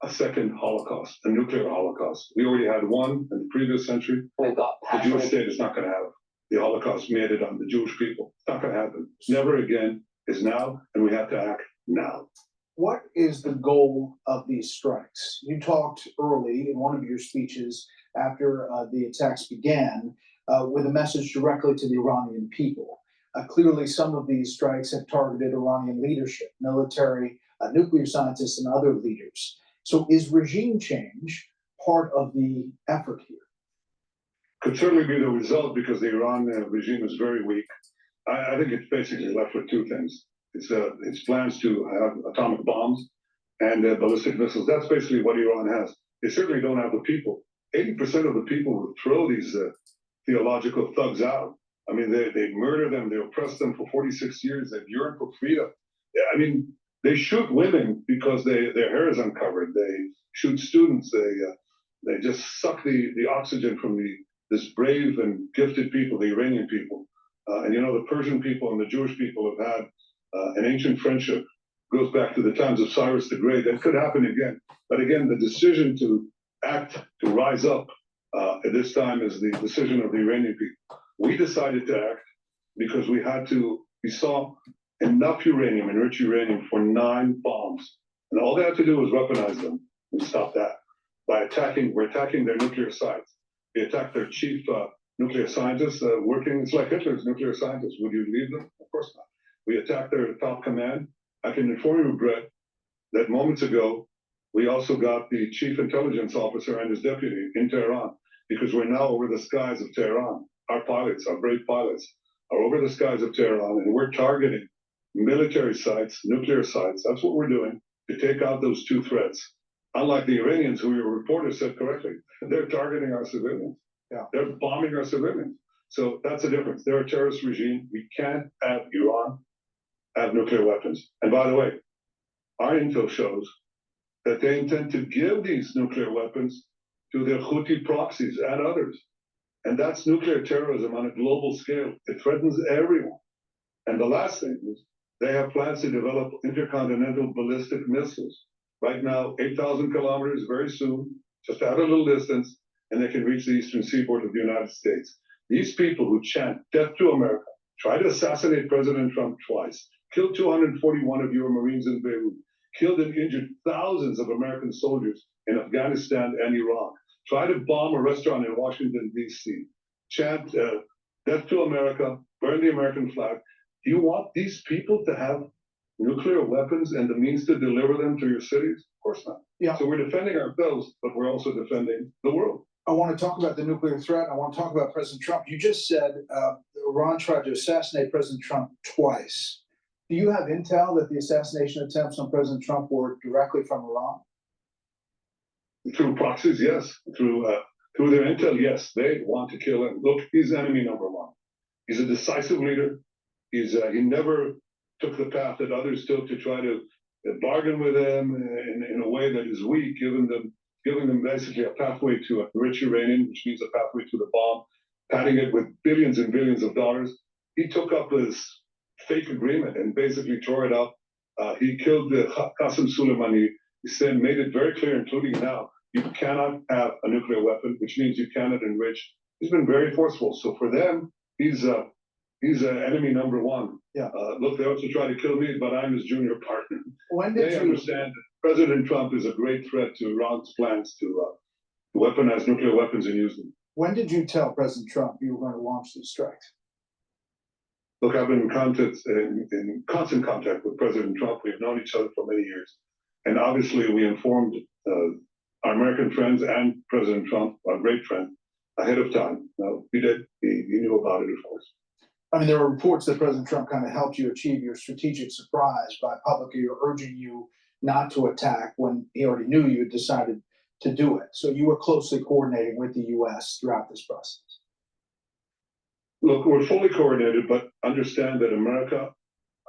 a second Holocaust, a nuclear Holocaust. We already had one in the previous century. The Jewish state is not going to have the Holocaust made it on the Jewish people. It's not going to happen. Never again is now, and we have to act now. What is the goal of these strikes? You talked early in one of your speeches after the attacks began with a message directly to the Iranian people. Clearly, some of these strikes have targeted Iranian leadership, military, nuclear scientists, and other leaders. So is regime change part of the effort here? Could certainly be the result because the Iran regime is very weak. I think it's basically left with two things. It's plans to have atomic bombs and ballistic missiles. That's basically what Iran has. They certainly don't have the people. 80% of the people who throw these theological thugs out. I mean, they murder them, they oppress them for 46 years, they yearn for freedom. I mean, they shoot women because their hair is uncovered. They shoot students. They just suck the oxygen from this brave and gifted people, the Iranian people. And you know, the Persian people and the Jewish people have had an ancient friendship. Goes back to the times of Cyrus the Great. That could happen again. But again, the decision to act, to rise up at this time is the decision of the Iranian people. We decided to act because we saw enough uranium, enriched uranium, for 9 bombs. And all they had to do was weaponize them. We stopped that by we're attacking their nuclear sites. We attacked their chief nuclear scientists working, it's like Hitler's nuclear scientists. Would you leave them? Of course not. We attacked their top command. I can inform you, Brett, that moments ago, we also got the chief intelligence officer and his deputy in Tehran, because we're now over the skies of Tehran. Our pilots, our brave pilots, are over the skies of Tehran, and we're targeting military sites, nuclear sites. That's what we're doing to take out those 2 threats. Unlike the Iranians, who your reporter said correctly, they're targeting our civilians. Yeah. They're bombing our civilians. So that's the difference. They're a terrorist regime. We can't have Iran have nuclear weapons. And by the way, our intel shows that they intend to give these nuclear weapons to their Houthi proxies and others. And that's nuclear terrorism on a global scale. It threatens everyone. And the last thing is they have plans to develop intercontinental ballistic missiles. Right now, 8,000 kilometers, very soon, just out a little distance, and they can reach the eastern seaboard of the United States. These people who chant death to America, tried to assassinate President Trump twice, killed 241 of your Marines in Beirut, killed and injured thousands of American soldiers in Afghanistan and Iraq, tried to bomb a restaurant in Washington, D.C., chant death to America, burn the American flag. Do you want these people to have nuclear weapons and the means to deliver them to your cities? Of course not. Yeah. So we're defending ourselves, but we're also defending the world. I want to talk about the nuclear threat. I want to talk about President Trump. You just said Iran tried to assassinate President Trump twice. Do you have intel that the assassination attempts on President Trump were directly from Iran? Through proxies, yes. Through their intel, yes. They want to kill him. Look, he's enemy number one. He's a decisive leader. He never took the path that others took to try to bargain with them in a way that is weak, giving them basically a pathway to enrich uranium, which means a pathway to the bomb, padding it with billions and billions of dollars. He took up this fake agreement and basically tore it up. He killed Qasem Soleimani. He made it very clear, including now, you cannot have a nuclear weapon, which means you cannot enrich. He's been very forceful. So for them, he's enemy number one. Yeah. Look, they also try to kill me, but I'm his junior partner. When did They you understand that President Trump is a great threat to Iran's plans to weaponize nuclear weapons and use them. When did you tell President Trump you were going to launch these strikes? Look, I've been in constant contact with President Trump. We've known each other for many years. And obviously, we informed our American friends and President Trump, our great friend, ahead of time. Now, he did. He knew about it, of course. I mean, there were reports that President Trump kind of helped you achieve your strategic surprise by publicly urging you not to attack when he already knew you had decided to do it. So you were closely coordinating with the U.S. throughout this process. Look, we're fully coordinated, but understand that America,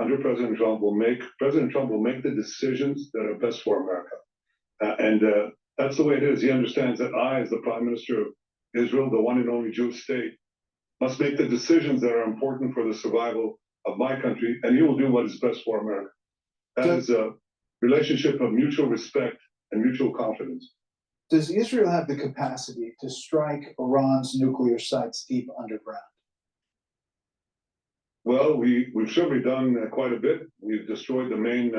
under President Trump, will make the decisions that are best for America. And that's the way it is. He understands that I, as the Prime Minister of Israel, the one and only Jewish state, must make the decisions that are important for the survival of my country, and he will do what is best for America. That is a relationship of mutual respect and mutual confidence. Does Israel have the capacity to strike Iran's nuclear sites deep underground? Well, we've certainly done quite a bit. We've destroyed the main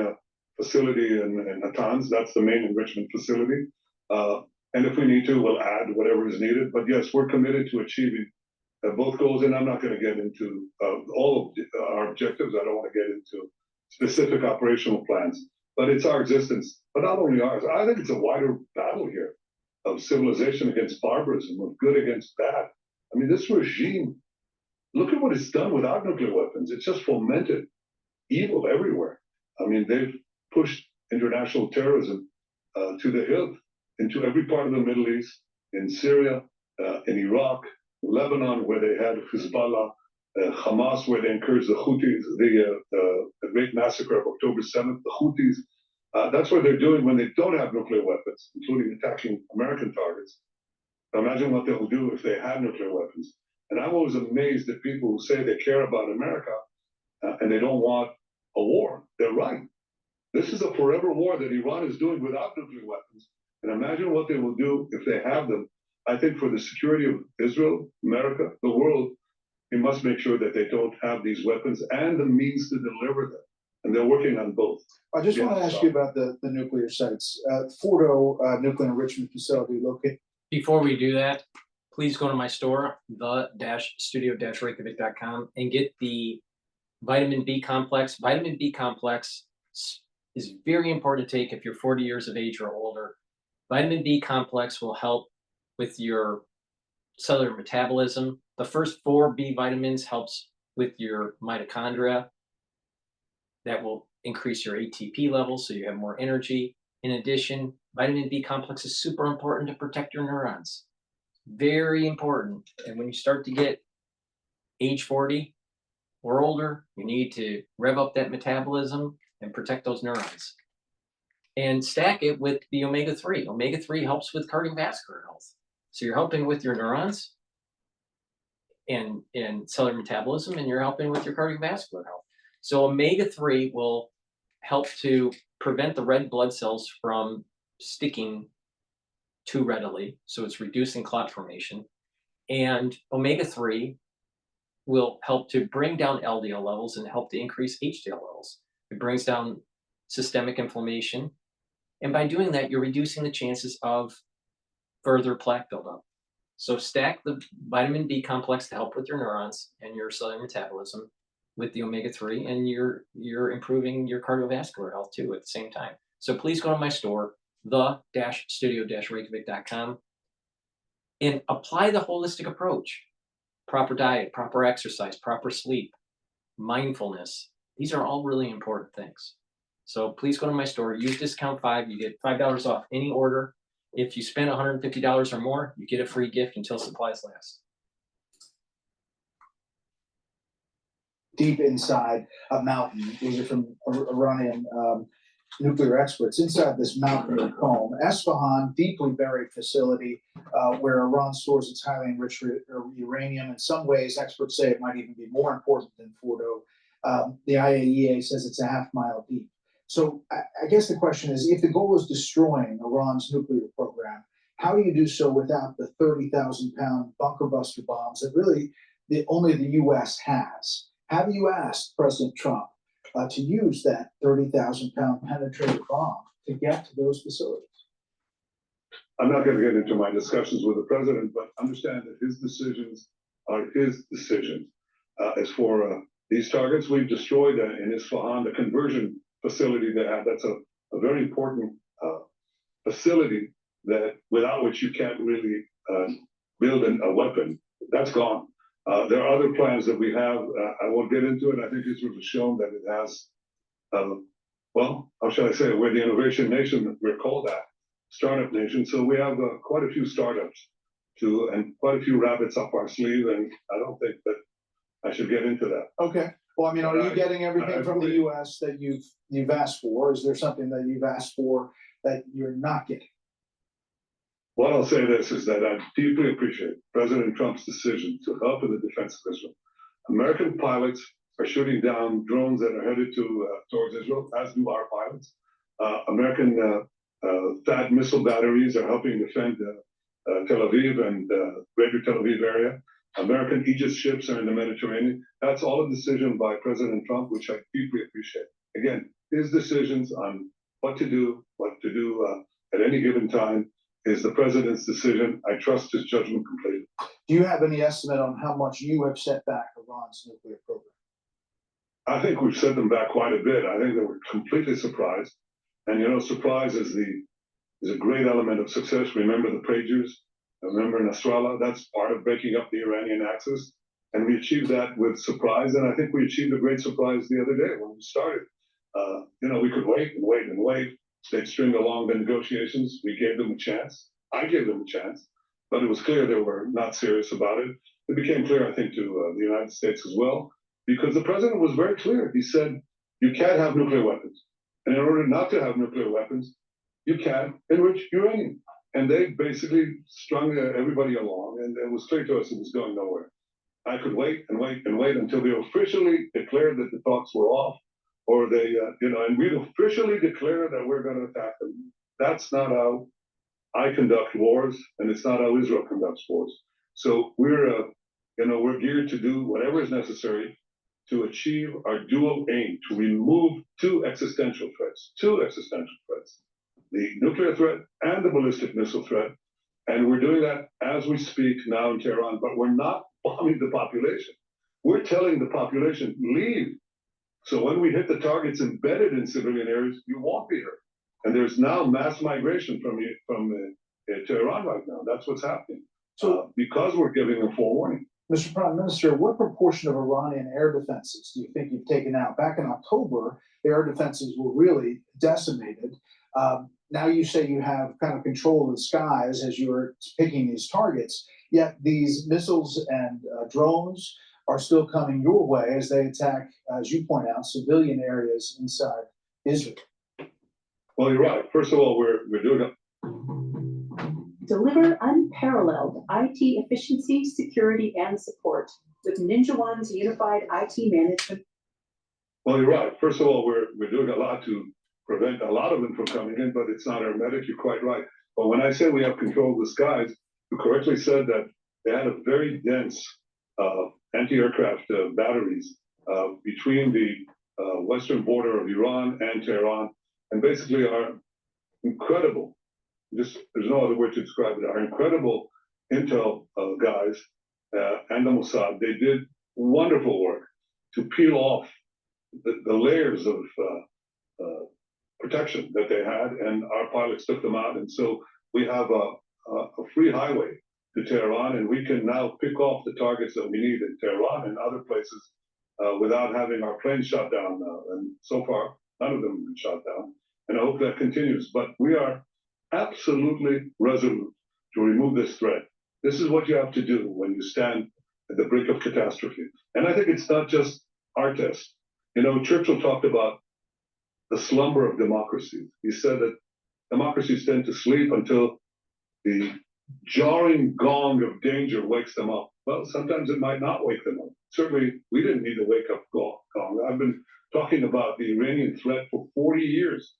facility in Natanz. That's the main enrichment facility. And if we need to, we'll add whatever is needed. But yes, we're committed to achieving both goals. And I'm not going to get into all of our objectives. I don't want to get into specific operational plans. But it's our existence. But not only ours. I think it's a wider battle here of civilization against barbarism, of good against bad. I mean, this regime, look at what it's done without nuclear weapons. It's just fomented evil everywhere. I mean, they've pushed international terrorism to the hilt into every part of the Middle East, in Syria, in Iraq, Lebanon, where they had Hezbollah, Hamas, where they encouraged the Houthis, the great massacre of October 7th, the Houthis. That's what they're doing when they don't have nuclear weapons, including attacking American targets. Imagine what they'll do if they had nuclear weapons. And I'm always amazed at people who say they care about America and they don't want a war. They're right. This is a forever war that Iran is doing without nuclear weapons. And imagine what they will do if they have them. I think for the security of Israel, America, the world, we must make sure that they don't have these weapons and the means to deliver them. And they're working on both. I just want to ask you about the nuclear sites. Fordo Nuclear Enrichment Facility located. Before we do that, please go to my store, the-studio-reykjavik.com, and get the vitamin B complex. Vitamin B complex is very important to take if you're 40 years of age or older. Vitamin B complex will help with your cellular metabolism. The first 4 B vitamins helps with your mitochondria. That will increase your ATP levels so you have more energy. In addition, vitamin B complex is super important to protect your neurons. Very important. And when you start to get age 40 or older, you need to rev up that metabolism and protect those neurons. And stack it with the omega-3. Omega-3 helps with cardiovascular health. So you're helping with your neurons and cellular metabolism, and you're helping with your cardiovascular health. So omega-3 will help to prevent the red blood cells from sticking too readily. So it's reducing clot formation. And omega-3 will help to bring down LDL levels and help to increase HDL levels. It brings down systemic inflammation. And by doing that, you're reducing the chances of further plaque buildup. So stack the vitamin B complex to help with your neurons and your cellular metabolism with the omega-3, and you're improving your cardiovascular health too at the same time. So please go to my store, the-studio-reykjavik.com, and apply the holistic approach. Proper diet, proper exercise, proper sleep, mindfulness. These are all really important things. So please go to my store, use discount 5, you get $5 off any order. If you spend $150 or more, you get a free gift until supplies last. Deep inside a mountain, these are from Iranian nuclear experts, inside this mountain cone, Esfahan, deeply buried facility where Iran stores its highly enriched uranium. In some ways, experts say it might even be more important than Fordo. The IAEA says it's a half-mile deep. So I guess the question is, if the goal is destroying Iran's nuclear program, how do you do so without the 30,000-pound bunker buster bombs that really only the U.S. has? Have you asked President Trump to use that 30,000-pound penetrator bomb to get to those facilities? I'm not going to get into my discussions with the president, but understand that his decisions are his decisions. As for these targets, we've destroyed in Isfahan the conversion facility they have. That's a very important facility that without which you can't really build a weapon. That's gone. There are other plans that we have. I won't get into it. I think Israel has shown that it has, well, how shall I say it? We're the innovation nation, we're called that, startup nation. So we have quite a few startups and quite a few rabbits up our sleeve. And I don't think that I should get into that. Okay. Well, I mean, are you getting everything from the U.S. that you've asked for? Is there something that you've asked for that you're not getting? What I'll say this is that I deeply appreciate President Trump's decision to help in the defense of Israel. American pilots are shooting down drones that are headed towards Israel, as do our pilots. American THAAD missile batteries are helping defend Tel Aviv and greater Tel Aviv area. American Aegis ships are in the Mediterranean. That's all a decision by President Trump, which I deeply appreciate. Again, his decisions on what to do at any given time is the president's decision. I trust his judgment completely. Do you have any estimate on how much you have set back Iran's nuclear program? I think we've set them back quite a bit. I think they were completely surprised. And surprise is a great element of success. Remember the pagers? Remember Nasrallah? That's part of breaking up the Iranian axis. And we achieved that with surprise. And I think we achieved a great surprise the other day when we started. We could wait and wait and wait. They'd string along the negotiations. We gave them a chance. I gave them a chance. But it was clear they were not serious about it. It became clear, I think, to the United States as well, because the president was very clear. He said, you can't have nuclear weapons. And in order not to have nuclear weapons, you can enrich uranium. And they basically strung everybody along. And it was clear to us it was going nowhere. I could wait and wait and wait until they officially declared that the talks were off, or they, and we'd officially declare that we're going to attack them. That's not how I conduct wars, and it's not how Israel conducts wars. So we're geared to do whatever is necessary to achieve our dual aim, to remove two existential threats, the nuclear threat and the ballistic missile threat. And we're doing that as we speak now in Tehran, but we're not bombing the population. We're telling the population, leave. So when we hit the targets embedded in civilian areas, you won't be hurt. And there's now mass migration from Tehran right now. That's what's happening. So because we're giving them forewarning. Mr. Prime Minister, what proportion of Iranian air defenses do you think you've taken out? Back in October, the air defenses were really decimated. Now you say you have kind of control of the skies as you're picking these targets, yet these missiles and drones are still coming your way as they attack, as you point out, civilian areas inside Israel. Well, you're right. First of all, we're doing it. Deliver unparalleled IT efficiency, security, and support with Ninja One's unified IT management. Well, you're right. First of all, we're doing a lot to prevent a lot of them from coming in, but it's not hermetic. You're quite right. But when I say we have control of the skies, you correctly said that they had a very dense anti-aircraft batteries between the western border of Iran and Tehran, and basically are incredible. There's no other word to describe it. Our incredible intel guys and the Mossad, they did wonderful work to peel off the layers of protection that they had, and our pilots took them out. And so we have a free highway to Tehran, and we can now pick off the targets that we need in Tehran and other places without having our planes shot down. And so far, none of them have been shot down. And I hope that continues. But we are absolutely resolute to remove this threat. This is what you have to do when you stand at the brink of catastrophe. And I think it's not just our test. You know, Churchill talked about the slumber of democracies. He said that democracies tend to sleep until the jarring gong of danger wakes them up. Well, sometimes it might not wake them up. Certainly, we didn't need a wake-up gong. I've been talking about the Iranian threat for 40 years.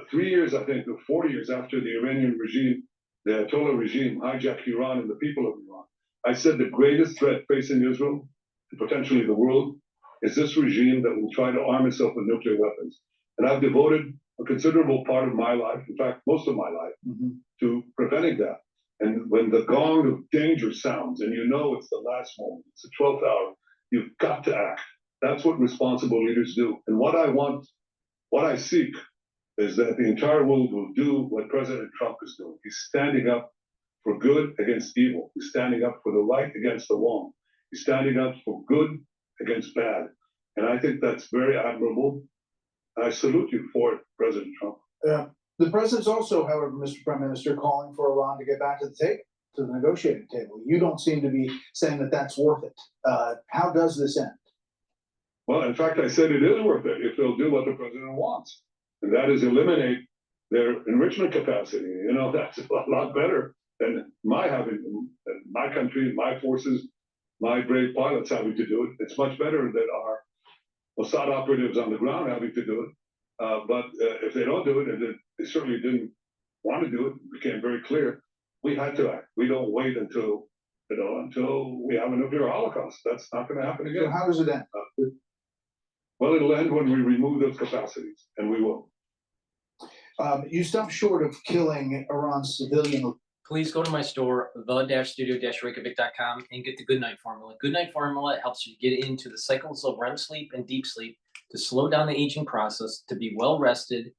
3 years, I think, or 4 years after the Iranian regime, the Ayatollah regime, hijacked Iran and the people of Iran. I said the greatest threat facing Israel, and potentially the world, is this regime that will try to arm itself with nuclear weapons. And I've devoted a considerable part of my life, in fact, most of my life, to preventing that. And when the gong of danger sounds, and you know it's the last moment, it's the 12th hour, you've got to act. That's what responsible leaders do. And what I want, what I seek, is that the entire world will do what President Trump is doing. He's standing up for good against evil. He's standing up for the right against the wrong. He's standing up for good against bad. And I think that's very admirable. I salute you for it, President Trump. The president's also, however, Mr. Prime Minister, calling for Iran to get back to the table, to the negotiating table. You don't seem to be saying that that's worth it. How does this end? Well, in fact, I said it is worth it if they'll do what the president wants. And that is eliminate their enrichment capacity. You know, that's a lot better than my country, my forces, my brave pilots having to do it. It's much better that our Mossad operatives on the ground having to do it. But if they don't do it, and they certainly didn't want to do it, it became very clear, we had to act. We don't wait until we have a nuclear holocaust. That's not going to happen again. So how does it end? Well, it'll end when we remove those capacities, and we will. You stop short of killing Iran's civilian. Please go to my store, the-studio-reykjavik.com, and get the Good Night Formula. Good Night Formula helps you get into the cycles of REM sleep and deep sleep to slow down the aging process, to be well rested,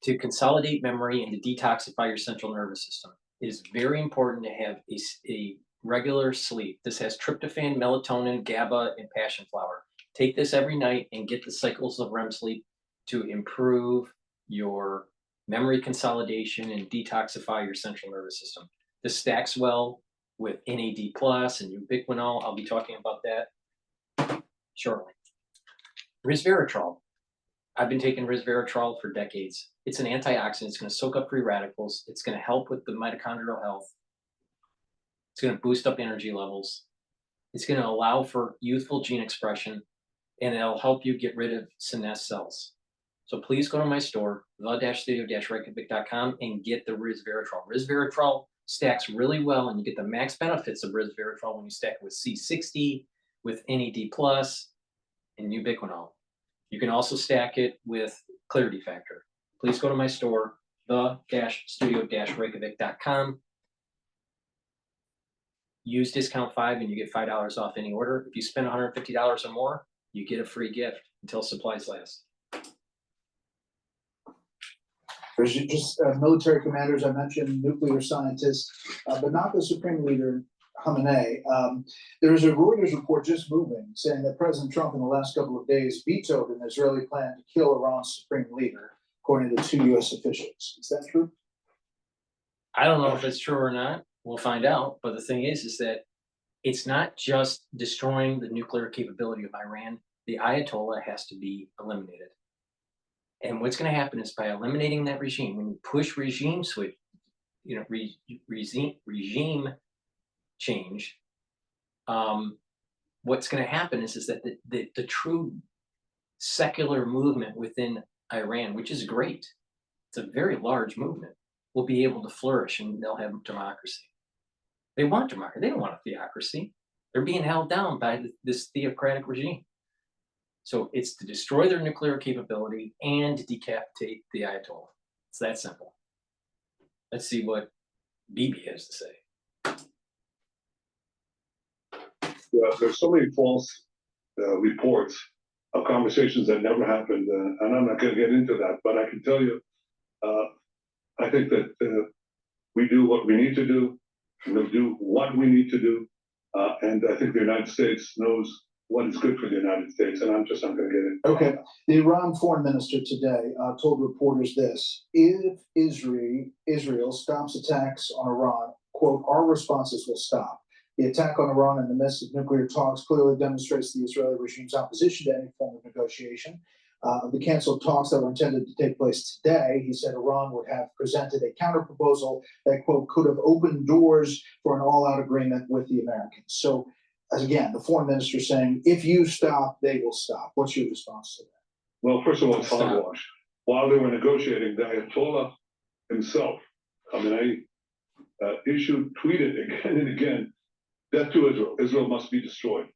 to consolidate memory, and to detoxify your central nervous system. It is very important to have a regular sleep. This has tryptophan, melatonin, GABA, and passion flower. Take this every night and get the cycles of REM sleep to improve your memory consolidation and detoxify your central nervous system. This stacks well with NAD+ and ubiquinol. I'll be talking about that shortly. Resveratrol. I've been taking resveratrol for decades. It's an antioxidant. It's going to soak up free radicals. It's going to help with the mitochondrial health. It's going to boost up energy levels. It's going to allow for youthful gene expression, and it'll help you get rid of senescent cells. So please go to my store, the-studio-reykjavik.com, and get the resveratrol. Resveratrol stacks really well, and you get the max benefits of resveratrol when you stack it with C60, with NAD+, and ubiquinol. You can also stack it with Clarity Factor. Please go to my store, the-studio-reykjavik.com. Use discount 5 and you get $5 off any order. If you spend $150 or more, you get a free gift until supplies last. There's just military commanders, I mentioned nuclear scientists, but not the supreme leader, Khamenei. There is a Reuters report just moving saying that President Trump in the last couple of days vetoed an Israeli plan to kill Iran's supreme leader, according to 2 U.S. officials. Is that true? I don't know if it's true or not. We'll find out. But the thing is that it's not just destroying the nuclear capability of Iran. The Ayatollah has to be eliminated. And what's going to happen is by eliminating that regime, when you push regime switch, regime change, what's going to happen is that the true secular movement within Iran, which is great, it's a very large movement, will be able to flourish and they'll have democracy. They want democracy. They don't want a theocracy. They're being held down by this theocratic regime. So it's to destroy their nuclear capability and to decapitate the Ayatollah. It's that simple. Let's see what Bibi has to say. Yeah, there's so many false reports of conversations that never happened, and I'm not going to get into that, but I can tell you, I think that we do what we need to do, and we'll do what we need to do, and I think the United States knows what is good for the United States, and I'm just not going to get into Okay. The Iran foreign minister today told reporters this: if Israel stops attacks on Iran, quote, our responses will stop. The attack on Iran in the midst of nuclear talks clearly demonstrates the Israeli regime's opposition to any form of negotiation. The canceled talks that were intended to take place today, he said Iran would have presented a counterproposal that, quote, could have opened doors for an all-out agreement with the Americans. So, as again, the foreign minister saying, if you stop, they will stop. What's your response to that? Well, first of all, it's hogwash. While they were negotiating, the Ayatollah himself, tweeted again and again, death to Israel. Israel must be destroyed.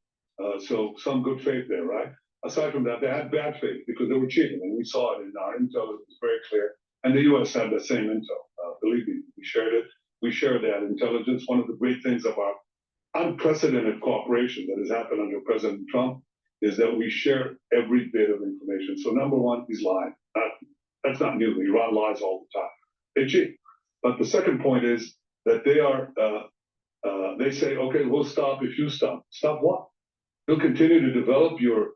So some good faith there, right? Aside from that, they had bad faith because they were cheating, and we saw it in our intel. It was very clear. And the U.S. had the same intel. Believe me, we shared it. We shared that intelligence. One of the great things about unprecedented cooperation that has happened under President Trump is that we share every bit of information. So number one, he's lying. That's not new. Iran lies all the time. They cheat. But the second point is that they say, okay, we'll stop if you stop. Stop what? You'll continue to develop your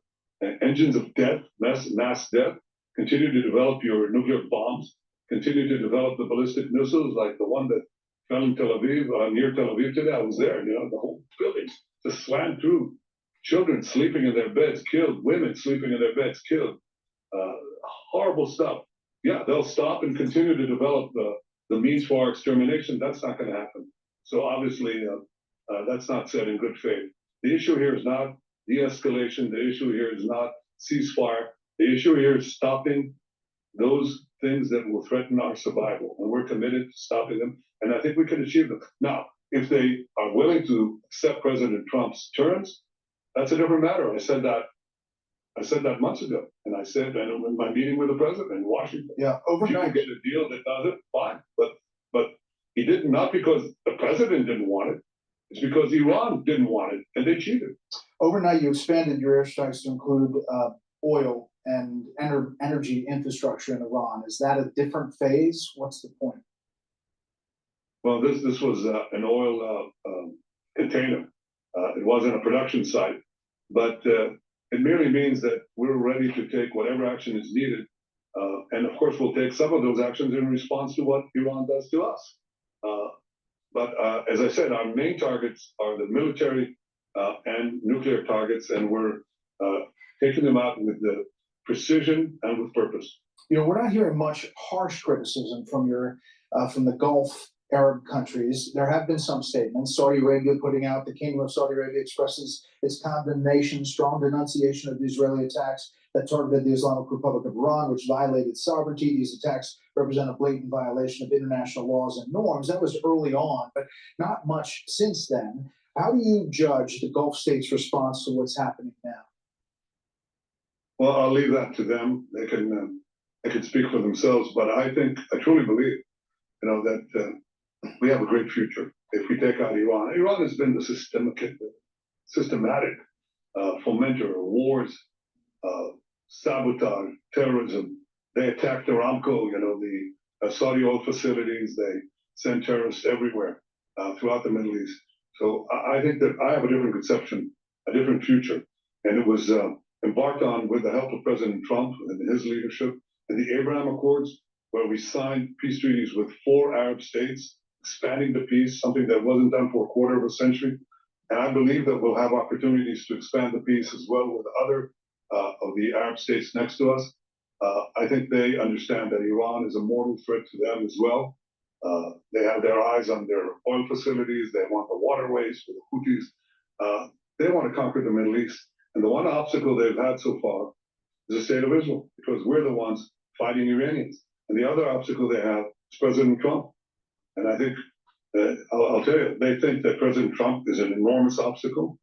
engines of death, mass death, continue to develop your nuclear bombs, continue to develop the ballistic missiles like the one that fell in Tel Aviv, near Tel Aviv today. I was there, the whole building just slammed through. Children sleeping in their beds, killed. Women sleeping in their beds, killed. Horrible stuff. Yeah, they'll stop and continue to develop the means for our extermination. That's not going to happen. So obviously, that's not said in good faith. The issue here is not de-escalation. The issue here is not ceasefire. The issue here is stopping those things that will threaten our survival. And we're committed to stopping them. And I think we can achieve them. Now, if they are willing to accept President Trump's terms, that's a different matter. I said that months ago. And I said that in my meeting with the president in Washington. Yeah, if you can get a deal that does it, fine. But he didn't, not because the president didn't want it. It's because Iran didn't want it, and they cheated. Overnight, you expanded your airstrikes to include oil and energy infrastructure in Iran. Is that a different phase? What's the point? Well, this was an oil container. It wasn't a production site, but it merely means that we're ready to take whatever action is needed. And of course, we'll take some of those actions in response to what Iran does to us. But as I said, our main targets are the military and nuclear targets, and we're taking them out with the precision and with purpose. We're not hearing much harsh criticism from the Gulf Arab countries. There have been some statements. Saudi Arabia putting out, the Kingdom of Saudi Arabia expresses its condemnation, strong denunciation of the Israeli attacks that targeted the Islamic Republic of Iran, which violated sovereignty. These attacks represent a blatant violation of international laws and norms. That was early on, but not much since then. How do you judge the Gulf states' response to what's happening now? Well, I'll leave that to them. They can speak for themselves, but I truly believe, that we have a great future if we take out Iran. Iran has been the systematic fomenter of wars, sabotage, terrorism. They attacked Aramco, the Saudi oil facilities. They send terrorists everywhere throughout the Middle East. So I think that I have a different conception, a different future. And it was embarked on with the help of President Trump and his leadership in the Abraham Accords, where we signed peace treaties with 4 Arab states, expanding the peace, something that wasn't done for a quarter of a century. And I believe that we'll have opportunities to expand the peace as well with other of the Arab states next to us. I think they understand that Iran is a mortal threat to them as well. They have their eyes on their oil facilities. They want the waterways for the Houthis. They want to conquer the Middle East. And the one obstacle they've had so far is the state of Israel, because we're the ones fighting Iranians. And the other obstacle they have is President Trump. And I think, I'll tell you, they think that President Trump is an enormous obstacle.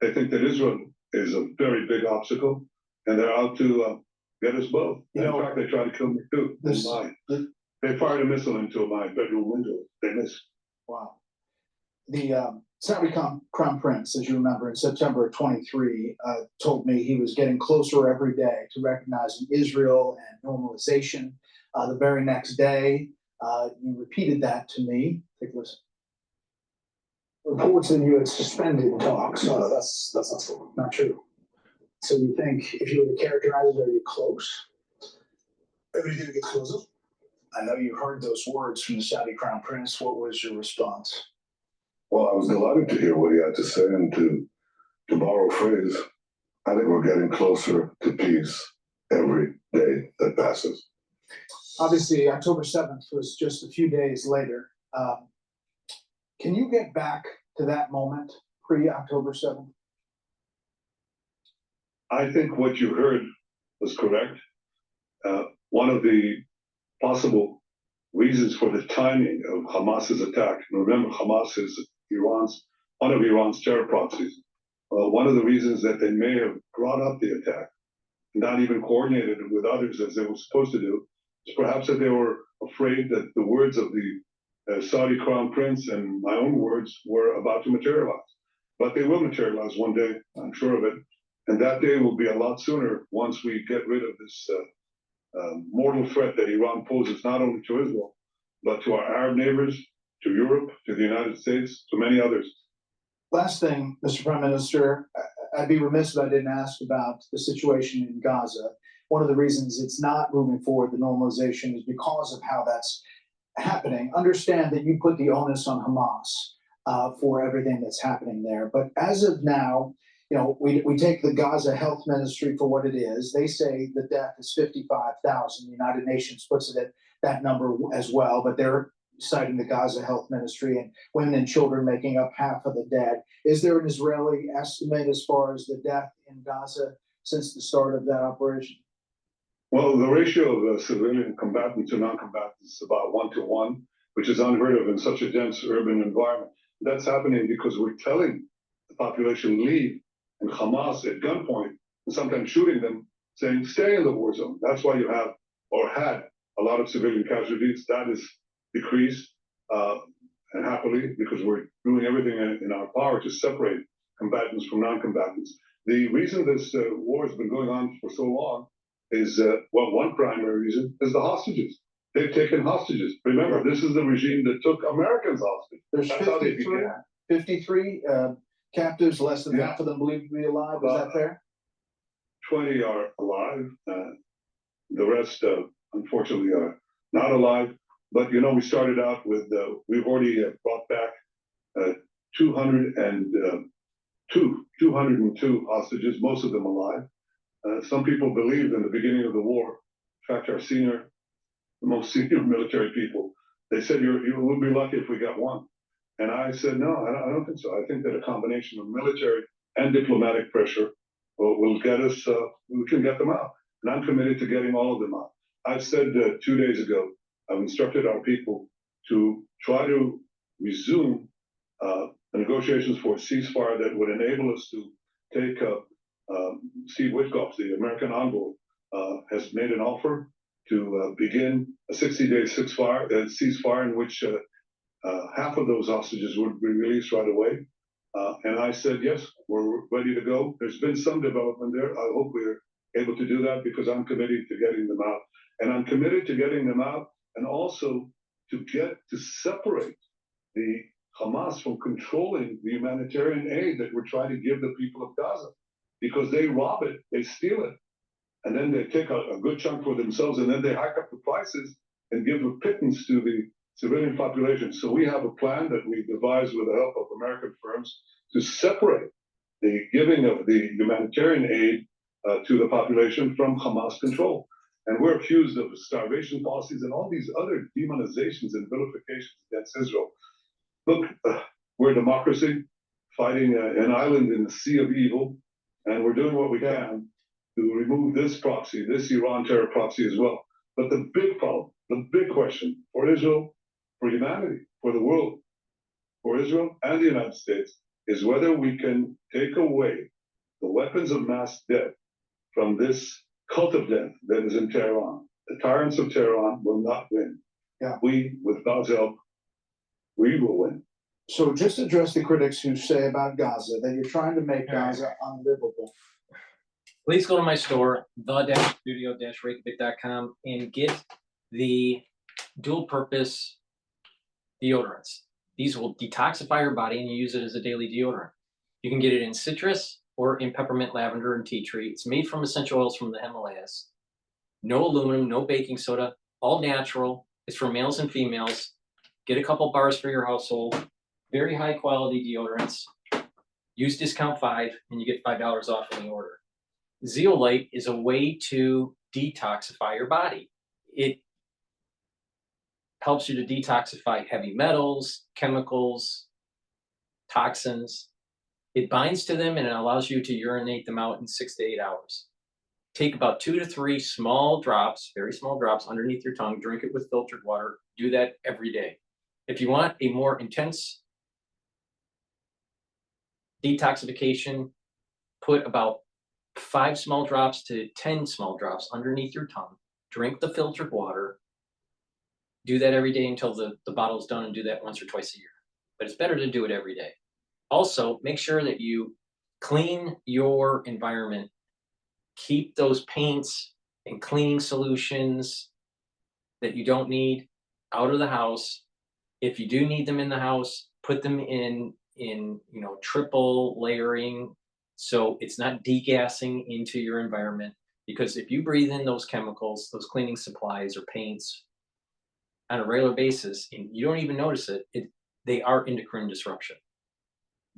They think that Israel is a very big obstacle. And they're out to get us both. In fact, they tried to kill me too. They fired a missile into my bedroom window. They missed. Wow. The Saudi Crown Prince, as you remember, in September of 23, told me he was getting closer every day to recognizing Israel and normalization. The very next day, you repeated that to me. Take a listen. Reports that you had suspended talks. No, that's not true. So you think, if you were to characterize it, are you close? Are you going to get closer? I know you heard those words from the Saudi Crown Prince. What was your response? Well, I was delighted to hear what he had to say, and to borrow a phrase, I think we're getting closer to peace every day that passes. Obviously, October 7th was just a few days later. Can you get back to that moment, pre-October 7th? I think what you heard was correct. One of the possible reasons for the timing of Hamas's attack, and remember, Hamas is one of Iran's terror proxies. One of the reasons that they may have brought up the attack, not even coordinated it with others as they were supposed to do, is perhaps that they were afraid that the words of the Saudi Crown Prince and my own words were about to materialize. But they will materialize one day, I'm sure of it. And that day will be a lot sooner once we get rid of this mortal threat that Iran poses not only to Israel, but to our Arab neighbors, to Europe, to the United States, to many others. Last thing, Mr. Prime Minister, I'd be remiss if I didn't ask about the situation in Gaza. One of the reasons it's not moving forward, the normalization, is because of how that's happening. Understand that you put the onus on Hamas for everything that's happening there. But as of now, you know, we take the Gaza Health Ministry for what it is. They say the death is 55,000. The United Nations puts it at that number as well, but they're citing the Gaza Health Ministry, and women and children making up half of the dead. Is there an Israeli estimate as far as the death in Gaza since the start of that operation? Well, the ratio of civilian combatants to non-combatants is about 1-to-1, which is unheard of in such a dense urban environment. That's happening because we're telling the population leave, and Hamas at gunpoint, and sometimes shooting them, saying stay in the war zone. That's why you have, or had, a lot of civilian casualties. That is decreased, and happily, because we're doing everything in our power to separate combatants from non-combatants. The reason this war has been going on for so long is, well, one primary reason is the hostages. They've taken hostages. Remember, this is the regime that took Americans hostage. There's 53 captives, less than half of them believed to be alive. Is that fair? 20 are alive. The rest, unfortunately, are not alive. But, you know, we started out with, we've already brought back 202 hostages, most of them alive. Some people believed in the beginning of the war, in fact, our most senior military people, they said, you will be lucky if we got one. And I said, no, I don't think so. I think that a combination of military and diplomatic pressure will get us, we can get them out. And I'm committed to getting all of them out. I've said 2 days ago, I've instructed our people to try to resume the negotiations for a ceasefire that would enable us to take Steve Witkoff, the American envoy, has made an offer to begin a 60-day ceasefire in which half of those hostages would be released right away. And I said, yes, we're ready to go. There's been some development there. I hope we're able to do that because I'm committed to getting them out. And I'm committed to getting them out and also to separate the Hamas from controlling the humanitarian aid that we're trying to give the people of Gaza, because they rob it, they steal it, and then they take a good chunk for themselves, and then they hike up the prices and give a pittance to the civilian population. So we have a plan that we devised with the help of American firms to separate the giving of the humanitarian aid to the population from Hamas control. And we're accused of starvation policies and all these other demonizations and vilifications against Israel. Look, we're a democracy fighting an island in the sea of evil, and we're doing what we can to remove this proxy, this Iran terror proxy as well. But the big problem, the big question for Israel, for humanity, for the world, for Israel and the United States, is whether we can take away the weapons of mass death from this cult of death that is in Tehran. The tyrants of Tehran will not win. Yeah. We, with God's help, we will win. So just address the critics who say about Gaza that you're trying to make Gaza unlivable. Please go to my store, the-studio-reykjavik.com, and get the dual-purpose deodorants. These will detoxify your body, and you use it as a daily deodorant. You can get it in citrus or in peppermint, lavender, and tea tree. It's made from essential oils from the Himalayas. No aluminum, no baking soda, all natural. It's for males and females. Get a couple bars for your household. Very high quality deodorants. Use discount 5 and you get $5 off any order. Zeolite is a way to detoxify your body. It helps you to detoxify heavy metals, chemicals, toxins. It binds to them and it allows you to urinate them out in 6 to 8 hours. Take about 2 to 3 small drops, very small drops underneath your tongue, drink it with filtered water. Do that every day. If you want a more intense detoxification, put about 5 small drops to 10 small drops underneath your tongue. Drink the filtered water. Do that every day until the bottle's done, and do that once or twice a year. But it's better to do it every day. Also, make sure that you clean your environment. Keep those paints and cleaning solutions that you don't need out of the house. If you do need them in the house, put them in triple layering, so it's not degassing into your environment. Because if you breathe in those chemicals, those cleaning supplies or paints on a regular basis, and you don't even notice it, they are endocrine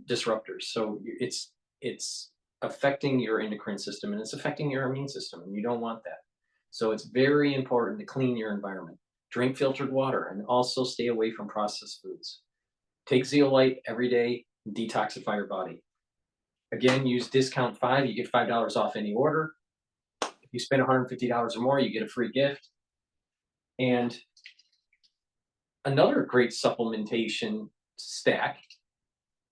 disruptors. So it's affecting your endocrine system, and it's affecting your immune system, and you don't want that. So it's very important to clean your environment. Drink filtered water, and also stay away from processed foods. Take zeolite every day, and detoxify your body. Again, use discount 5, you get $5 off any order. If you spend $150 or more, you get a free gift. And another great supplementation stack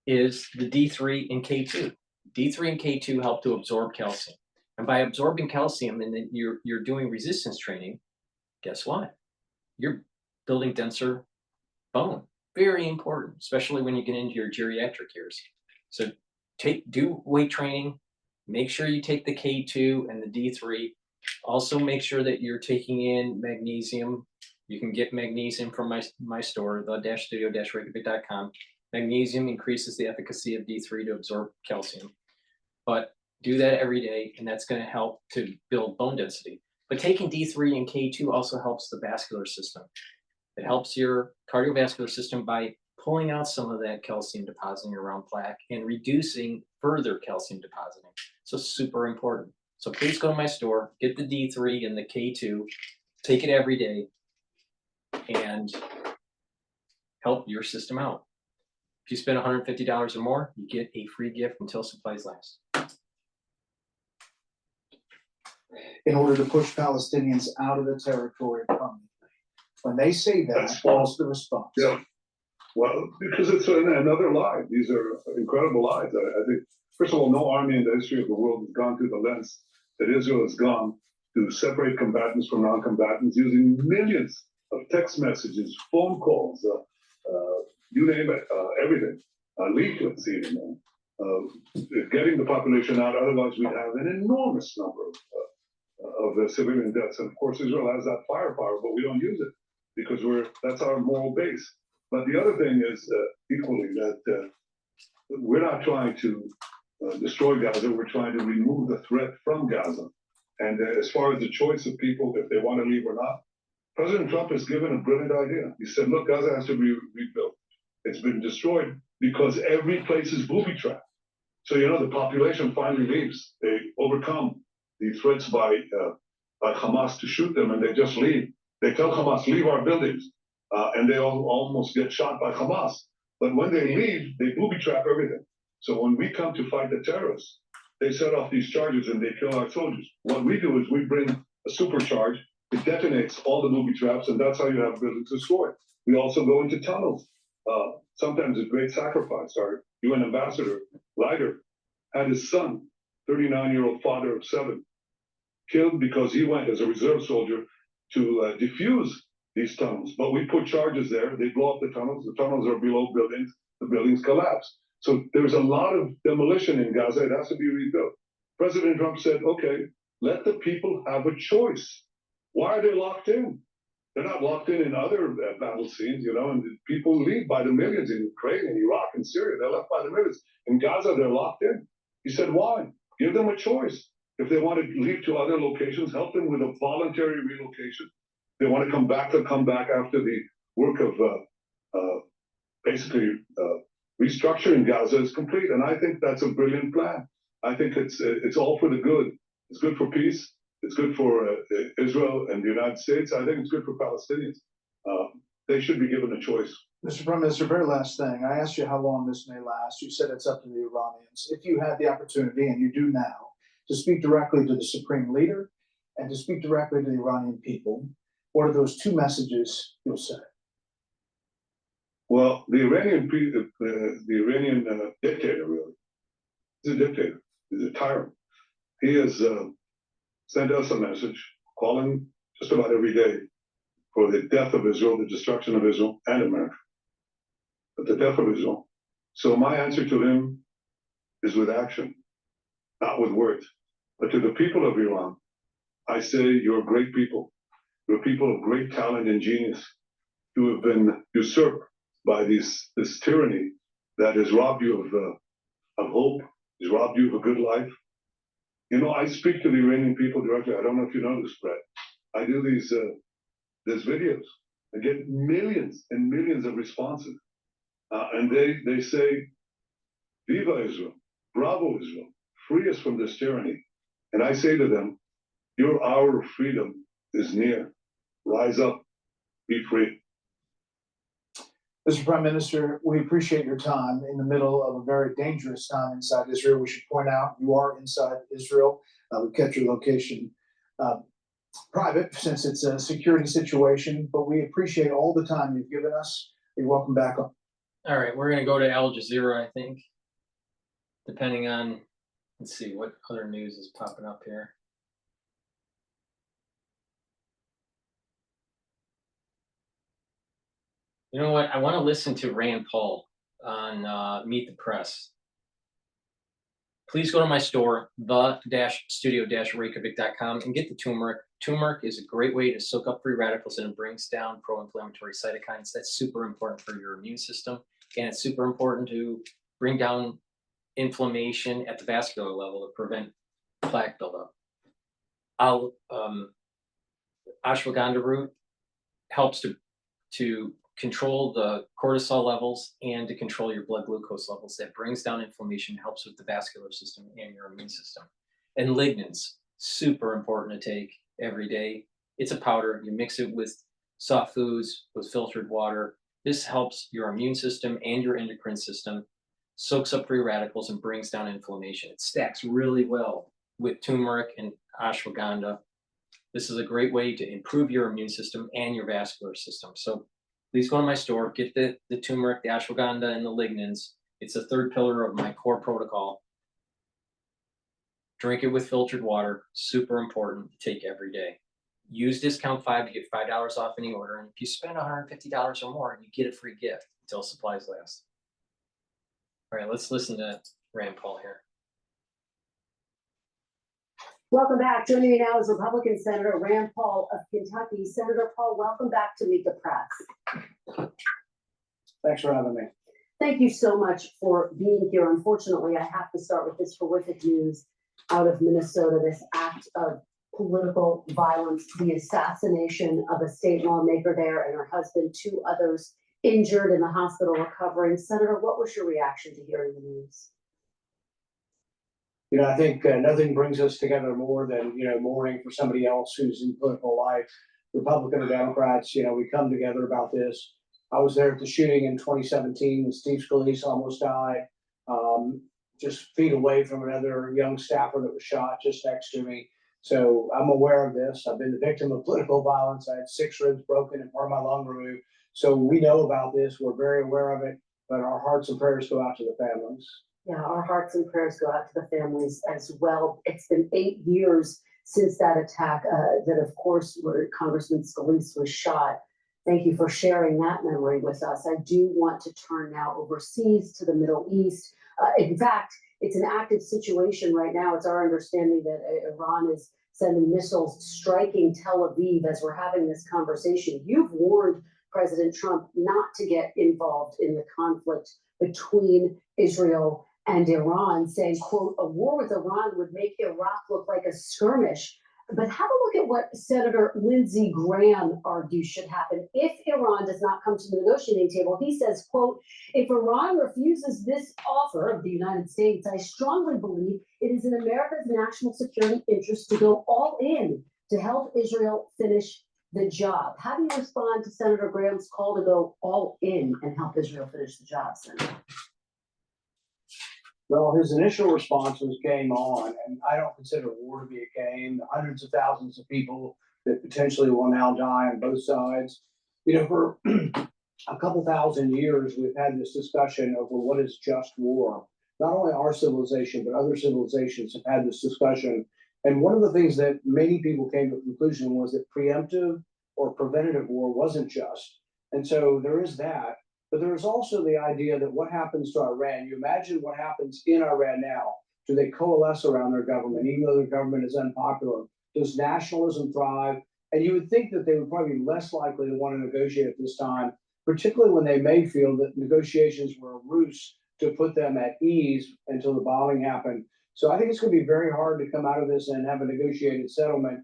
is the D3 and K2. D3 and K2 help to absorb calcium. And by absorbing calcium and then you're doing resistance training, guess what? You're building denser bone. Very important, especially when you get into your geriatric years. So do weight training. Make sure you take the K2 and the D3. Also make sure that you're taking in magnesium. You can get magnesium from my store, the-studio-reykjavik.com. Magnesium increases the efficacy of D3 to absorb calcium. But do that every day, and that's going to help to build bone density. But taking D3 and K2 also helps the vascular system. It helps your cardiovascular system by pulling out some of that calcium depositing around plaque and reducing further calcium depositing. So super important. So please go to my store, get the D3 and the K2, take it every day, and help your system out. If you spend $150 or more, you get a free gift until supplies last. In order to push Palestinians out of the territory permanently. When they say that, what's the response? Yeah. Well, because it's another lie. These are incredible lies. I think, first of all, no army in the history of the world has gone through the lengths that Israel has gone to separate combatants from non-combatants using millions of text messages, phone calls, you name it, everything, leaflets even, getting the population out. Otherwise, we'd have an enormous number of civilian deaths. And of course, Israel has that firepower, but we don't use it because that's our moral base. But the other thing is equally that we're not trying to destroy Gaza. We're trying to remove the threat from Gaza. And as far as the choice of people, if they want to leave or not, President Trump has given a brilliant idea. He said, look, Gaza has to be rebuilt. It's been destroyed because every place is booby-trapped. So, the population finally leaves. They overcome the threats by Hamas to shoot them, and they just leave. They tell Hamas, leave our buildings, and they almost get shot by Hamas. But when they leave, they booby-trap everything. So when we come to fight the terrorists, they set off these charges and they kill our soldiers. What we do is we bring a supercharge, it detonates all the booby traps, and that's how you have buildings destroyed. We also go into tunnels. Sometimes it's great sacrifice. Our UN ambassador, Leiter, had his son, 39-year-old father of 7, killed because he went as a reserve soldier to defuse these tunnels. But we put charges there. They blow up the tunnels are below buildings. The buildings collapse. So there's a lot of demolition in Gaza. It has to be rebuilt. President Trump said, okay, let the people have a choice. Why are they locked in? They're not locked in other battle scenes, and people leave by the millions in Ukraine, in Iraq, and Syria. They're left by the millions. In Gaza, they're locked in. He said, why? Give them a choice. If they want to leave to other locations, help them with a voluntary relocation. If they want to come back, they'll come back after the work of basically restructuring Gaza is complete. And I think that's a brilliant plan. I think it's all for the good. It's good for peace. It's good for Israel and the United States. I think it's good for Palestinians. They should be given a choice. Mr. Prime Minister, very last thing. I asked you how long this may last. You said it's up to the Iranians. If you had the opportunity, and you do now, to speak directly to the Supreme Leader and to speak directly to the Iranian people, what are those two messages you'll say? Well, the Iranian dictator, really, he's a dictator. He's a tyrant. He has sent us a message calling just about every day for the death of Israel, the destruction of Israel and America, but the death of Israel. So my answer to him is with action, not with words. But to the people of Iran, I say you're great people. You're people of great talent and genius. You have been usurped by this tyranny that has robbed you of hope, has robbed you of a good life. I speak to the Iranian people directly. I don't know if you know this, Brett. I do these videos. I get millions and millions of responses. And they say, Viva Israel, bravo Israel, free us from this tyranny. And I say to them, your hour of freedom is near. Rise up, be free. Mr. Prime Minister, we appreciate your time in the middle of a very dangerous time inside Israel. We should point out you are inside Israel. We've kept your location private since it's a security situation, but we appreciate all the time you've given us. You're welcome back on. All right, we're going to go to Al Jazeera, I think, depending on, let's see, what other news is popping up here. You know what? I want to listen to Rand Paul on Meet the Press. Please go to my store, the-studio-reykjavik.com, and get the turmeric. Turmeric is a great way to soak up free radicals, and it brings down pro-inflammatory cytokines. That's super important for your immune system, and it's super important to bring down inflammation at the vascular level to prevent plaque buildup. Ashwagandha root helps to control the cortisol levels and to control your blood glucose levels. That brings down inflammation, helps with the vascular system and your immune system. And lignans, super important to take every day. It's a powder. You mix it with soft foods, with filtered water. This helps your immune system and your endocrine system, soaks up free radicals and brings down inflammation. It stacks really well with turmeric and ashwagandha. This is a great way to improve your immune system and your vascular system. So please go to my store, get the turmeric, the ashwagandha, and the lignans. It's the third pillar of my core protocol. Drink it with filtered water, super important to take every day. Use discount 5 to get $5 off any order. And if you spend $150 or more, you get a free gift until supplies last. All right, let's listen to Rand Paul here. Welcome back. Joining me now is Republican Senator Rand Paul of Kentucky. Senator Paul, welcome back to Meet the Press. Thanks for having me. Thank you so much for being here. Unfortunately, I have to start with this horrific news out of Minnesota, this act of political violence, the assassination of a state lawmaker there and her husband, 2 others injured in the hospital recovering. Senator, what was your reaction to hearing the news? You know, I think nothing brings us together more than, you know, mourning for somebody else who's in political life, Republican or Democrats. You know, we come together about this. I was there at the shooting in 2017 when Steve Scalise almost died, just feet away from another young staffer that was shot just next to me. So I'm aware of this. I've been the victim of political violence. I had 6 ribs broken and part of my lung removed. So we know about this. We're very aware of it, but our hearts and prayers go out to the families. Yeah, our hearts and prayers go out to the families as well. It's been 8 years since that attack, that of course, where Congressman Scalise was shot. Thank you for sharing that memory with us. I do want to turn now overseas to the Middle East. In fact, it's an active situation right now. It's our understanding that Iran is sending missiles striking Tel Aviv as we're having this conversation. You've warned President Trump not to get involved in the conflict between Israel and Iran, saying, quote, a war with Iran would make Iraq look like a skirmish. But have a look at what Senator Lindsey Graham argues should happen if Iran does not come to the negotiating table. He says, quote, if Iran refuses this offer of the United States, I strongly believe it is in America's national security interest to go all in to help Israel finish the job. How do you respond to Senator Graham's call to go all in and help Israel finish the job, Senator? Well, his initial response was game on, and I don't consider war to be a game. The hundreds of thousands of people that potentially will now die on both sides. You know, for a couple thousand years, we've had this discussion over what is just war. Not only our civilization, but other civilizations have had this discussion. And one of the things that many people came to a conclusion was that preemptive or preventative war wasn't just. And so there is that. But there is also the idea that what happens to Iran, you imagine what happens in Iran now. Do they coalesce around their government, even though their government is unpopular? Does nationalism thrive? And you would think that they would probably be less likely to want to negotiate at this time, particularly when they may feel that negotiations were a ruse to put them at ease until the bombing happened. So I think it's going to be very hard to come out of this and have a negotiated settlement.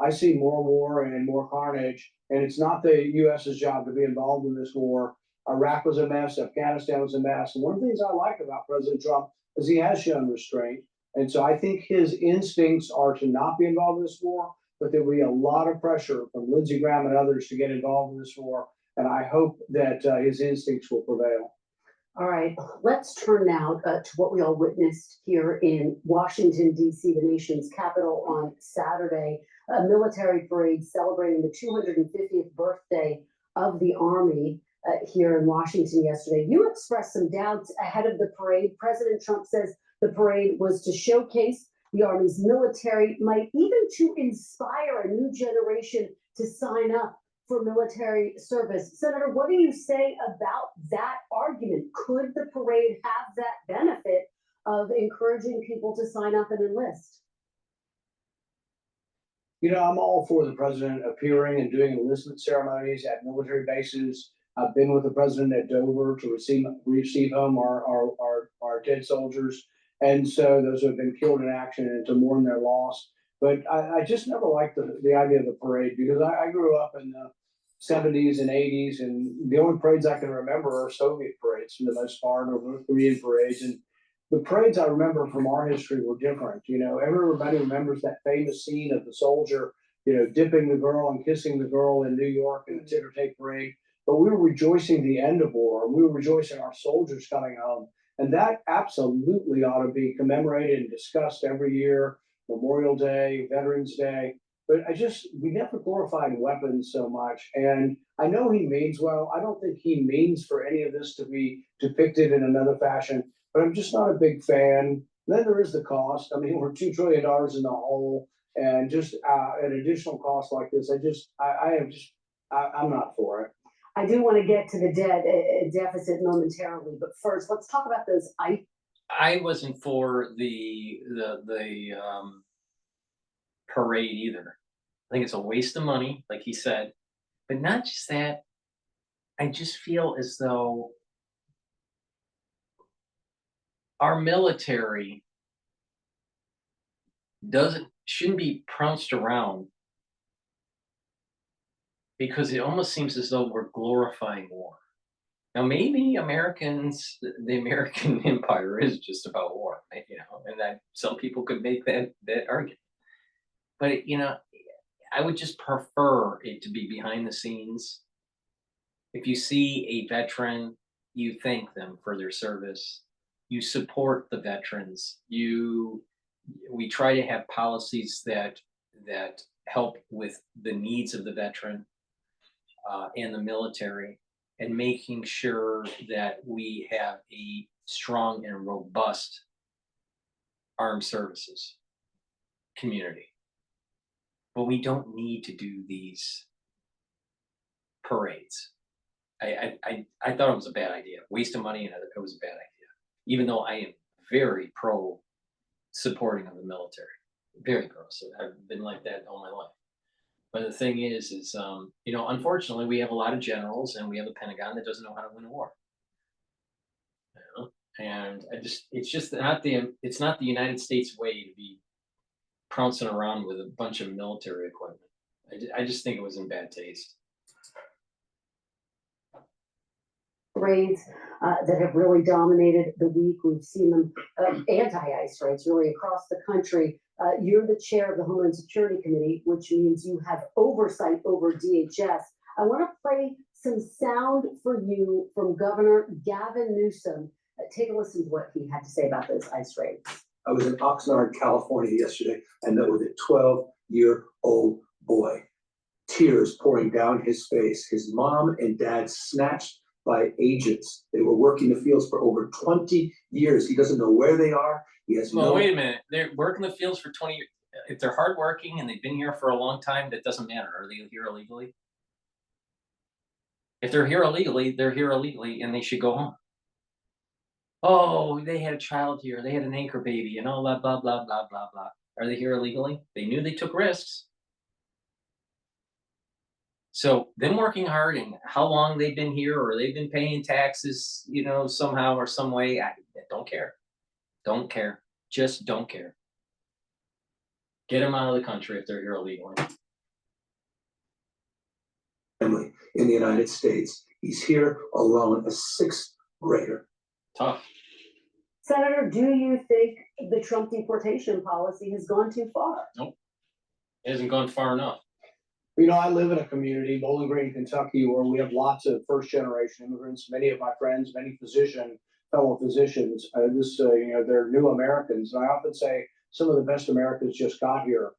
I see more war and more carnage, and it's not the U.S.'s job to be involved in this war. Iraq was a mess. Afghanistan was a mess. And one of the things I like about President Trump is he has shown restraint. And so I think his instincts are to not be involved in this war, but there will be a lot of pressure from Lindsey Graham and others to get involved in this war. And I hope that his instincts will prevail. All right, let's turn now to what we all witnessed here in Washington, D.C., the nation's capital on Saturday, a military parade celebrating the 250th birthday of the Army. Here in Washington yesterday. You expressed some doubts ahead of the parade. President Trump says the parade was to showcase the Army's military might, even to inspire a new generation to sign up for military service. Senator, what do you say about that argument? Could the parade have that benefit of encouraging people to sign up and enlist? You know, I'm all for the president appearing and doing enlistment ceremonies at military bases. I've been with the president at Dover to receive home our dead soldiers. And so those who have been killed in action and to mourn their loss. But I just never liked the idea of the parade because I grew up in the 70s and 80s, and the only parades I can remember are Soviet parades for the most part, or North Korean parades. And the parades I remember from our history were different. You know, everybody remembers that famous scene of the soldier, you know, dipping the girl and kissing the girl in New York in the ticker tape parade. But we were rejoicing the end of war. We were rejoicing our soldiers coming home. And that absolutely ought to be commemorated and discussed every year, Memorial Day, Veterans Day. But we never glorified weapons so much. And I know he means well. I don't think he means for any of this to be depicted in another fashion, but I'm just not a big fan. Then there is the cost. I mean, we're $2 trillion in the hole, and just an additional cost like this, I'm not for it. I do want to get to the debt deficit momentarily, but first, let's talk about those. I wasn't for the parade either. I think it's a waste of money, like he said. But not just that. I just feel as though our military doesn't shouldn't be pounced around because it almost seems as though we're glorifying war. Now, maybe Americans, the American empire is just about war, and that some people could make that argument. But I would just prefer it to be behind the scenes. If you see a veteran, you thank them for their service. You support the veterans. We try to have policies that help with the needs of the veteran and the military, and making sure that we have a strong and robust armed services community. But we don't need to do these parades. I thought it was a bad idea. Waste of money, and it was a bad idea. Even though I am very pro supporting of the military, very pro. So I've been like that all my life. But the thing is unfortunately, we have a lot of generals, and we have a Pentagon that doesn't know how to win a war. And it's not the United States way to be trouncing around with a bunch of military equipment. I just think it was in bad taste. Raids that have really dominated the week. We've seen them, anti-ICE raids really across the country. You're the chair of the Homeland Security Committee, which means you have oversight over DHS. I want to play some sound for you from Governor Gavin Newsom. Take a listen to what he had to say about those ICE raids. I was in Oxnard, California yesterday. I met with a 12-year-old boy, tears pouring down his face. His mom and dad snatched by agents. They were working the fields for over 20 years. He doesn't know where they are. He has Well, wait a minute. They're working the fields for 20 years. If they're hardworking and they've been here for a long time, that doesn't matter. Are they here illegally? If they're here illegally, they're here illegally, and they should go home. Oh, they had a child here. They had an anchor baby, and all that, blah, blah, blah, blah, blah. Are they here illegally? They knew they took risks. So them working hard and how long they've been here, or they've been paying taxes, somehow or some way, I don't care. Don't care. Just don't care. Get them out of the country if they're here illegally. Family in the United States. He's here alone, a sixth grader. Tough. Senator, do you think the Trump deportation policy has gone too far? Nope. It hasn't gone far enough. I live in a community, Bowling Green, Kentucky, where we have lots of first-generation immigrants. Many of my friends, many fellow physicians, they're new Americans. And I often say some of the best Americans just got here.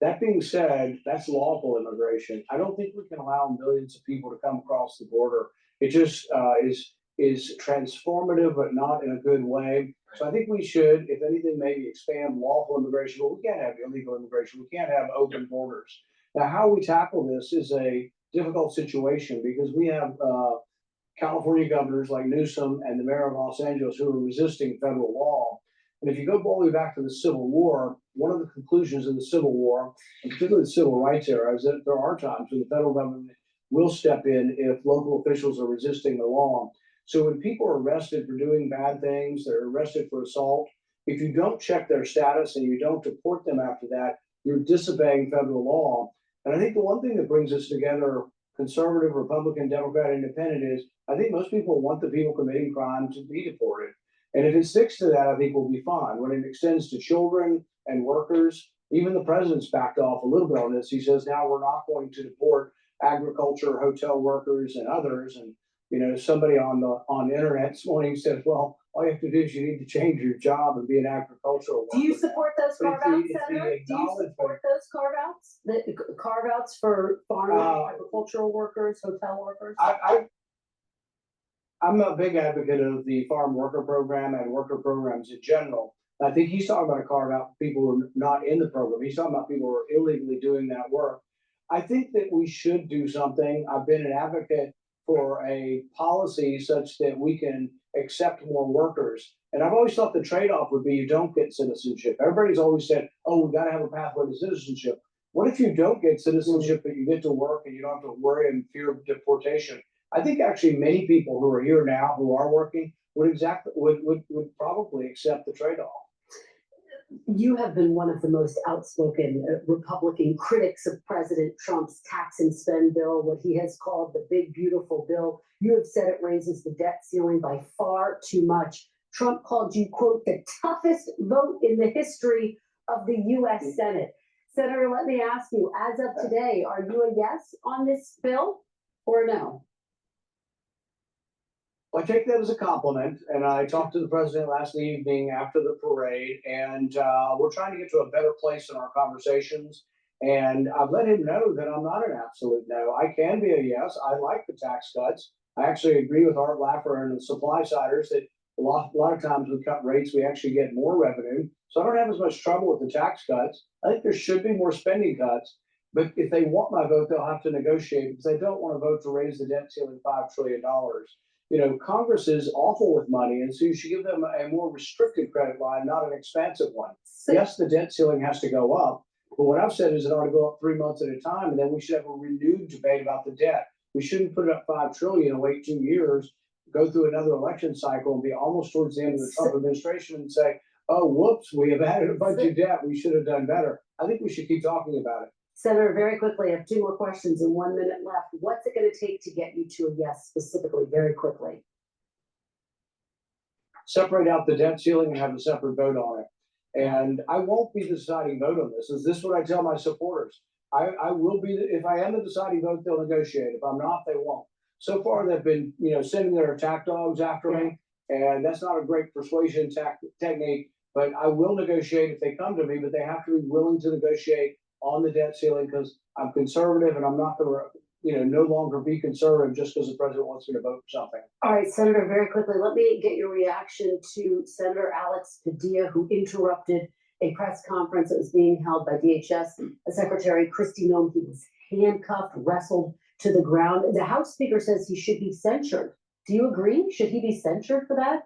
That being said, that's lawful immigration. I don't think we can allow millions of people to come across the border. It just is transformative, but not in a good way. So I think we should, if anything, maybe expand lawful immigration, but we can't have illegal immigration. We can't have open borders. Now, how we tackle this is a difficult situation because we have California governors like Newsom and the mayor of Los Angeles who are resisting federal law. And if you go all the way back to the Civil War, one of the conclusions of the Civil War, and particularly the Civil Rights era, is that there are times when the federal government will step in if local officials are resisting the law. So when people are arrested for doing bad things, they're arrested for assault, if you don't check their status and you don't deport them after that, you're disobeying federal law. And I think the one thing that brings us together, conservative, Republican, Democrat, Independent, is I think most people want the people committing crime to be deported. And if it sticks to that, I think we'll be fine. When it extends to children and workers, even the president's backed off a little bit on this. He says now we're not going to deport agriculture, hotel workers, and others. And somebody on the internet this morning said, well, all you have to do is you need to change your job and be an agricultural worker. Do you support those carve-outs, Senator? Do you support those carve-outs? The carve-outs for farm agricultural workers, hotel workers? I'm a big advocate of the farm worker program and worker programs in general. I think he's talking about a carve-out for people who are not in the program. He's talking about people who are illegally doing that work. I think that we should do something. I've been an advocate for a policy such that we can accept more workers. And I've always thought the trade-off would be you don't get citizenship. Everybody's always said, oh, we've got to have a pathway to citizenship. What if you don't get citizenship, but you get to work and you don't have to worry and fear of deportation? I think actually many people who are here now who are working would probably accept the trade-off. You have been one of the most outspoken Republican critics of President Trump's tax and spend bill, what he has called the big, beautiful bill. You have said it raises the debt ceiling by far too much. Trump called you, quote, the toughest vote in the history of the U.S. Senate. Senator, let me ask you, as of today, are you a yes on this bill or no? Well, I take that as a compliment, and I talked to the president last evening after the parade, and we're trying to get to a better place in our conversations. And I've let him know that I'm not an absolute no. I can be a yes. I like the tax cuts. I actually agree with Art Laffer and the supply siders that a lot of times we cut rates, we actually get more revenue. So I don't have as much trouble with the tax cuts. I think there should be more spending cuts. But if they want my vote, they'll have to negotiate because they don't want to vote to raise the debt ceiling $5 trillion. You know, Congress is awful with money, and so you should give them a more restricted credit line, not an expansive one. Yes, the debt ceiling has to go up, but what I've said is it ought to go up 3 months at a time, and then we should have a renewed debate about the debt. We shouldn't put it up $5 trillion and wait 2 years, go through another election cycle, and be almost towards the end of the Trump administration and say, "Oh, whoops, we have added a bunch of debt. We should have done better." I think we should keep talking about it. Senator, very quickly, I have 2 more questions and 1 minute left. What's it going to take to get you to a yes specifically, very quickly? Separate out the debt ceiling and have a separate vote on it. And I won't be the deciding vote on this. Is this what I tell my supporters? I will be, if I am the deciding vote, they'll negotiate. If I'm not, they won't. So far, they've been, sending their attack dogs after me, and that's not a great persuasion technique, but I will negotiate if they come to me, but they have to be willing to negotiate on the debt ceiling because I'm conservative and I'm not going to, no longer be conservative just because the president wants me to vote for something. All right, Senator, very quickly, let me get your reaction to Senator Alex Padilla, who interrupted a press conference that was being held by DHS Secretary Kristi Noem. He was handcuffed, wrestled to the ground. The House Speaker says he should be censured. Do you agree? Should he be censured for that?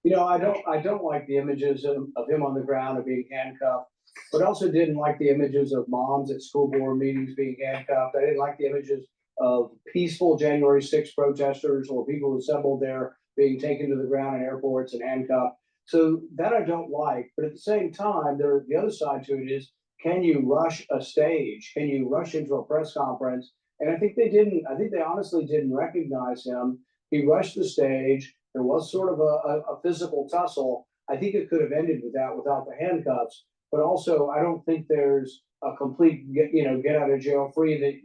I don't like the images of him on the ground or being handcuffed, but also didn't like the images of moms at school board meetings being handcuffed. I didn't like the images of peaceful January 6th protesters or people assembled there being taken to the ground in airports and handcuffed. So that I don't like, but at the same time, the other side to it is, can you rush a stage? Can you rush into a press conference? And I think they didn't. I think they honestly didn't recognize him. He rushed the stage. There was sort of a physical tussle. I think it could have ended with that without the handcuffs. But also, I don't think there's a complete get out of jail free that,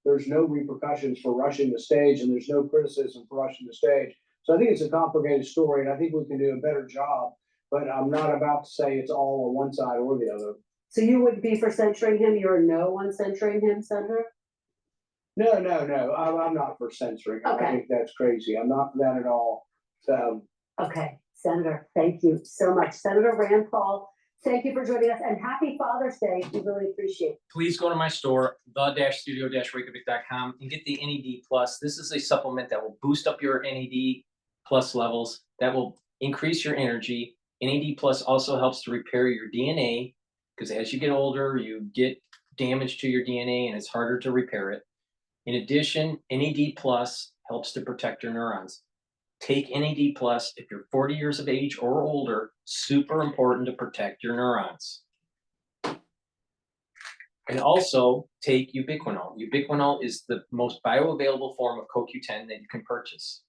there's no repercussions for rushing the stage and there's no criticism for rushing the stage. So I think it's a complicated story and I think we can do a better job. But I'm not about to say it's all on one side or the other. So you would be for censuring him? You're a no on censuring him, Senator? No. I'm not for censoring. Okay. I think that's crazy. I'm not for that at all. Okay, Senator, thank you so much. Senator Rand Paul, thank you for joining us and happy Father's Day. We really appreciate it. Please go to my store, the-studio-reykjavik.com, and get the NAD Plus. This is a supplement that will boost up your NAD Plus levels, that will increase your energy. NAD Plus also helps to repair your DNA, because as you get older, you get damage to your DNA and it's harder to repair it. In addition, NAD Plus helps to protect your neurons. Take NAD Plus if you're 40 years of age or older, super important to protect your neurons. And also take ubiquinol. Ubiquinol is the most bioavailable form of CoQ10 that you can purchase.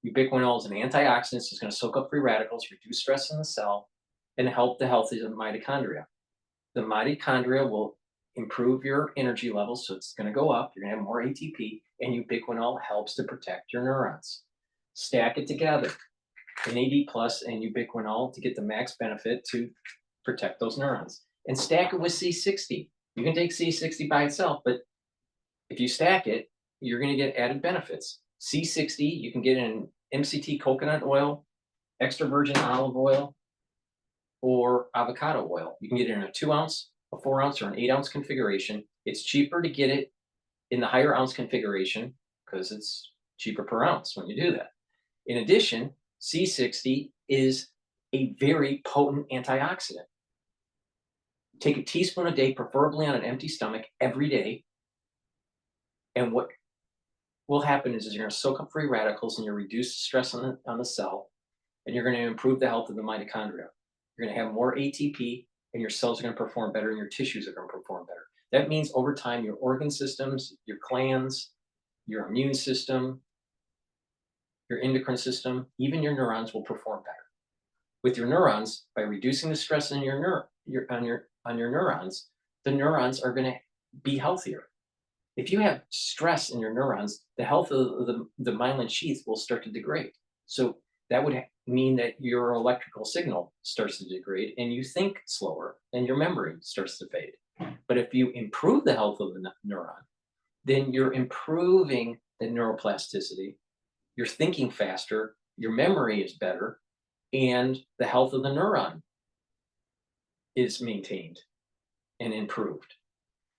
Ubiquinol is an antioxidant, so it's going to soak up free radicals, reduce stress in the cell, and help the health of the mitochondria. The mitochondria will improve your energy levels, so it's going to go up. You're going to have more ATP, and ubiquinol helps to protect your neurons. Stack it together, NAD Plus and ubiquinol, to get the max benefit to protect those neurons. And stack it with C60. You can take C60 by itself, but if you stack it, you're going to get added benefits. C60, you can get in MCT coconut oil, extra virgin olive oil, or avocado oil. You can get it in a 2 ounce, a 4 ounce, or an 8 ounce configuration. It's cheaper to get it in the higher ounce configuration because it's cheaper per ounce when you do that. In addition, C60 is a very potent antioxidant. Take a teaspoon a day, preferably on an empty stomach, every day. And what will happen is you're going to soak up free radicals and you reduce stress on the cell. and you're going to improve the health of the mitochondria. You're going to have more ATP, and your cells are going to perform better, and your tissues are going to perform better. That means over time, your organ systems, your glands, your immune system, your endocrine system, even your neurons will perform better. With your neurons, by reducing the stress in your neurons, the neurons are going to be healthier. If you have stress in your neurons, the health of the myelin sheath will start to degrade. So that would mean that your electrical signal starts to degrade and you think slower and your memory starts to fade. But if you improve the health of the neuron, then you're improving the neuroplasticity, you're thinking faster, your memory is better, and the health of the neuron is maintained and improved.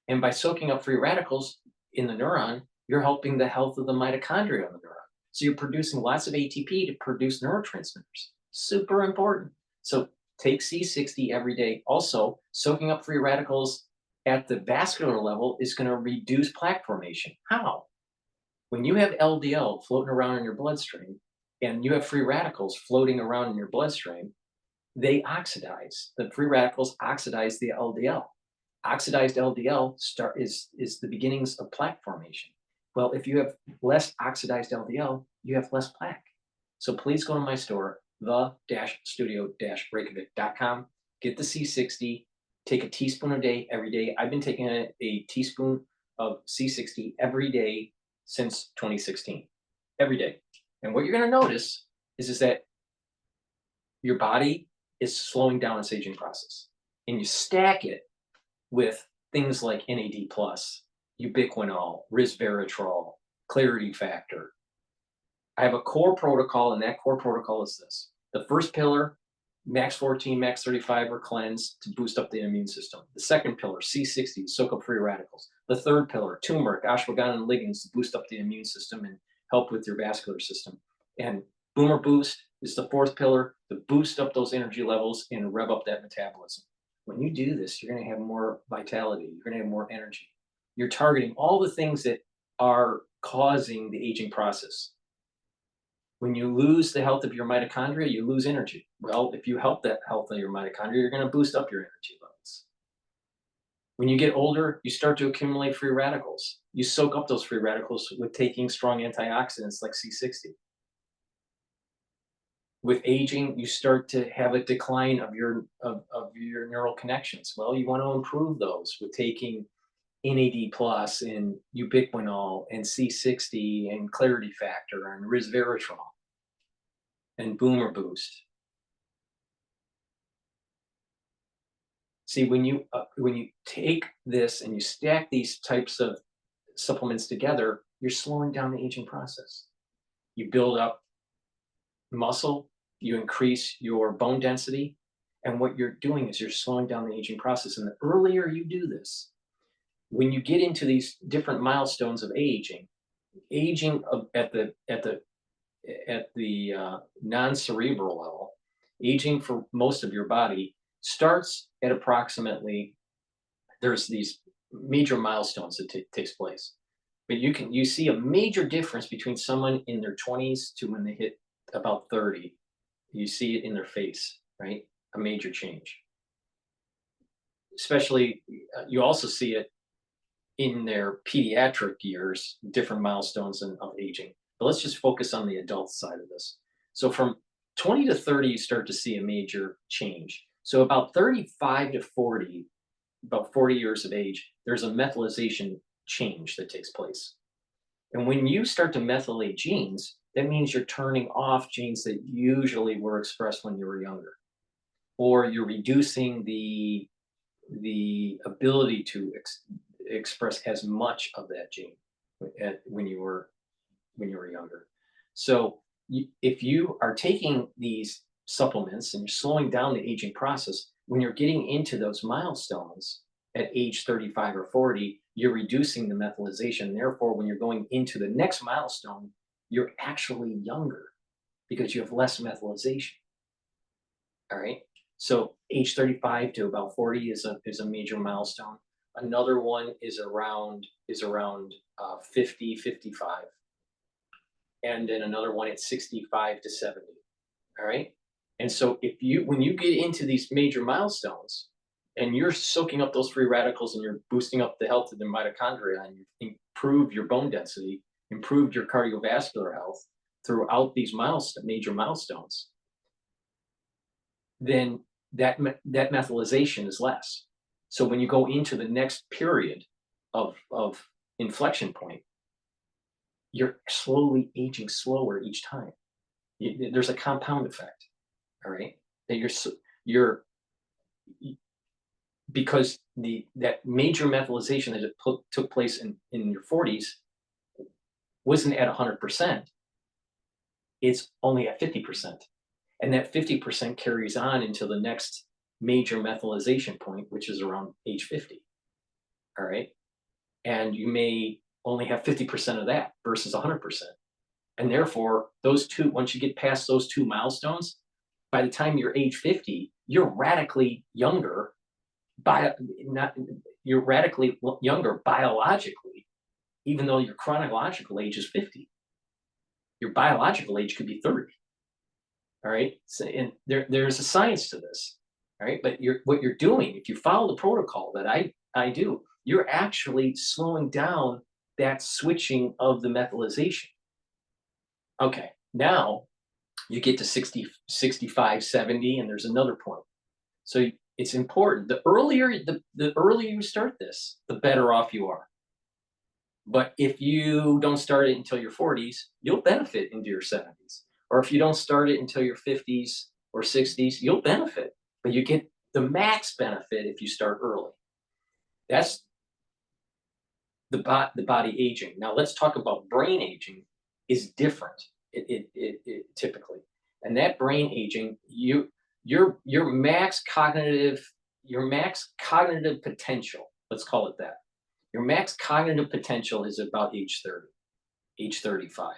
And by soaking up free radicals in the neuron, you're helping the health of the mitochondria of the neuron. So you're producing lots of ATP to produce neurotransmitters. Super important. So take C60 every day. Also, soaking up free radicals at the vascular level is going to reduce plaque formation. How? When you have LDL floating around in your bloodstream and you have free radicals floating around in your bloodstream, they oxidize. The free radicals oxidize the LDL. Oxidized LDL is the beginnings of plaque formation. Well, if you have less oxidized LDL, you have less plaque. So please go to my store, the-studio-reykjavik.com, get the C60, take a teaspoon a day every day. I've been taking a teaspoon of C60 every day since 2016, every day. And what you're going to notice is that your body is slowing down its aging process. And you stack it with things like NAD+, ubiquinol, resveratrol, clarity factor. I have a core protocol, and that core protocol is this. The first pillar, max 14, max 35, or cleanse to boost up the immune system. The second pillar, C60, to soak up free radicals. The third pillar, turmeric, ashwagandha, and ligands to boost up the immune system and help with your vascular system. And Boomer Boost is the fourth pillar to boost up those energy levels and rev up that metabolism. When you do this, you're going to have more vitality. You're going to have more energy. You're targeting all the things that are causing the aging process. When you lose the health of your mitochondria, you lose energy. Well, if you help that health of your mitochondria, you're going to boost up your energy levels. When you get older, you start to accumulate free radicals. You soak up those free radicals with taking strong antioxidants like C60. With aging, you start to have a decline of your neural connections. Well, you want to improve those with taking NAD+ and ubiquinol and C60 and clarity factor and resveratrol and Boomer Boost. See, when you take this and you stack these types of supplements together, you're slowing down the aging process. You build up muscle, you increase your bone density, and what you're doing is you're slowing down the aging process. And the earlier you do this, when you get into these different milestones of aging at the non-cerebral level, aging for most of your body starts at approximately, there's these major milestones that takes place. But you see a major difference between someone in their 20s to when they hit about 30. You see it in their face, right? A major change. Especially, you also see it in their pediatric years, different milestones of aging. But let's just focus on the adult side of this. So from 20 to 30, you start to see a major change. So about 35 to 40, about 40 years of age, there's a methylation change that takes place. And when you start to methylate genes, that means you're turning off genes that usually were expressed when you were younger, or you're reducing the ability to express as much of that gene when you were younger. So if you are taking these supplements and you're slowing down the aging process, when you're getting into those milestones at age 35 or 40, you're reducing the methylation. Therefore, when you're going into the next milestone, you're actually younger because you have less methylation. All right. So age 35 to about 40 is a major milestone. Another one is around 50, 55. And then another one at 65 to 70. All right. And so when you get into these major milestones and you're soaking up those free radicals and you're boosting up the health of the mitochondria and you improve your bone density, improve your cardiovascular health throughout these major milestones, then that methylation is less. So when you go into the next period of inflection point, you're slowly aging slower each time. There's a compound effect, all right? That you're because that major methylation that took place in your 40s wasn't at 100%. It's only at 50%. And that 50% carries on until the next major methylation point, which is around age 50. All right. And you may only have 50% of that versus 100%. And therefore, once you get past those two milestones, by the time you're age 50, you're radically younger you're radically younger biologically, even though your chronological age is 50. Your biological age could be 30. All right. So, and there's a science to this. All right. But what you're doing, if you follow the protocol that I do, you're actually slowing down that switching of the methylation. Okay. Now you get to 60, 65, 70, and there's another point. So it's important. The earlier you start this, the better off you are. But if you don't start it until your 40s, you'll benefit into your 70s. Or if you don't start it until your 50s or 60s, you'll benefit. But you get the max benefit if you start early. That's the body aging. Now let's talk about brain aging. Is different. It typically, and that brain aging, your max cognitive potential. Let's call it that. Your max cognitive potential is about age 30, age 35.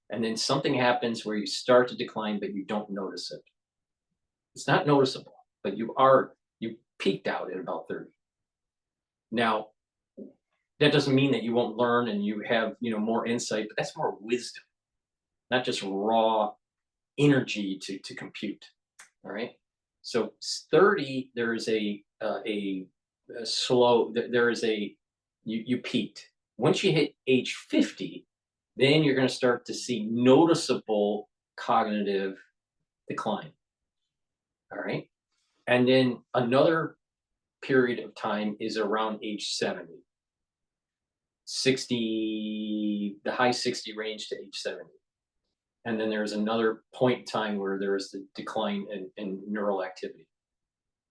And then something happens where you start to decline, but you don't notice it. It's not noticeable, but you peaked out at about 30. Now, that doesn't mean that you won't learn and you have, more insight, but that's more wisdom, not just raw energy to compute. All right. So 30, there is a slow, you peaked. Once you hit age 50, then you're going to start to see noticeable cognitive decline. All right. And then another period of time is around age 70. 60, the high 60 range to age 70. And then there's another point in time where there is the decline in neural activity.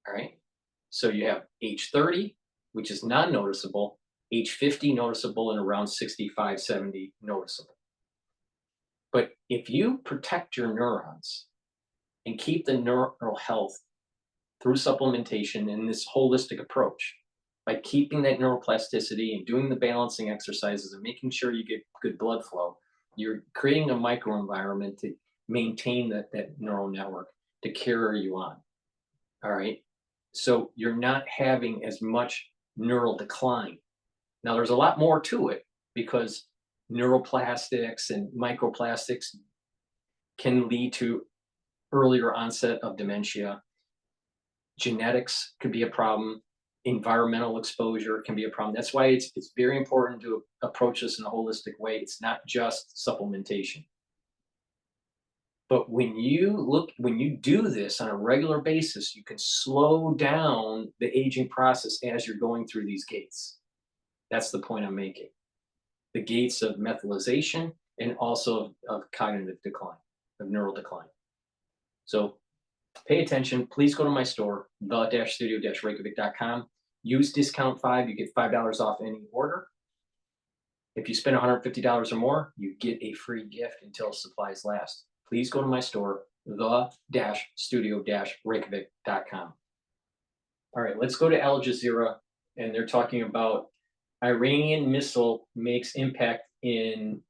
All right. So you have age 30, which is non-noticeable, age 50 noticeable, and around 65, 70 noticeable. But if you protect your neurons and keep the neural health through supplementation in this holistic approach, by keeping that neuroplasticity and doing the balancing exercises and making sure you get good blood flow, you're creating a microenvironment to maintain that neural network to carry you on. All right. So you're not having as much neural decline. Now, there's a lot more to it because neuroplastics and microplastics can lead to earlier onset of dementia. Genetics could be a problem. Environmental exposure can be a problem. That's why it's very important to approach this in a holistic way. It's not just supplementation. But when you do this on a regular basis, you can slow down the aging process as you're going through these gates. That's the point I'm making. The gates of methylation and also of cognitive decline, of neural decline. So pay attention. Please go to my store, the-studio-reykjavik.com. Use discount 5. You get $5 off any order. If you spend $150 or more, you get a free gift until supplies last. Please go to my store, the-studio-reykjavik.com. All right, let's go to Al Jazeera, and they're talking about Iranian missile makes impact in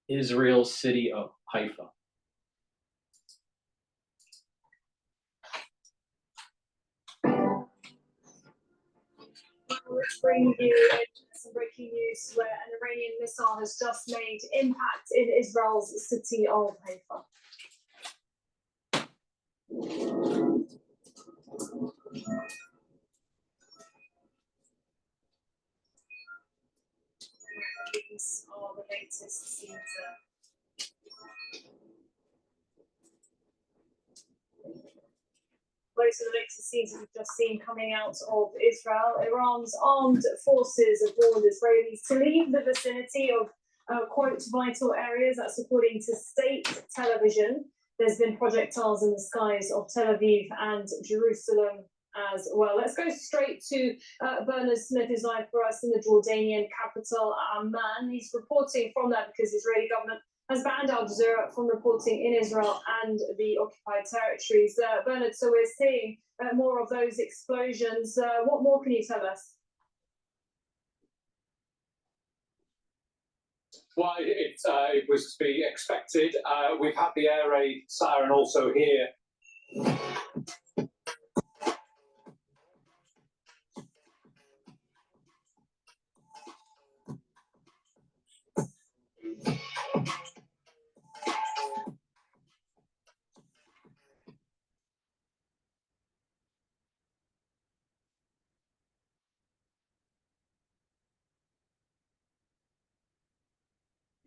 Israel's city of Haifa. Let's bring you some breaking news where an Iranian missile has just made impact in Israel's city of Haifa. These are the latest scenes. Most of the latest scenes we've just seen coming out of Israel. Iran's armed forces have warned Israelis to leave the vicinity of quote vital areas. That's according to state television. There's been projectiles in the skies of Tel Aviv and Jerusalem as well. Let's go straight to Bernard Smith, who's live for us in the Jordanian capital, Amman. He's reporting from there because the Israeli government has banned Al Jazeera from reporting in Israel and the occupied territories. Bernard, so we're seeing more of those explosions. What more can you tell us? Well, it was to be expected. We've had the air raid siren also here.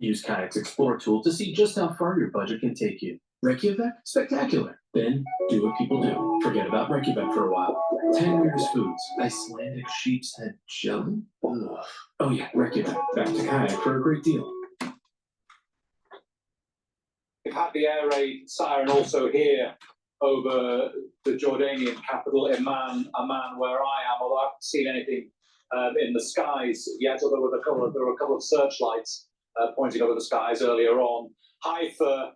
Use Kayak's Explorer tool to see just how far your budget can take you. Reykjavik? Spectacular. Then do what people do. Forget about Reykjavik for a while. 10 weirdest foods. Icelandic sheep's head jelly? Ugh. Oh yeah, Reykjavik. Back to Kayak for a great deal. We've had the air raid siren also here over the Jordanian capital, Amman, where I am, although I haven't seen anything in the skies yet, although there were a couple of searchlights pointing over the skies earlier on. Haifa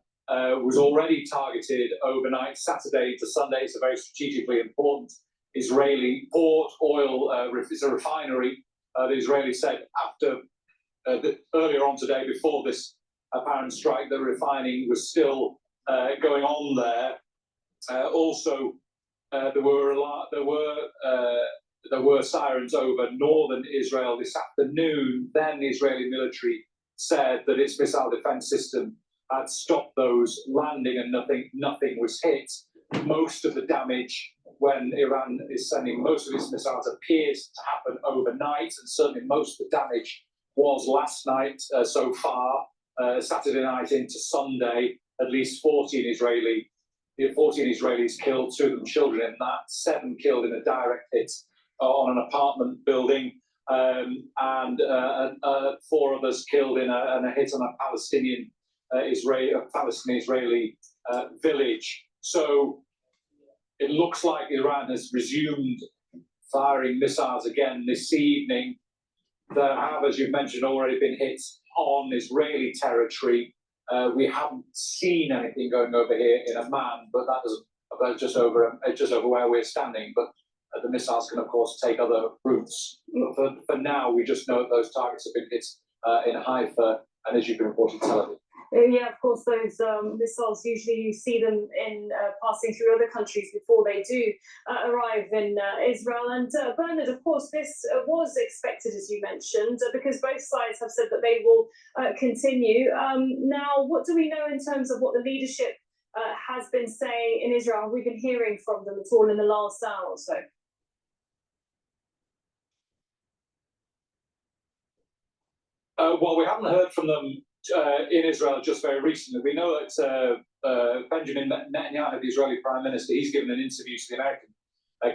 was already targeted overnight, Saturday to Sunday. It's a very strategically important Israeli port, oil, it's a refinery. The Israelis said after earlier on today, before this apparent strike, the refining was still going on there. Also, there were sirens over northern Israel this afternoon. Then the Israeli military said that its missile defense system had stopped those landing and nothing was hit. Most of the damage when Iran is sending most of its missiles appears to happen overnight, and certainly most of the damage was last night so far, Saturday night into Sunday. At least 14 Israelis killed, 2 of them children in that, 7 killed in a direct hit on an apartment building, and 4 others killed in a hit on a Palestinian Israeli village. So it looks like Iran has resumed firing missiles again this evening. There have, as you've mentioned, already been hits on Israeli territory. We haven't seen anything going over here in Amman, but that doesn't, about just over where we're standing. But the missiles can, of course, take other routes. For now, we just know that those targets have been hit in Haifa, and as you've been reporting, Tel Aviv. Yeah, of course, those missiles, usually you see them in passing through other countries before they do arrive in Israel. And Bernard, of course, this was expected, as you mentioned, because both sides have said that they will continue. Now, what do we know in terms of what the leadership has been saying in Israel? Have we been hearing from them at all in the last hour or so? Well, we haven't heard from them in Israel just very recently. We know that Benjamin Netanyahu, the Israeli Prime Minister, he's given an interview to the American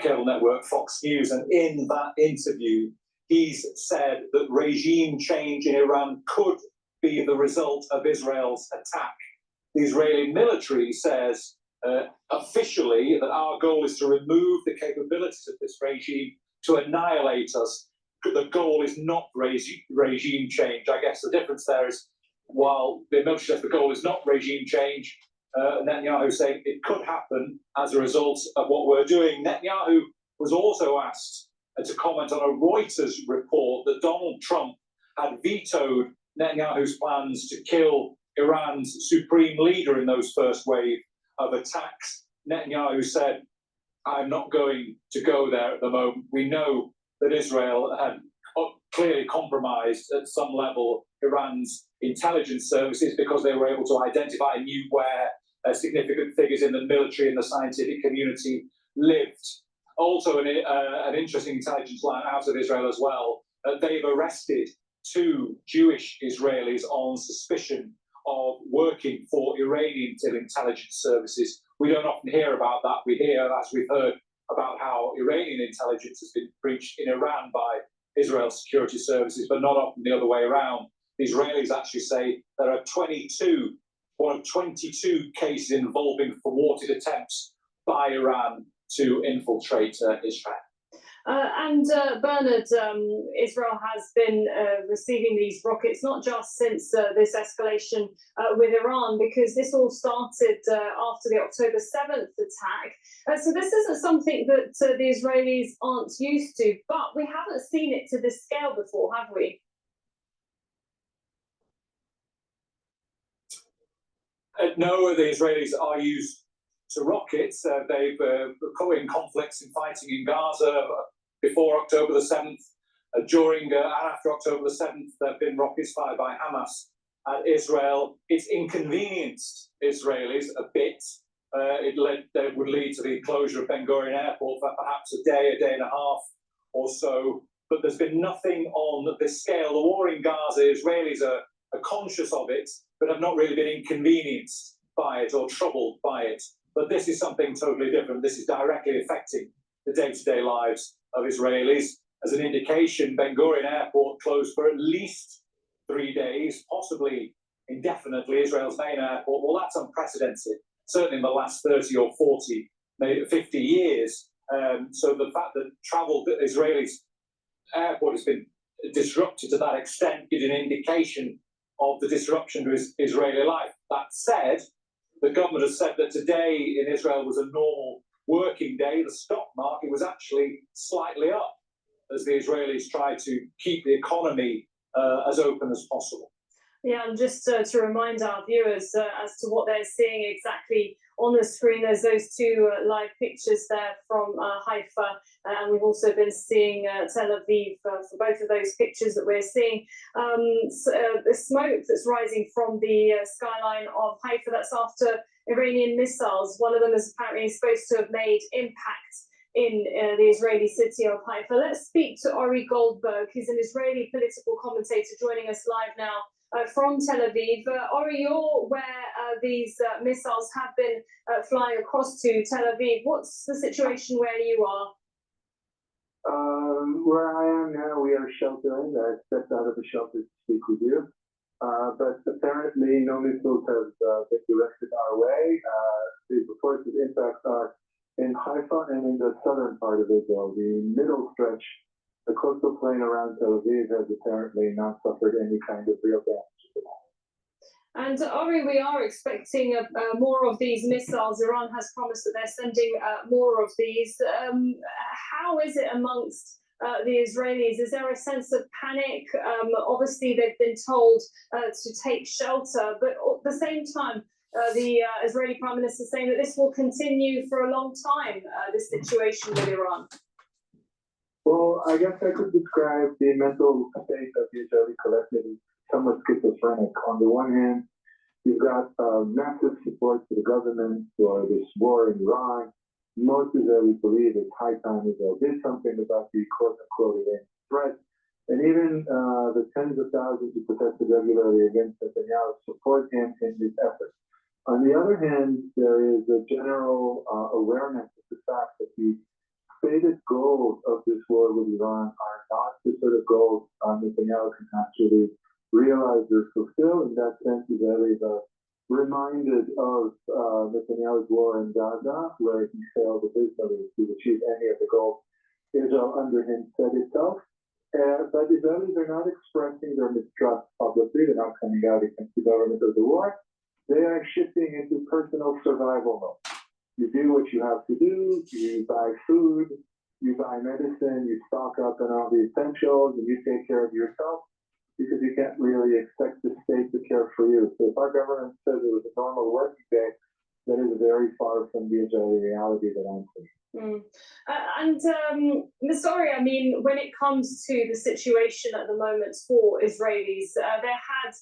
cable network Fox News, and in that interview, he's said that regime change in Iran could be the result of Israel's attack. The Israeli military says officially that our goal is to remove the capabilities of this regime to annihilate us. The goal is not regime change. I guess the difference there is, while the military says the goal is not regime change, Netanyahu saying it could happen as a result of what we're doing. Netanyahu was also asked to comment on a Reuters report that Donald Trump had vetoed Netanyahu's plans to kill Iran's supreme leader in those first wave of attacks. Netanyahu said, "I'm not going to go there at the moment. We know that Israel had clearly compromised at some level Iran's intelligence services because they were able to identify and knew where significant figures in the military and the scientific community lived. Also, an interesting intelligence line out of Israel as well. They've arrested 2 Jewish Israelis on suspicion of working for Iranian intelligence services. We don't often hear about that. We hear, as we've heard, about how Iranian intelligence has been breached in Iran by Israel's security services, but not often the other way around. The Israelis actually say there are one of 22 cases involving thwarted attempts by Iran to infiltrate Israel. Bernard, Israel has been receiving these rockets not just since this escalation with Iran, because this all started after the October 7th attack. So this isn't something that the Israelis aren't used to, but we haven't seen it to this scale before, have we? No, the Israelis are used to rockets. They've come in conflicts and fighting in Gaza before October the 7th. During and after October the 7th, there have been rockets fired by Hamas at Israel. It's inconvenienced Israelis a bit. It would lead to the closure of Ben Gurion Airport for perhaps a day and a half or so. But there's been nothing on this scale. The war in Gaza, Israelis are conscious of it, but have not really been inconvenienced by it or troubled by it. But this is something totally different. This is directly affecting the day-to-day lives of Israelis. As an indication, Ben Gurion Airport closed for at least 3 days, possibly indefinitely, Israel's main airport. Well, that's unprecedented, certainly in the last 30 or 40, maybe 50 years. So the fact that travel to Israelis' airport has been disrupted to that extent gives an indication of the disruption to Israeli life. That said, the government has said that today in Israel was a normal working day. The stock market was actually slightly up as the Israelis try to keep the economy as open as possible. Yeah, and just to remind our viewers as to what they're seeing exactly on the screen, there's those 2 live pictures there from Haifa, and we've also been seeing Tel Aviv for both of those pictures that we're seeing. The smoke that's rising from the skyline of Haifa, that's after Iranian missiles. One of them is apparently supposed to have made impact in the Israeli city of Haifa. Let's speak to Ori Goldberg, who's an Israeli political commentator joining us live now from Tel Aviv. Ori, you're where these missiles have been flying across to Tel Aviv. What's the situation where you are? Where I am now, we are sheltering. I stepped out of the shelter to speak with you. But apparently no missiles have been directed our way. The reports of impacts are in Haifa and in the southern part of Israel. The middle stretch, the coastal plain around Tel Aviv, has apparently not suffered any kind of real damage at all. And Ori, we are expecting more of these missiles. Iran has promised that they're sending more of these. How is it amongst the Israelis? Is there a sense of panic? Obviously, they've been told to take shelter, but at the same time, the Israeli Prime Minister is saying that this will continue for a long time, this situation with Iran. Well, I guess I could describe the mental state of the Israeli collective as somewhat schizophrenic. On the one hand, you've got massive support for the government for this war in Iran. Most Israelis believe it's high time Israel did something about the quote-unquote Iranian threat. And even the tens of thousands who protested regularly against Netanyahu support him in his efforts. On the other hand, there is a general awareness of the fact that the stated goals of this war with Iran are not the sort of goals Netanyahu can actually realize or fulfill. In that sense, Israelis are reminded of Netanyahu's war in Gaza, where he failed abysmally to achieve any of the goals Israel under him set itself. But Israelis are not expressing their mistrust publicly. They're not coming out against the government of the war. They are shifting into personal survival mode. You do what you have to do. You buy food, you buy medicine, you stock up on all the essentials, and you take care of yourself because you can't really expect the state to care for you. So if our government says it was a normal working day, that is very far from the Israeli reality that I'm seeing. Sorry, I mean, when it comes to the situation at the moment for Israelis, there had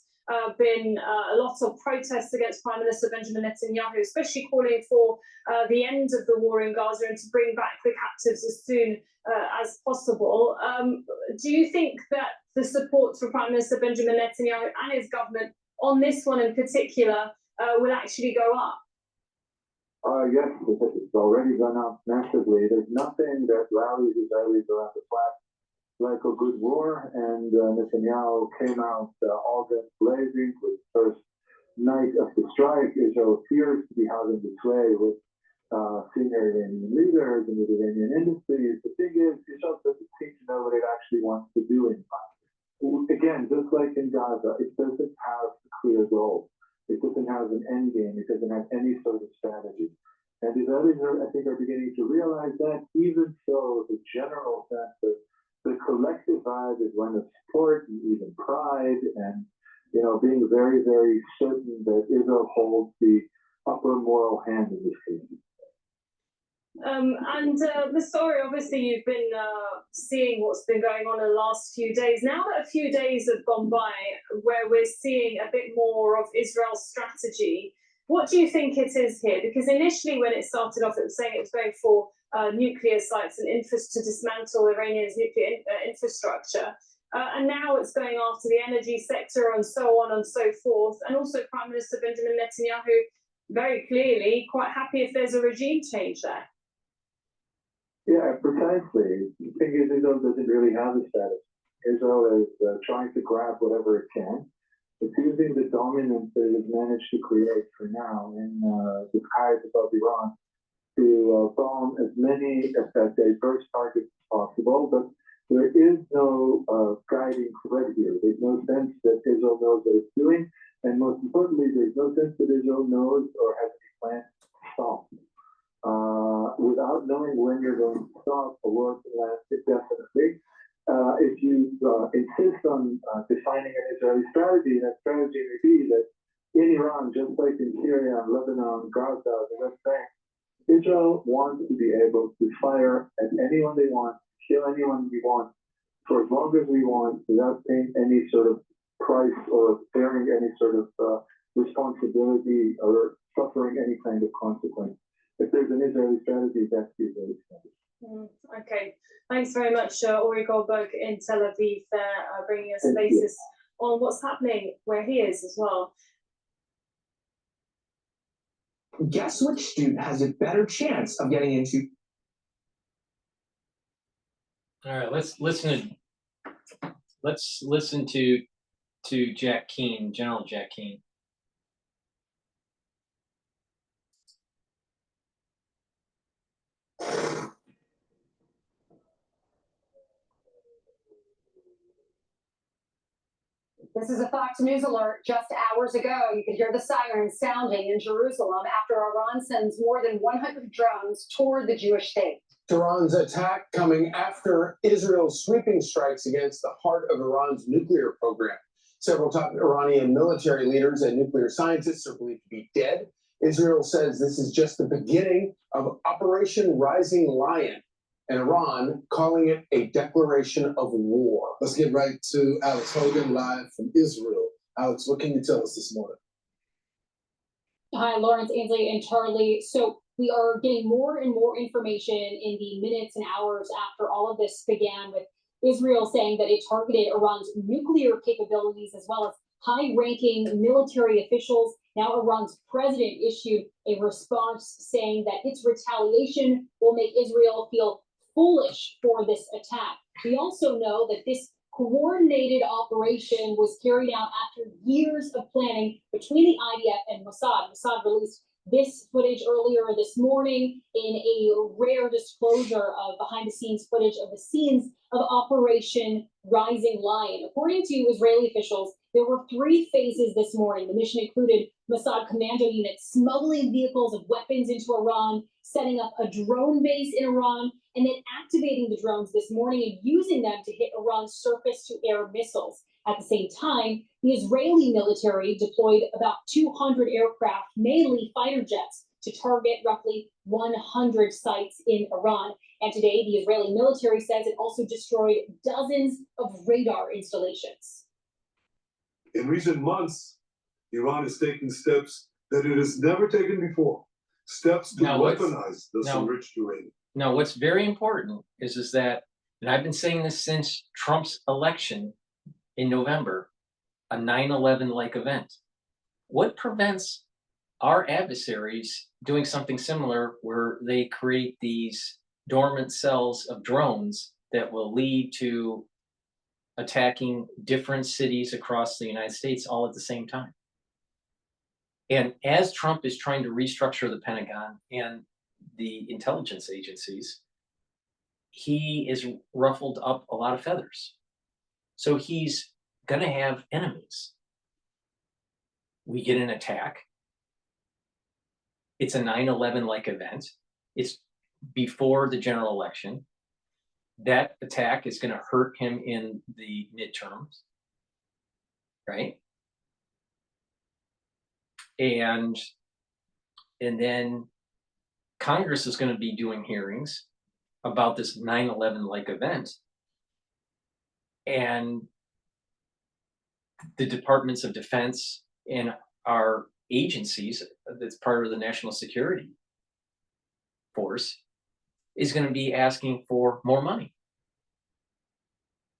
been a lot of protests against Prime Minister Benjamin Netanyahu, especially calling for the end of the war in Gaza and to bring back the captives as soon as possible. Do you think that the support for Prime Minister Benjamin Netanyahu and his government on this one in particular will actually go up? Yes, it's already gone up massively. There's nothing that rallies Israelis around the flag like a good war, and Netanyahu came out all guns blazing with the first night of the strike. Israel appears to be having its way with senior Iranian leaders and with Iranian industries. The thing is, Israel doesn't seem to know what it actually wants to do in fact. Again, just like in Gaza, it doesn't have a clear goal. It doesn't have an end game. It doesn't have any sort of strategy. And Israelis, I think, are beginning to realize that, even so, the general sense of the collective vibe is one of support and even pride and, you know, being very, very certain that Israel holds the upper moral hand in this case. Sorry, obviously you've been seeing what's been going on in the last few days. Now that a few days have gone by where we're seeing a bit more of Israel's strategy, what do you think it is here? Because initially when it started off, it was saying it was going for nuclear sites and to dismantle Iranian's nuclear infrastructure. And now it's going after the energy sector and so on and so forth. And also Prime Minister Benjamin Netanyahu, very clearly, quite happy if there's a regime change there. Yeah, precisely. The thing is, Israel doesn't really have a status. Israel is trying to grab whatever it can. It's using the dominance that it has managed to create for now in the skies above Iran to bomb as many diverse targets as possible. But there is no guiding thread here. There's no sense that Israel knows what it's doing. And most importantly, there's no sense that Israel knows or has any plans to stop. Without knowing when you're going to stop, a war can last indefinitely. If you insist on defining an Israeli strategy, that strategy may be that in Iran, just like in Syria, Lebanon, Gaza, the West Bank, Israel wants to be able to fire at anyone they want, kill anyone we want, for as long as we want, without paying any sort of price or bearing any sort of responsibility or suffering any kind of consequence. If there's an Israeli strategy, that's the Israeli strategy. Okay, thanks very much, Ori Goldberg in Tel Aviv, bringing us a basis on what's happening where he is as well. Guess which student has a better chance of getting into? All right, let's listen to Jack Keane, General Jack Keane. This is a Fox News alert. Just hours ago, you could hear the sirens sounding in Jerusalem after Iran sends more than 100 drones toward the Jewish state. Iran's attack coming after Israel's sweeping strikes against the heart of Iran's nuclear program. Several top Iranian military leaders and nuclear scientists are believed to be dead. Israel says this is just the beginning of Operation Rising Lion, and Iran calling it a declaration of war. Let's get right to Alex Hogan live from Israel. Alex, what can you tell us this morning? Hi, Lawrence, Ainsley, and Charlie. So we are getting more and more information in the minutes and hours after all of this began, with Israel saying that it targeted Iran's nuclear capabilities as well as high-ranking military officials. Now Iran's president issued a response saying that its retaliation will make Israel feel foolish for this attack. We also know that this coordinated operation was carried out after years of planning between the IDF and Mossad. Mossad released this footage earlier this morning in a rare disclosure of behind-the-scenes footage of the scenes of Operation Rising Lion. According to Israeli officials, there were 3 phases this morning. The mission included Mossad commando units smuggling vehicles of weapons into Iran, setting up a drone base in Iran, and then activating the drones this morning and using them to hit Iran's surface-to-air missiles. At the same time, the Israeli military deployed about 200 aircraft, mainly fighter jets, to target roughly 100 sites in Iran. And today, the Israeli military says it also destroyed dozens of radar installations. In recent months, Iran is taking steps that it has never taken before. Steps to weaponize this enriched uranium. Now, what's very important is that, and I've been saying this since Trump's election in November, a 9/11-like event. What prevents our adversaries doing something similar where they create these dormant cells of drones that will lead to attacking different cities across the United States all at the same time? And as Trump is trying to restructure the Pentagon and the intelligence agencies, he is ruffled up a lot of feathers. So he's going to have enemies. We get an attack. It's a 9/11-like event. It's before the general election. That attack is going to hurt him in the midterms, right? And then Congress is going to be doing hearings about this 9/11-like event. And the departments of defense and our agencies that's part of the national security force is going to be asking for more money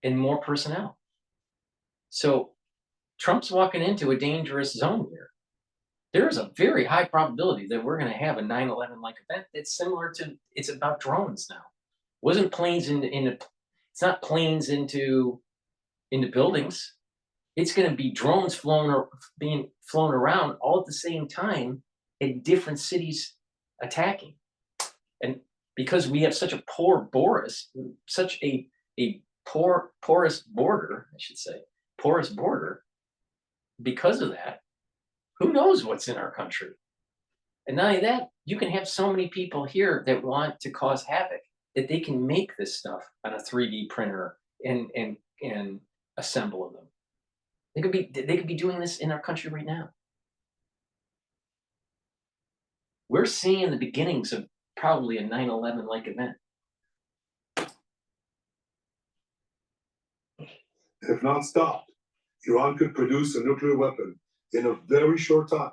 and more personnel. So Trump's walking into a dangerous zone here. There is a very high probability that we're going to have a 9/11-like event that's similar to, it's about drones now. Wasn't planes it's not planes into buildings. It's going to be drones being flown around all at the same time in different cities attacking. And because we have such a porous border, I should say, porous border, because of that, who knows what's in our country? And not only that, you can have so many people here that want to cause havoc that they can make this stuff on a 3D printer and assemble them. They could be doing this in our country right now. We're seeing the beginnings of probably a 9/11-like event. If not stopped, Iran could produce a nuclear weapon in a very short time.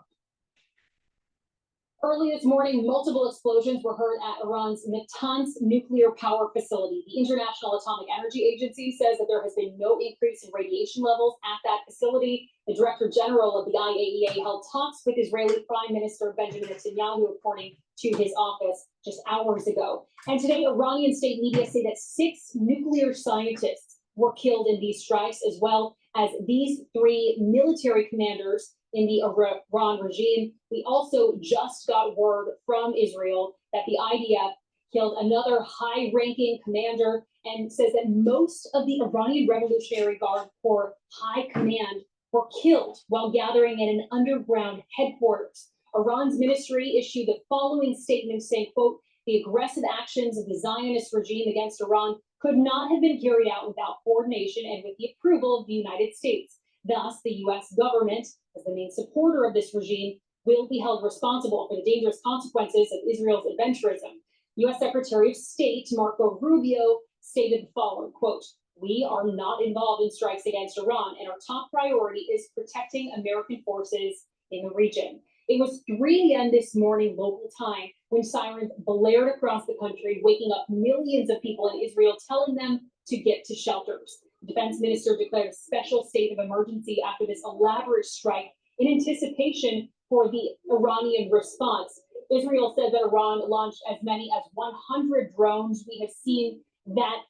Early this morning, multiple explosions were heard at Iran's Natanz nuclear power facility. The International Atomic Energy Agency says that there has been no increase in radiation levels at that facility. The Director General of the IAEA held talks with Israeli Prime Minister Benjamin Netanyahu, according to his office just hours ago. And today, Iranian state media say that 6 nuclear scientists were killed in these strikes, as well as these 3 military commanders in the Iran regime. We also just got word from Israel that the IDF killed another high-ranking commander and says that most of the Iranian Revolutionary Guard Corps high command were killed while gathering in an underground headquarters. Iran's ministry issued the following statement saying, quote, "The aggressive actions of the Zionist regime against Iran could not have been carried out without coordination and with the approval of the United States. Thus, the U.S. government, as the main supporter of this regime, will be held responsible for the dangerous consequences of Israel's adventurism." U.S. Secretary of State Marco Rubio stated the following, quote, "We are not involved in strikes against Iran, and our top priority is protecting American forces in the region." It was 3 a.m. this morning local time when sirens blared across the country, waking up millions of people in Israel, telling them to get to shelters. The defense minister declared a special state of emergency after this elaborate strike in anticipation for the Iranian response. Israel said that Iran launched as many as 100 drones. We have seen that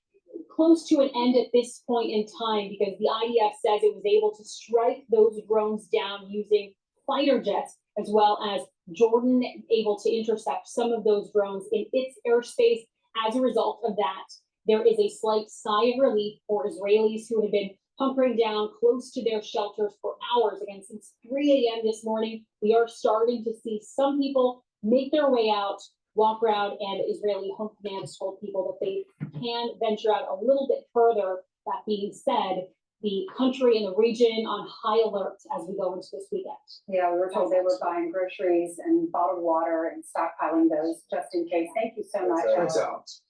close to an end at this point in time because the IDF says it was able to strike those drones down using fighter jets, as well as Jordan able to intercept some of those drones in its airspace. As a result of that, there is a slight sigh of relief for Israelis who have been hunkering down close to their shelters for hours. Again, since 3 a.m. this morning, we are starting to see some people make their way out, walk around, and Israeli Home Command has told people that they can venture out a little bit further. That being said, the country and the region on high alert as we go into this weekend. Yeah, we were told they were buying groceries and bottled water and stockpiling those just in case. Thank you so much. Thanks, Alex.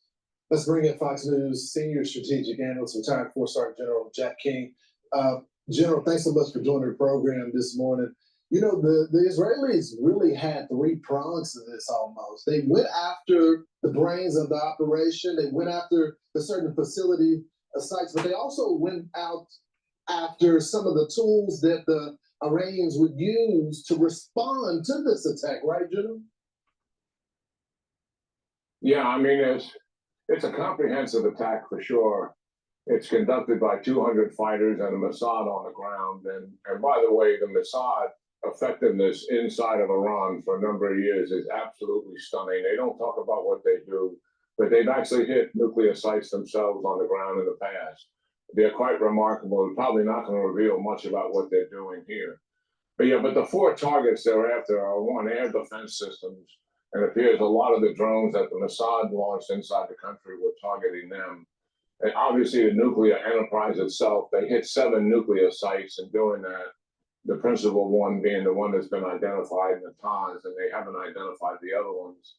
Let's bring in Fox News Senior Strategic Analyst, retired four-star General Jack King. General, thanks so much for joining the program this morning. You know, the Israelis really had three prongs to this almost. They went after the brains of the operation. They went after the certain facility sites, but they also went out after some of the tools that the Iranians would use to respond to this attack, right, General? Yeah, I mean, it's a comprehensive attack for sure. It's conducted by 200 fighters and the Mossad on the ground. And by the way, the Mossad effectiveness inside of Iran for a number of years is absolutely stunning. They don't talk about what they do, but they've actually hit nuclear sites themselves on the ground in the past. They're quite remarkable. We're probably not going to reveal much about what they're doing here. But yeah, but the four targets they're after are one, air defense systems. And it appears a lot of the drones that the Mossad launched inside the country were targeting them. And obviously the nuclear enterprise itself, they hit 7 nuclear sites in doing that. The principal one being the one that's been identified in the Natanz, and they haven't identified the other ones.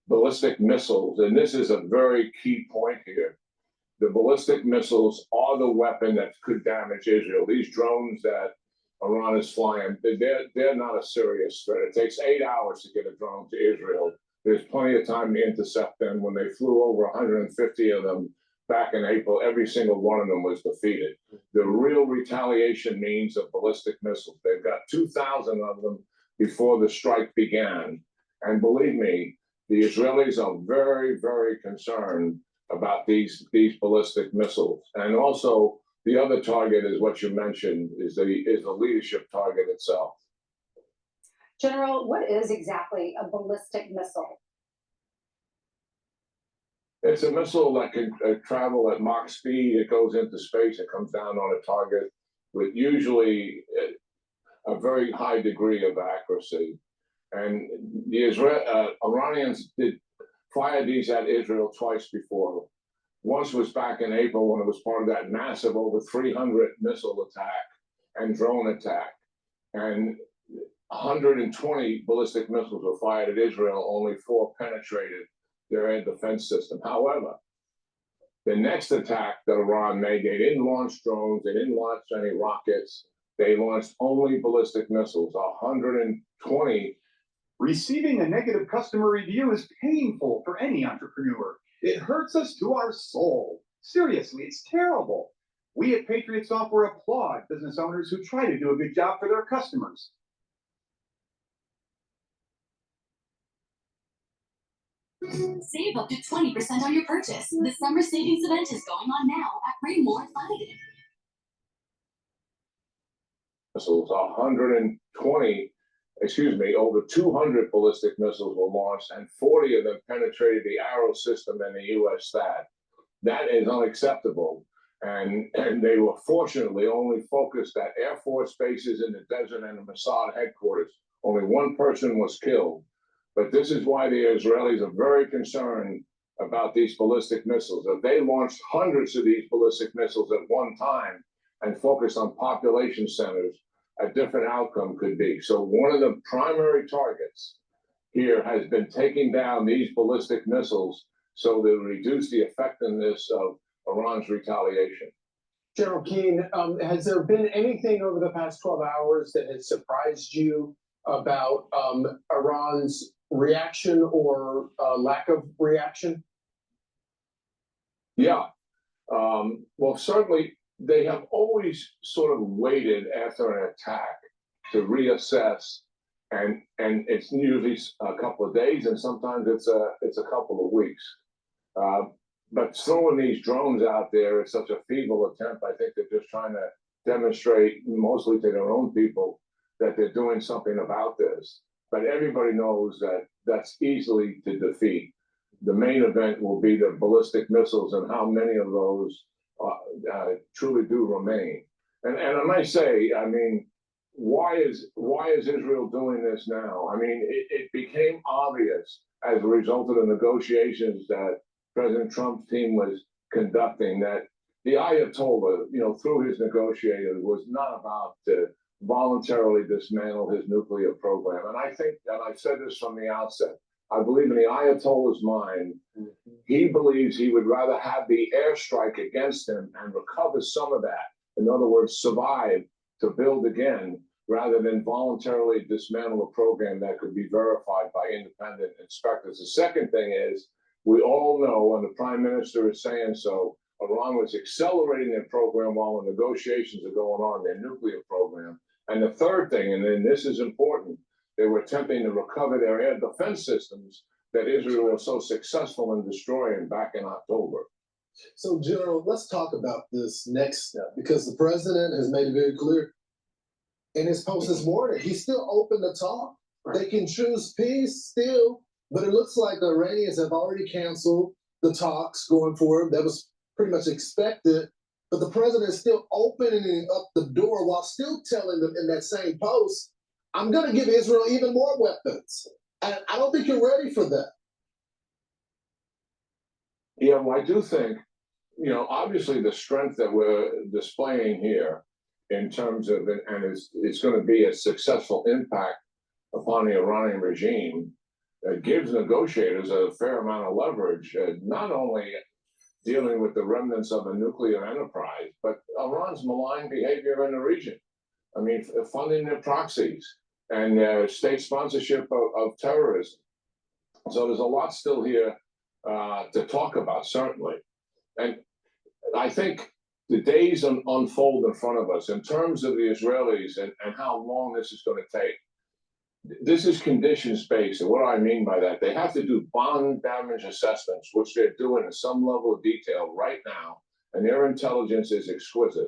Ballistic missiles, and this is a very key point here. The ballistic missiles are the weapon that could damage Israel. These drones that Iran is flying, they're not a serious threat. It takes 8 hours to get a drone to Israel. There's plenty of time to intercept them. When they flew over 150 of them back in April, every single one of them was defeated. The real retaliation means of ballistic missiles. They've got 2,000 of them before the strike began. And believe me, the Israelis are very, very concerned about these ballistic missiles. And also, the other target is what you mentioned, is the leadership target itself. General, what is exactly a ballistic missile? It's a missile that can travel at Mach speed. It goes into space. It comes down on a target with usually a very high degree of accuracy. And the Iranians did fire these at Israel twice before. Once was back in April when it was part of that massive over 300 missile attack and drone attack. And 120 ballistic missiles were fired at Israel. Only 4 penetrated their air defense system. However, the next attack that Iran made, they didn't launch drones, they didn't launch any rockets, they launched only ballistic missiles, 120. Receiving a negative customer review is painful for any entrepreneur. It hurts us to our soul. Seriously, it's terrible. We at Patriot Software applaud business owners who try to do a good job for their customers. Save up to 20% on your purchase. The summer savings event is going on now at Raymore Find. Missiles, 120, over 200 ballistic missiles were launched, and 40 of them penetrated the Arrow system and the U.S. THAAD. That is unacceptable. And they were fortunately only focused at Air Force bases in the desert and the Mossad headquarters. Only 1 person was killed. But this is why the Israelis are very concerned about these ballistic missiles. If they launched hundreds of these ballistic missiles at one time and focused on population centers, a different outcome could be. So one of the primary targets here has been taking down these ballistic missiles so they reduce the effectiveness of Iran's retaliation. General Keane, has there been anything over the past 12 hours that has surprised you about Iran's reaction or lack of reaction? Yeah. Well, certainly they have always sort of waited after an attack to reassess, and it's usually a couple of days, and sometimes it's a couple of weeks. But throwing these drones out there is such a feeble attempt. I think they're just trying to demonstrate, mostly to their own people, that they're doing something about this. But everybody knows that that's easily to defeat. The main event will be the ballistic missiles and how many of those truly do remain. And I might say, I mean, why is Israel doing this now? I mean, it became obvious as a result of the negotiations that President Trump's team was conducting that the Ayatollah, through his negotiators, was not about to voluntarily dismantle his nuclear program. And I think, and I said this from the outset, I believe in the Ayatollah's mind, he believes he would rather have the airstrike against him and recover some of that. In other words, survive to build again, rather than voluntarily dismantle a program that could be verified by independent inspectors. The second thing is, we all know, and the Prime Minister is saying so, Iran was accelerating their program while the negotiations are going on, their nuclear program. And the third thing, and then this is important, they were attempting to recover their air defense systems that Israel was so successful in destroying back in October. So, General, let's talk about this next step, because the president has made it very clear in his post this morning, he's still open to talk. They can choose peace still, but it looks like the Iranians have already canceled the talks going forward. That was pretty much expected, but the president is still opening up the door while still telling them in that same post, I'm going to give Israel even more weapons. And I don't think you're ready for that. Yeah, well, I do think, obviously the strength that we're displaying here in terms of, and it's going to be a successful impact upon the Iranian regime, gives negotiators a fair amount of leverage, not only dealing with the remnants of a nuclear enterprise, but Iran's malign behavior in the region. I mean, funding their proxies and state sponsorship of terrorism. So there's a lot still here to talk about, certainly. And I think the days unfold in front of us in terms of the Israelis and how long this is going to take. This is conditions-based, and what do I mean by that? They have to do bond damage assessments, which they're doing in some level of detail right now, and their intelligence is exquisite,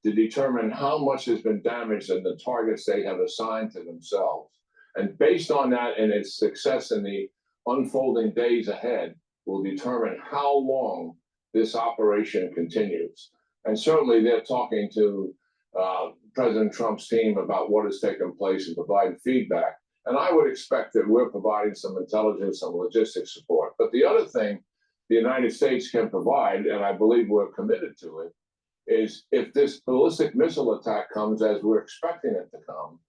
to determine how much has been damaged and the targets they have assigned to themselves. And based on that and its success in the unfolding days ahead will determine how long this operation continues. And certainly they're talking to President Trump's team about what has taken place and providing feedback. And I would expect that we're providing some intelligence and logistics support. But the other thing the United States can provide, and I believe we're committed to it, is if this ballistic missile attack comes as we're expecting it to come,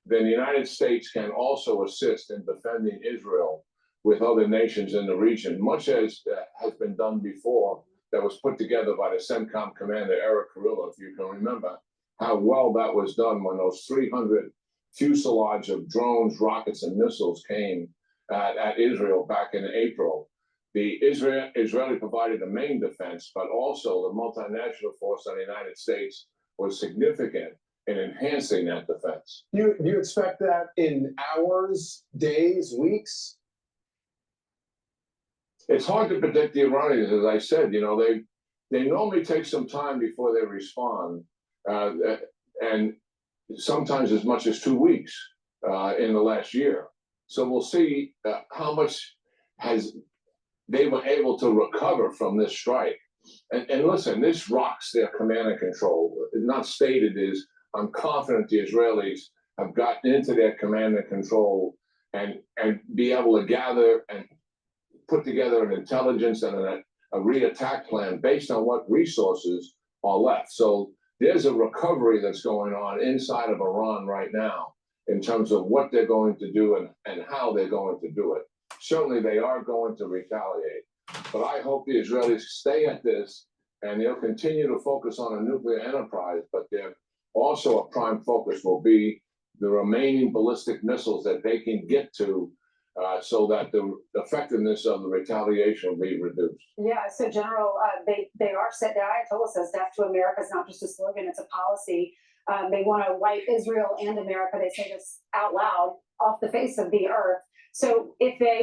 then the United States can also assist in defending Israel with other nations in the region, much as has been done before, that was put together by the CENTCOM commander, Eric Carrillo, if you can remember how well that was done when those 300 fuselage of drones, rockets, and missiles came at Israel back in April. The Israeli provided the main defense, but also the multinational force of the United States was significant in enhancing that defense. Do you expect that in hours, days, weeks? It's hard to predict the Iranians, as I said. They normally take some time before they respond, and sometimes as much as 2 weeks in the last year. So we'll see how much they were able to recover from this strike. And listen, this rocks their command and control. Not stated is, I'm confident the Israelis have gotten into their command and control and be able to gather and put together an intelligence and a re-attack plan based on what resources are left. So there's a recovery that's going on inside of Iran right now in terms of what they're going to do and how they're going to do it. Certainly they are going to retaliate, but I hope the Israelis stay at this and they'll continue to focus on a nuclear enterprise, but they're also a prime focus will be the remaining ballistic missiles that they can get to so that the effectiveness of the retaliation will be reduced. Yeah, so General, they are said, the Ayatollah says death to America is not just a slogan, it's a policy. They want to wipe Israel and America, they say this out loud, off the face of the earth. So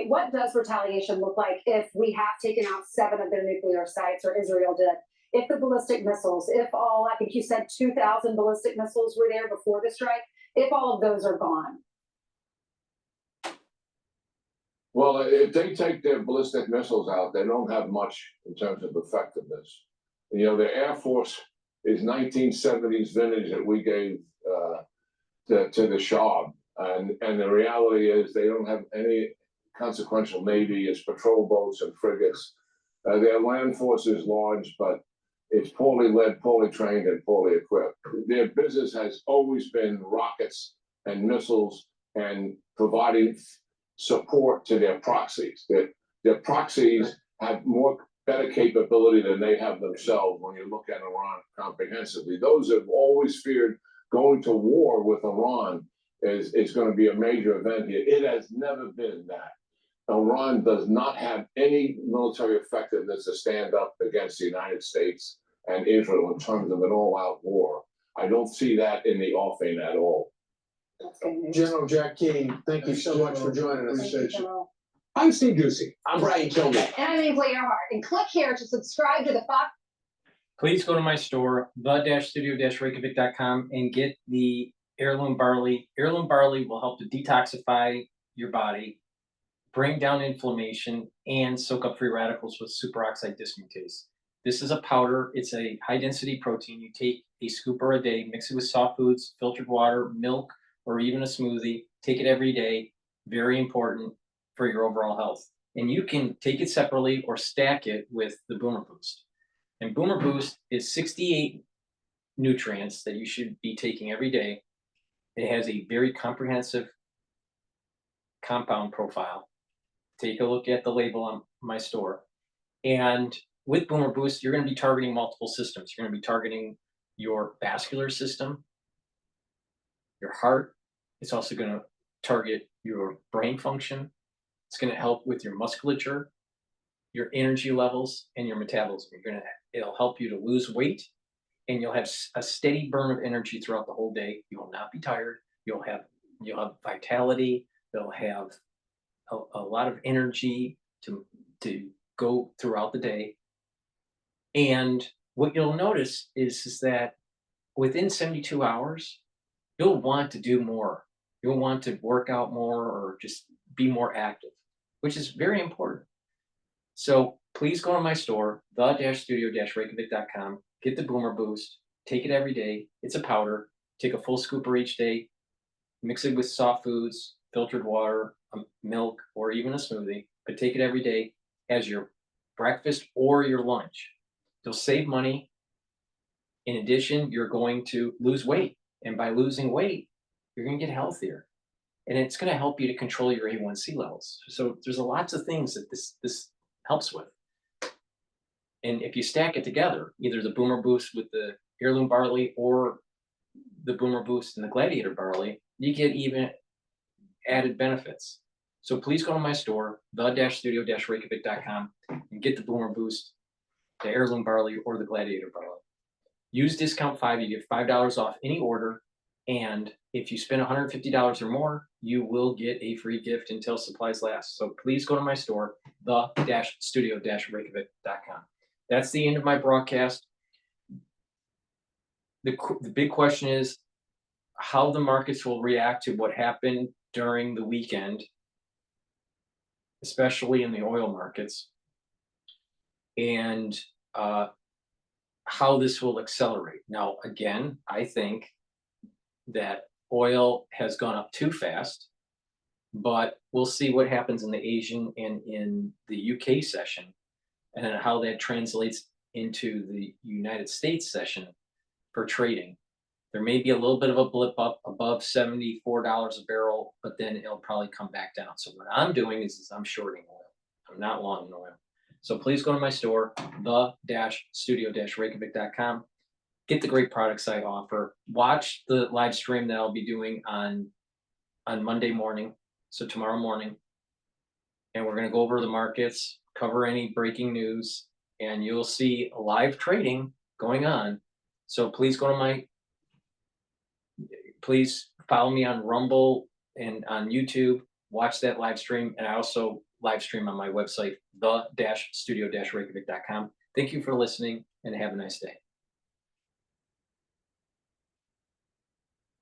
what does retaliation look like if we have taken out 7 of their nuclear sites, or Israel did? If the ballistic missiles, if all, I think you said 2,000 ballistic missiles were there before the strike, if all of those are gone? Well, if they take their ballistic missiles out, they don't have much in terms of effectiveness. The Air Force is 1970s vintage that we gave to the Shah. And the reality is they don't have any consequential Navy. It's patrol boats and frigates. Their land force is large, but is poorly led, poorly trained, and poorly equipped. Their business has always been rockets and missiles and providing support to their proxies. Their proxies have better capability than they have themselves when you look at Iran comprehensively. Those have always feared going to war with Iran is going to be a major event here. It has never been that. Iran does not have any military effectiveness to stand up against the United States and Israel in terms of an all-out war. I don't see that in the offing at all. General Jack King, thank you so much for joining us. Thank you, General. I'm Steve Ducey. I'm Brian Kilmer. And I'm Ainsley Earhart. And click here to subscribe to the Fox. Please go to my store, the-studio-reykjavik.com, and get the heirloom barley. Heirloom barley will help to detoxify your body, bring down inflammation, and soak up free radicals with superoxide dismutase. This is a powder. It's a high-density protein. You take a scooper a day, mix it with soft foods, filtered water, milk, or even a smoothie. Take it every day. Very important for your overall health. And you can take it separately or stack it with the Boomer Boost. And Boomer Boost is 68 nutrients that you should be taking every day. It has a very comprehensive compound profile. Take a look at the label on my store. And with Boomer Boost, you're going to be targeting multiple systems. You're going to be targeting your vascular system, your heart. It's also going to target your brain function. It's going to help with your musculature, your energy levels, and your metabolism. It'll help you to lose weight, and you'll have a steady burn of energy throughout the whole day. You will not be tired. You'll have vitality. You'll have a lot of energy to go throughout the day. And what you'll notice is that within 72 hours, you'll want to do more. You'll want to work out more or just be more active, which is very important. So please go to my store, the-studio-reykjavik.com, get the Boomer Boost, take it every day. It's a powder. Take a full scooper each day, mix it with soft foods, filtered water, milk, or even a smoothie, but take it every day as your breakfast or your lunch. You'll save money. In addition, you're going to lose weight. And by losing weight, you're going to get healthier. And it's going to help you to control your A1C levels. So there's lots of things that this helps with. And if you stack it together, either the Boomer Boost with the heirloom barley or the Boomer Boost and the Gladiator barley, you get even added benefits. So please go to my store, the-studio-reykjavik.com, and get the Boomer Boost, the heirloom barley, or the Gladiator barley. Use discount 5, you get $5 off any order. And if you spend $150 or more, you will get a free gift until supplies last. So please go to my store, the-studio-reykjavik.com. That's the end of my broadcast. The big question is how the markets will react to what happened during the weekend, especially in the oil markets, and how this will accelerate. Now, again, I think that oil has gone up too fast, but we'll see what happens in the Asian and in the UK session and how that translates into the United States session for trading. There may be a little bit of a blip up above $74 a barrel, but then it'll probably come back down. So what I'm doing is I'm shorting oil. I'm not long in oil. So please go to my store, the-studio-reykjavik.com. Get the great products I offer. Watch the live stream that I'll be doing on Monday morning, so tomorrow morning. And we're going to go over the markets, cover any breaking news, and you'll see live trading going on. So please please follow me on Rumble and on YouTube. Watch that live stream, and I also live stream on my website, the-studio-reykjavik.com. Thank you for listening, and have a nice day.